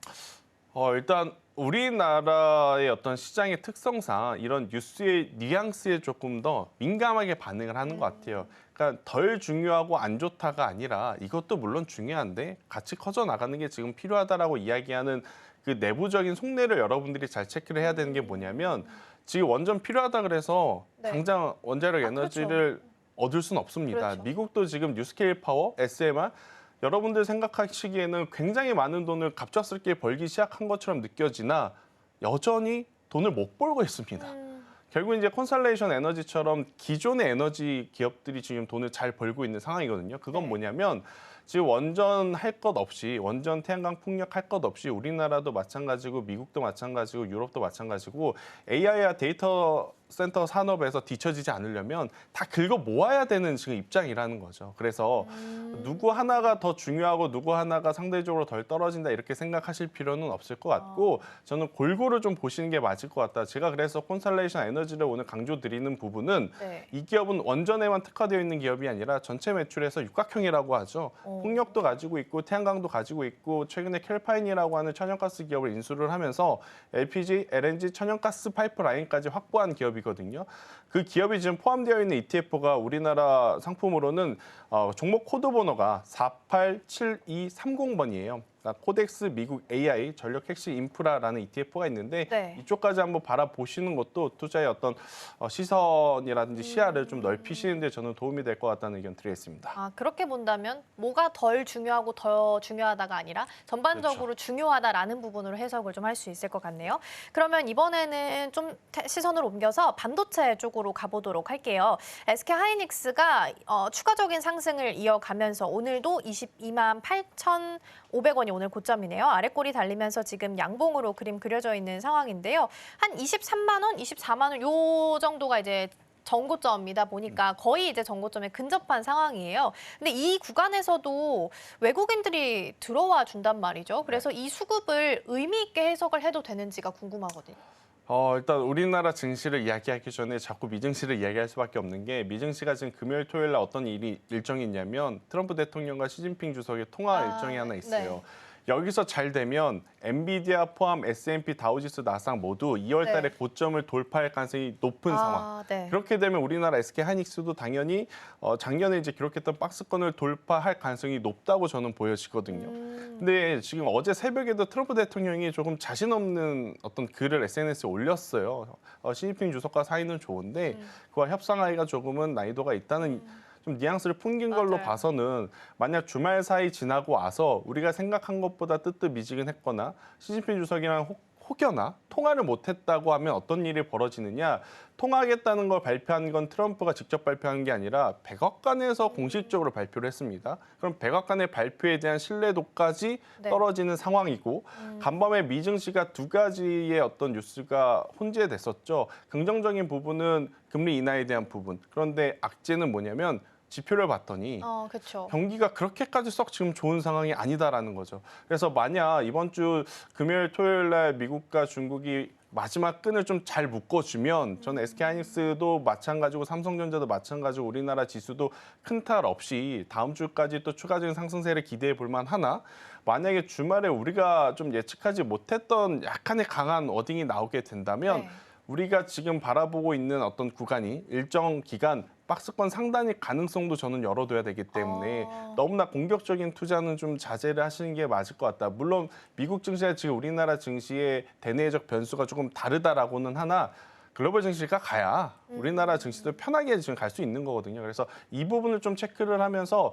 일단 우리나라의 어떤 시장의 특성상 이런 뉴스의 뉘앙스에 조금 더 민감하게 반응을 하는 것 같아요. 그러니까 덜 중요하고 안 좋다가 아니라 이것도 물론 중요한데 같이 커져 나가는 게 지금 필요하다라고 이야기하는 그 내부적인 속내를 여러분들이 잘 체크를 해야 되는 게 뭐냐면 지금 원전 필요하다 그래서 네. 당장 원자력 에너지를 얻을 수는 없습니다. 그렇죠. 미국도 지금 뉴스케일 파워, SMR 여러분들 생각하시기에는 굉장히 많은 돈을 갑작스럽게 벌기 시작한 것처럼 느껴지나 여전히 돈을 못 벌고 있습니다. 결국 이제 콘스텔레이션 에너지처럼 기존의 에너지 기업들이 지금 돈을 잘 벌고 있는 상황이거든요. 그건 네. 뭐냐면 지금 원전 할 것 없이 원전 태양광 풍력 할 것 없이 우리나라도 마찬가지고 미국도 마찬가지고 유럽도 마찬가지고 AI와 데이터 센터 산업에서 뒤처지지 않으려면 다 긁어 모아야 되는 지금 입장이라는 거죠. 그래서 누구 하나가 더 중요하고 누구 하나가 상대적으로 덜 떨어진다 이렇게 생각하실 필요는 없을 것 같고 저는 골고루 좀 보시는 게 맞을 것 같다. 제가 그래서 콘스텔레이션 에너지를 오늘 강조드리는 부분은 네. 이 기업은 원전에만 특화되어 있는 기업이 아니라 전체 매출에서 육각형이라고 하죠. 풍력도 가지고 있고 태양광도 가지고 있고 최근에 캘파인이라고 하는 천연가스 기업을 인수를 하면서 LPG, LNG 천연가스 파이프라인까지 확보한 기업이거든요. 그 기업이 지금 포함되어 있는 ETF가 우리나라 상품으로는 종목 코드 번호가 487230번이에요. 그러니까 코덱스 미국 AI 전력 핵심 인프라라는 ETF가 있는데 네. 이쪽까지 한번 바라보시는 것도 투자의 어떤 시선이라든지 시야를 좀 넓히시는 데 저는 도움이 될 것 같다는 의견 드리겠습니다. 그렇게 본다면 뭐가 덜 중요하고 더 중요하다가 아니라 전반적으로 중요하다라는 부분으로 해석을 좀 할 수 있을 것 같네요. 그러면 이번에는 좀 시선을 옮겨서 반도체 쪽으로 가보도록 할게요. SK 하이닉스가 추가적인 상승을 이어가면서 오늘도 22만 8,500원이 오늘 고점이네요. 아랫골이 달리면서 지금 양봉으로 그림 그려져 있는 상황인데요. 한 23만 원, 24만 원 요 정도가 이제 전고점이다 보니까 거의 이제 전고점에 근접한 상황이에요. 근데 이 구간에서도 외국인들이 들어와 준단 말이죠. 그래서 이 수급을 의미 있게 해석을 해도 되는지가 궁금하거든요. 일단 우리나라 증시를 이야기하기 전에 자꾸 미증시를 이야기할 수밖에 없는 게 미증시가 지금 금요일, 토요일 날 어떤 일정이 있냐면 트럼프 대통령과 시진핑 주석의 통화 일정이 하나 있어요. 네. 여기서 잘 되면 엔비디아 포함 S&P 다우지수 나스닥 모두 2월 달에 네. 고점을 돌파할 가능성이 높은 상황. 네. 그렇게 되면 우리나라 SK 하이닉스도 당연히 작년에 이제 기록했던 박스권을 돌파할 가능성이 높다고 저는 보여지거든요. 근데 지금 어제 새벽에도 트럼프 대통령이 조금 자신 없는 어떤 글을 SNS에 올렸어요. 시진핑 주석과 사이는 좋은데 그와 협상하기가 조금은 난이도가 있다는 좀 뉘앙스를 풍긴 걸로 맞아요. 봐서는 만약 주말 사이 지나고 와서 우리가 생각한 것보다 뜨뜻미지근했거나 시진핑 주석이랑 혹여나 통화를 못했다고 하면 어떤 일이 벌어지느냐. 통화하겠다는 걸 발표한 건 트럼프가 직접 발표한 게 아니라 백악관에서 공식적으로 발표를 했습니다. 그럼 백악관의 발표에 대한 신뢰도까지 네. 떨어지는 상황이고 간밤에 미증시가 두 가지의 어떤 뉴스가 혼재됐었죠. 긍정적인 부분은 금리 인하에 대한 부분. 그런데 악재는 뭐냐면 지표를 봤더니 그렇죠. 경기가 그렇게까지 썩 지금 좋은 상황이 아니다라는 거죠. 그래서 만약 이번 주 금요일, 토요일 날 미국과 중국이 마지막 끈을 좀 잘 묶어주면 저는 SK하이닉스도 마찬가지고 삼성전자도 마찬가지고 우리나라 지수도 큰 탈 없이 다음 주까지 또 추가적인 상승세를 기대해 볼 만하나 만약에 주말에 우리가 좀 예측하지 못했던 약간의 강한 워딩이 나오게 된다면 네. 우리가 지금 바라보고 있는 어떤 구간이 일정 기간 박스권 상단의 가능성도 저는 열어둬야 되기 때문에 너무나 공격적인 투자는 좀 자제를 하시는 게 맞을 것 같다. 물론 미국 증시와 지금 우리나라 증시의 대내적 변수가 조금 다르다라고는 하나 글로벌 증시가 가야 우리나라 증시도 편하게 지금 갈 수 있는 거거든요. 그래서 이 부분을 좀 체크를 하면서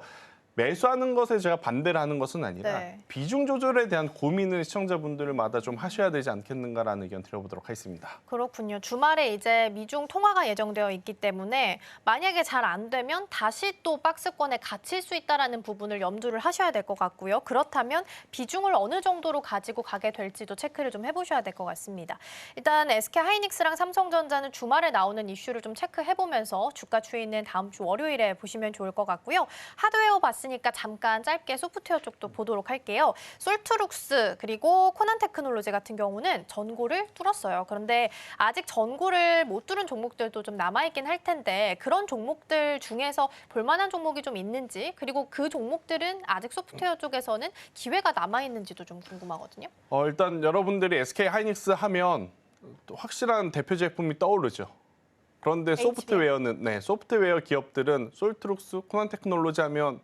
매수하는 것에 제가 반대를 하는 것은 아니라 네. 비중 조절에 대한 고민을 시청자분들마다 좀 하셔야 되지 않겠는가라는 의견 드려보도록 하겠습니다. 그렇군요. 주말에 이제 미중 통화가 예정되어 있기 때문에 만약에 잘 안 되면 다시 또 박스권에 갇힐 수 있다는 부분을 염두를 하셔야 될 것 같고요. 그렇다면 비중을 어느 정도로 가지고 가게 될지도 체크를 좀 해보셔야 될 것 같습니다. 일단 SK하이닉스랑 삼성전자는 주말에 나오는 이슈를 좀 체크해보면서 주가 추이는 다음 주 월요일에 보시면 좋을 것 같고요. 하드웨어 봤으니까 잠깐 짧게 소프트웨어 쪽도 보도록 할게요. 솔트룩스 그리고 코난테크놀로지 같은 경우는 전고를 뚫었어요. 그런데 아직 전고를 못 뚫은 종목들도 좀 남아있긴 할 텐데 그런 종목들 중에서 볼만한 종목이 좀 있는지 그리고 그 종목들은 아직 소프트웨어 쪽에서는 기회가 남아있는지도 좀 궁금하거든요. 일단 여러분들이 SK하이닉스 하면 또 확실한 대표 제품이 떠오르죠. 그런데 소프트웨어는 소프트웨어 기업들은 솔트룩스, 코난테크놀로지 하면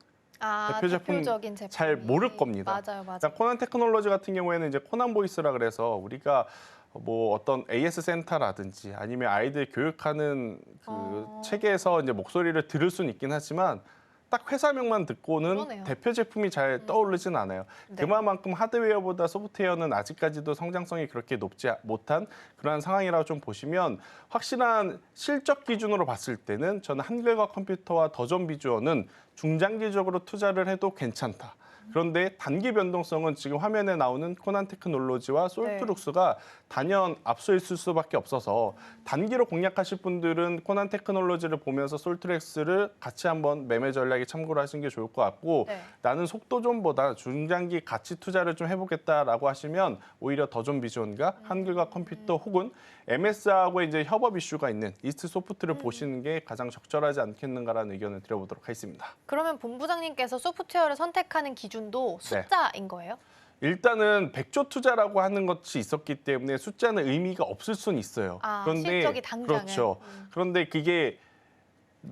대표 제품 대표적인 제품이. 잘 모를 겁니다. 맞아요. 코난 테크놀로지 같은 경우에는 이제 코난 보이스라 그래서 우리가 뭐 어떤 AS 센터라든지 아니면 아이들 교육하는 그 책에서 이제 목소리를 들을 수는 있긴 하지만 딱 회사명만 듣고는 그러네요. 대표 제품이 잘 떠오르진 않아요. 네. 그만큼 하드웨어보다 소프트웨어는 아직까지도 성장성이 그렇게 높지 못한 그러한 상황이라고 좀 보시면 확실한 실적 기준으로 봤을 때는 저는 한글과 컴퓨터와 더존 비주어는 중장기적으로 투자를 해도 괜찮다. 그런데 단기 변동성은 지금 화면에 나오는 코난 테크놀로지와 솔트룩스가 단연 앞서 있을 수밖에 없어서 단기로 공략하실 분들은 코난 테크놀로지를 보면서 솔트룩스를 같이 한번 매매 전략에 참고를 하시는 게 좋을 것 같고 나는 속도존보다 중장기 가치 투자를 좀 해보겠다라고 하시면 오히려 더존 비전과 한글과 컴퓨터 혹은 MS하고 이제 협업 이슈가 있는 이스트 소프트를 보시는 게 가장 적절하지 않겠는가라는 의견을 드려보도록 하겠습니다. 그러면 본부장님께서 소프트웨어를 선택하는 기준도 숫자인 거예요? 일단은 100조 투자라고 하는 것이 있었기 때문에 숫자는 의미가 없을 수는 있어요. 실적이 당장은. 그렇죠. 그런데 그게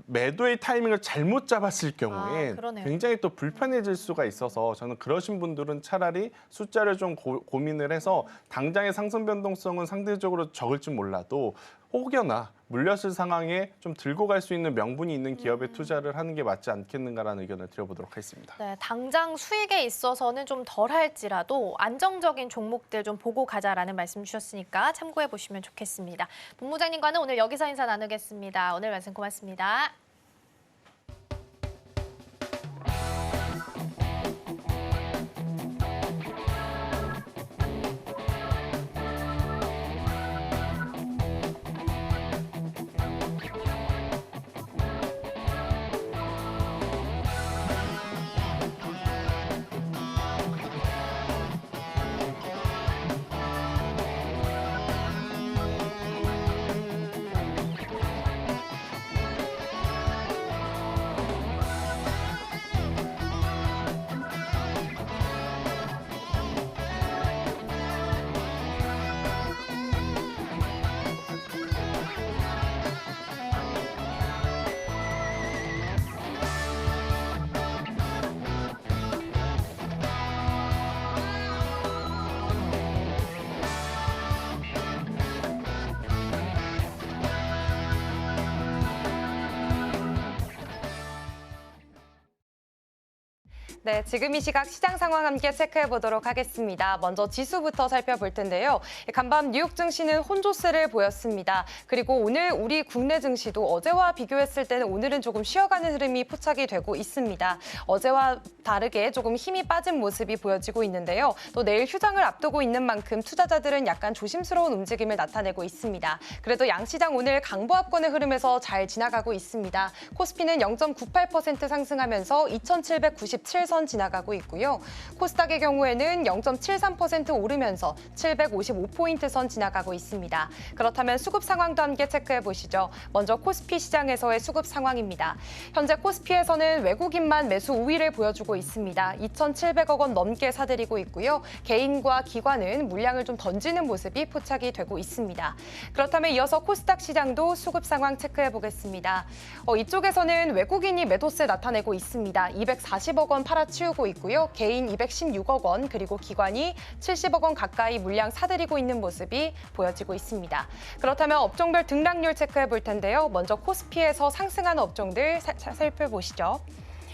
매도의 타이밍을 잘못 잡았을 경우에 그러네요. 굉장히 또 불편해질 수가 있어서 저는 그러신 분들은 차라리 숫자를 좀 고민을 해서 당장의 상승 변동성은 상대적으로 적을지 몰라도 혹여나 물렸을 상황에 좀 들고 갈 수 있는 명분이 있는 기업에 투자를 하는 게 맞지 않겠는가라는 의견을 드려보도록 하겠습니다. 네, 당장 수익에 있어서는 좀 덜할지라도 안정적인 종목들 좀 보고 가자라는 말씀 주셨으니까 참고해 보시면 좋겠습니다. 본부장님과는 오늘 여기서 인사 나누겠습니다. 오늘 말씀 고맙습니다. 네, 지금 이 시각 시장 상황 함께 체크해 보도록 하겠습니다. 먼저 지수부터 살펴볼 텐데요. 간밤 뉴욕 증시는 혼조세를 보였습니다. 그리고 오늘 우리 국내 증시도 어제와 비교했을 때는 오늘은 조금 쉬어가는 흐름이 포착이 되고 있습니다. 어제와 다르게 조금 힘이 빠진 모습이 보여지고 있는데요. 또 내일 휴장을 앞두고 있는 만큼 투자자들은 약간 조심스러운 움직임을 나타내고 있습니다. 그래도 양시장 오늘 강보합권의 흐름에서 잘 지나가고 있습니다. 코스피는 0.98% 상승하면서 2,797선 선 지나가고 있고요. 코스닥의 경우에는 0.73% 오르면서 755포인트 선 지나가고 있습니다. 그렇다면 수급 상황도 함께 체크해 보시죠. 먼저 코스피 시장에서의 수급 상황입니다. 현재 코스피에서는 외국인만 매수 우위를 보여주고 있습니다. 2,700억 원 넘게 사들이고 있고요. 개인과 기관은 물량을 좀 던지는 모습이 포착이 되고 있습니다. 그렇다면 이어서 코스닥 시장도 수급 상황 체크해 보겠습니다. 이쪽에서는 외국인이 매도세 나타내고 있습니다. 240억 원 팔아치우고 있고요. 개인 216억 원 그리고 기관이 70억 원 가까이 물량 사들이고 있는 모습이 보여지고 있습니다. 그렇다면 업종별 등락률 체크해 볼 텐데요. 먼저 코스피에서 상승하는 업종들 살펴보시죠.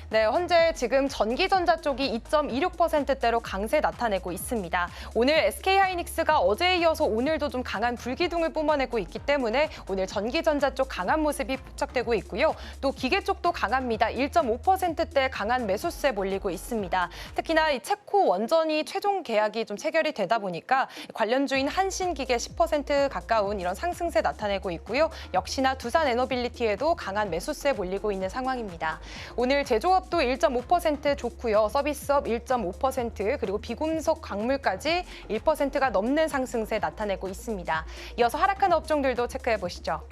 네, 현재 지금 전기전자 쪽이 2.26%대로 강세 나타내고 있습니다. 오늘 SK하이닉스가 어제에 이어서 오늘도 좀 강한 불기둥을 뿜어내고 있기 때문에 오늘 전기전자 쪽 강한 모습이 포착되고 있고요. 또 기계 쪽도 강합니다. 1.5%대 강한 매수세 몰리고 있습니다. 특히나 이 체코 원전이 최종 계약이 좀 체결이 되다 보니까 관련주인 한신기계 10% 가까운 이런 상승세 나타내고 있고요. 역시나 두산에너빌리티에도 강한 매수세 몰리고 있는 상황입니다. 오늘 제조업도 1.5% 좋고요. 서비스업 1.5% 그리고 비금속 광물까지 1%가 넘는 상승세 나타내고 있습니다. 이어서 하락하는 업종들도 체크해 보시죠.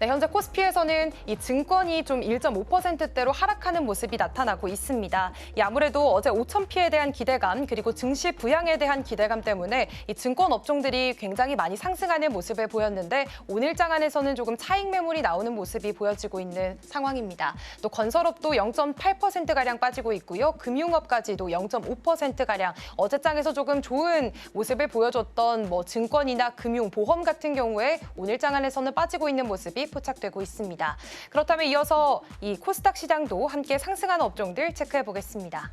네, 현재 코스피에서는 이 증권이 좀 1.5%대로 하락하는 모습이 나타나고 있습니다. 아무래도 어제 5,000피에 대한 기대감 그리고 증시 부양에 대한 기대감 때문에 이 증권 업종들이 굉장히 많이 상승하는 모습을 보였는데 오늘 장안에서는 조금 차익 매물이 나오는 모습이 보여지고 있는 상황입니다. 또 건설업도 0.8%가량 빠지고 있고요. 금융업까지도 0.5%가량 어제 장에서 조금 좋은 모습을 보여줬던 증권이나 금융, 보험 같은 경우에 오늘 장안에서는 빠지고 있는 모습이 포착되고 있습니다. 그렇다면 이어서 이 코스닥 시장도 함께 상승하는 업종들 체크해 보겠습니다.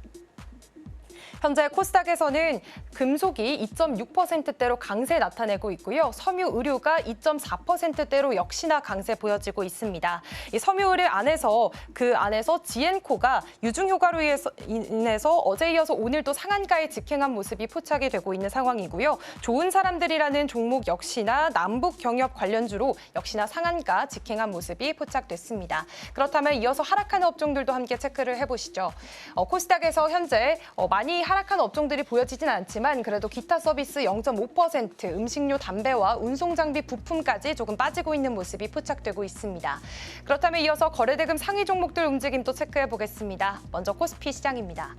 현재 코스닥에서는 금속이 2.6%대로 강세 나타내고 있고요. 섬유 의료가 2.4%대로 역시나 강세 보여지고 있습니다. 이 섬유 의료 안에서 지엔코가 유중 효과로 인해서 어제 이어서 오늘도 상한가에 직행한 모습이 포착이 되고 있는 상황이고요. 좋은 사람들이라는 종목 역시나 남북 경협 관련주로 역시나 상한가 직행한 모습이 포착됐습니다. 그렇다면 이어서 하락하는 업종들도 함께 체크를 해보시죠. 코스닥에서 현재 많이 하락한 업종들이 보여지진 않지만 그래도 기타 서비스 0.5%, 음식료, 담배와 운송장비, 부품까지 조금 빠지고 있는 모습이 포착되고 있습니다. 그렇다면 이어서 거래대금 상위 종목들 움직임도 체크해 보겠습니다. 먼저 코스피 시장입니다.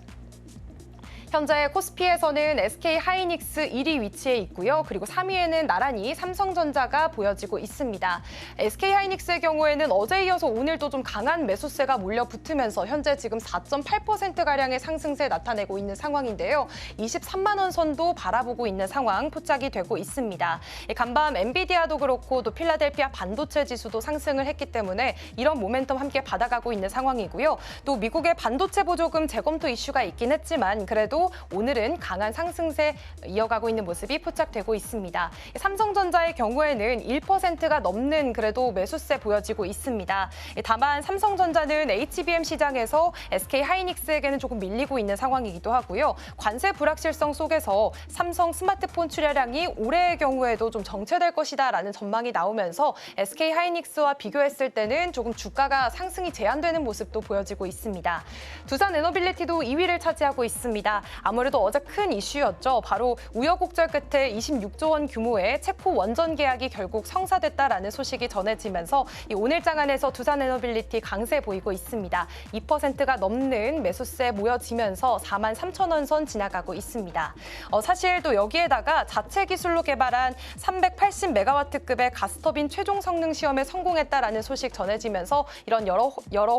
현재 코스피에서는 SK하이닉스 1위 위치에 있고요. 그리고 3위에는 나란히 삼성전자가 보여지고 있습니다. SK하이닉스의 경우에는 어제 이어서 오늘도 좀 강한 매수세가 몰려붙으면서 현재 지금 4.8%가량의 상승세 나타내고 있는 상황인데요. 23만 원 선도 바라보고 있는 상황 포착이 되고 있습니다. 간밤 엔비디아도 그렇고 또 필라델피아 반도체 지수도 상승을 했기 때문에 이런 모멘텀 함께 받아가고 있는 상황이고요. 또 미국의 반도체 보조금 재검토 이슈가 있긴 했지만 그래도 오늘은 강한 상승세 이어가고 있는 모습이 포착되고 있습니다. 삼성전자의 경우에는 1%가 넘는 그래도 매수세 보여지고 있습니다. 다만 삼성전자는 HBM 시장에서 SK하이닉스에게는 조금 밀리고 있는 상황이기도 하고요. 관세 불확실성 속에서 삼성 스마트폰 출하량이 올해의 경우에도 좀 정체될 것이다라는 전망이 나오면서 SK하이닉스와 비교했을 때는 조금 주가가 상승이 제한되는 모습도 보여지고 있습니다. 두산에너빌리티도 2위를 차지하고 있습니다. 아무래도 어제 큰 이슈였죠. 바로 우여곡절 끝에 26조 원 규모의 체코 원전 계약이 결국 성사됐다라는 소식이 전해지면서 오늘 장안에서 두산에너빌리티 강세 보이고 있습니다. 2%가 넘는 매수세 모여지면서 4만 3천 원 선 지나가고 있습니다. 사실 또 여기에다가 자체 기술로 개발한 380메가와트급의 가스터빈 최종 성능 시험에 성공했다라는 소식 전해지면서 이런 여러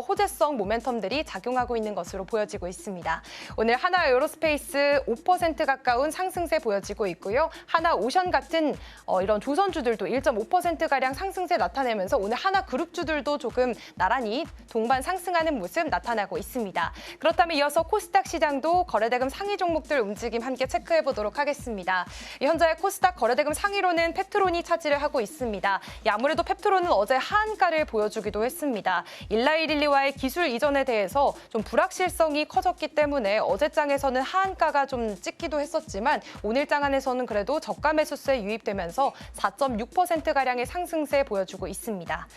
호재성 모멘텀들이 작용하고 있는 것으로 보여지고 있습니다. 오늘 하나 에어로스페이스 5% 가까운 상승세 보여지고 있고요. 하나 오션 같은 이런 조선주들도 1.5%가량 상승세 나타내면서 오늘 하나 그룹주들도 조금 나란히 동반 상승하는 모습 나타나고 있습니다. 그렇다면 이어서 코스닥 시장도 거래대금 상위 종목들 움직임 함께 체크해 보도록 하겠습니다. 현재 코스닥 거래대금 상위로는 펩트론이 차지를 하고 있습니다. 아무래도 펩트론은 어제 하한가를 보여주기도 했습니다. 일라이릴리와의 기술 이전에 대해서 좀 불확실성이 커졌기 때문에 어제장에서는 하한가가 좀 찍기도 했었지만 오늘장 안에서는 그래도 저가 매수세 유입되면서 4.6%가량의 상승세 보여주고 있습니다.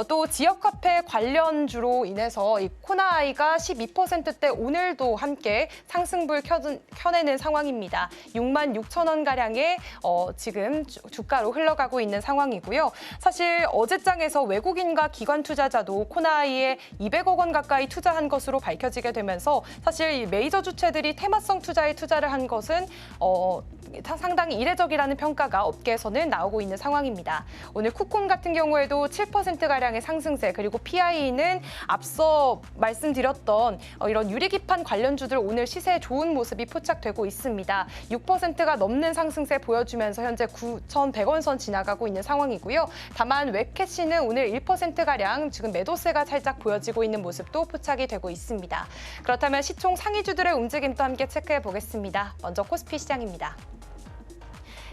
또 지역화폐 관련주로 인해서 이 코나아이가 12%대 오늘도 함께 상승불 켜내는 상황입니다. 66,000원가량의 지금 주가로 흘러가고 있는 상황이고요. 사실 어제장에서 외국인과 기관 투자자도 코나아이에 200억 원 가까이 투자한 것으로 밝혀지게 되면서 사실 이 메이저 주체들이 테마성 투자에 투자를 한 것은 상당히 이례적이라는 평가가 업계에서는 나오고 있는 상황입니다. 오늘 쿠콘 같은 경우에도 7%가량의 상승세, 그리고 PI는 앞서 말씀드렸던 이런 유리기판 관련주들 오늘 시세에 좋은 모습이 포착되고 있습니다. 6%가 넘는 상승세 보여주면서 현재 9,100원 선 지나가고 있는 상황이고요. 다만 웹캐시는 오늘 1%가량 지금 매도세가 살짝 보여지고 있는 모습도 포착이 되고 있습니다. 그렇다면 시총 상위주들의 움직임도 함께 체크해 보겠습니다. 먼저 코스피 시장입니다.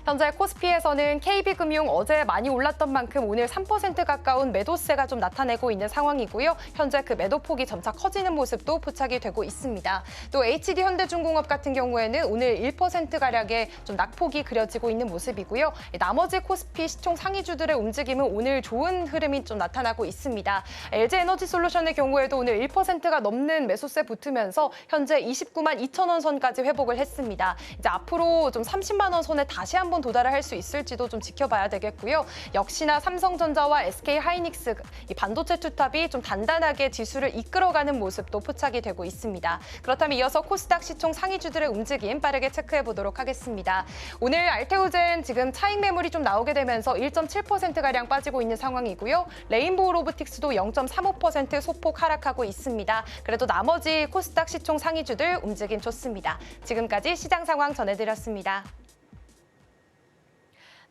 현재 코스피에서는 KB금융 어제 많이 올랐던 만큼 오늘 3% 가까운 매도세가 좀 나타내고 있는 상황이고요. 현재 그 매도폭이 점차 커지는 모습도 포착이 되고 있습니다. 또 HD현대중공업 같은 경우에는 오늘 1%가량의 좀 낙폭이 그려지고 있는 모습이고요. 나머지 코스피 시총 상위주들의 움직임은 오늘 좋은 흐름이 좀 나타나고 있습니다. LG에너지솔루션의 경우에도 오늘 1%가 넘는 매수세 붙으면서 현재 29만 2천 원 선까지 회복을 했습니다. 이제 앞으로 좀 30만 원 선에 다시 한번 도달을 할 수 있을지도 좀 지켜봐야 되겠고요. 역시나 삼성전자와 SK하이닉스 이 반도체 투탑이 좀 단단하게 지수를 이끌어가는 모습도 포착이 되고 있습니다. 그렇다면 이어서 코스닥 시총 상위주들의 움직임 빠르게 체크해 보도록 하겠습니다. 오늘 알테오젠 지금 차익 매물이 좀 나오게 되면서 1.7%가량 빠지고 있는 상황이고요. 레인보우 로보틱스도 0.35% 소폭 하락하고 있습니다. 그래도 나머지 코스닥 시총 상위주들 움직임 좋습니다. 지금까지 시장 상황 전해드렸습니다.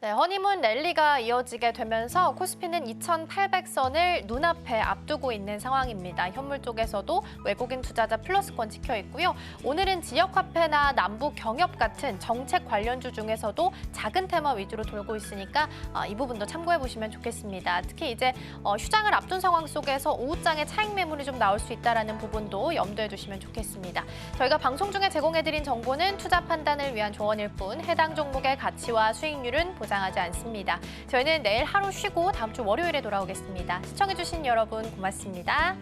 네, 허니문 랠리가 이어지게 되면서 코스피는 2,800선을 눈앞에 앞두고 있는 상황입니다. 현물 쪽에서도 외국인 투자자 플러스권 찍혀 있고요. 오늘은 지역화폐나 남북 경협 같은 정책 관련주 중에서도 작은 테마 위주로 돌고 있으니까 이 부분도 참고해 보시면 좋겠습니다. 특히 이제 휴장을 앞둔 상황 속에서 오후장에 차익 매물이 좀 나올 수 있다는 부분도 염두해 두시면 좋겠습니다. 저희가 방송 중에 제공해드린 정보는 투자 판단을 위한 조언일 뿐 해당 종목의 가치와 수익률은 보장하지 않습니다. 저희는 내일 하루 쉬고 다음 주 월요일에 돌아오겠습니다. 시청해주신 여러분 고맙습니다.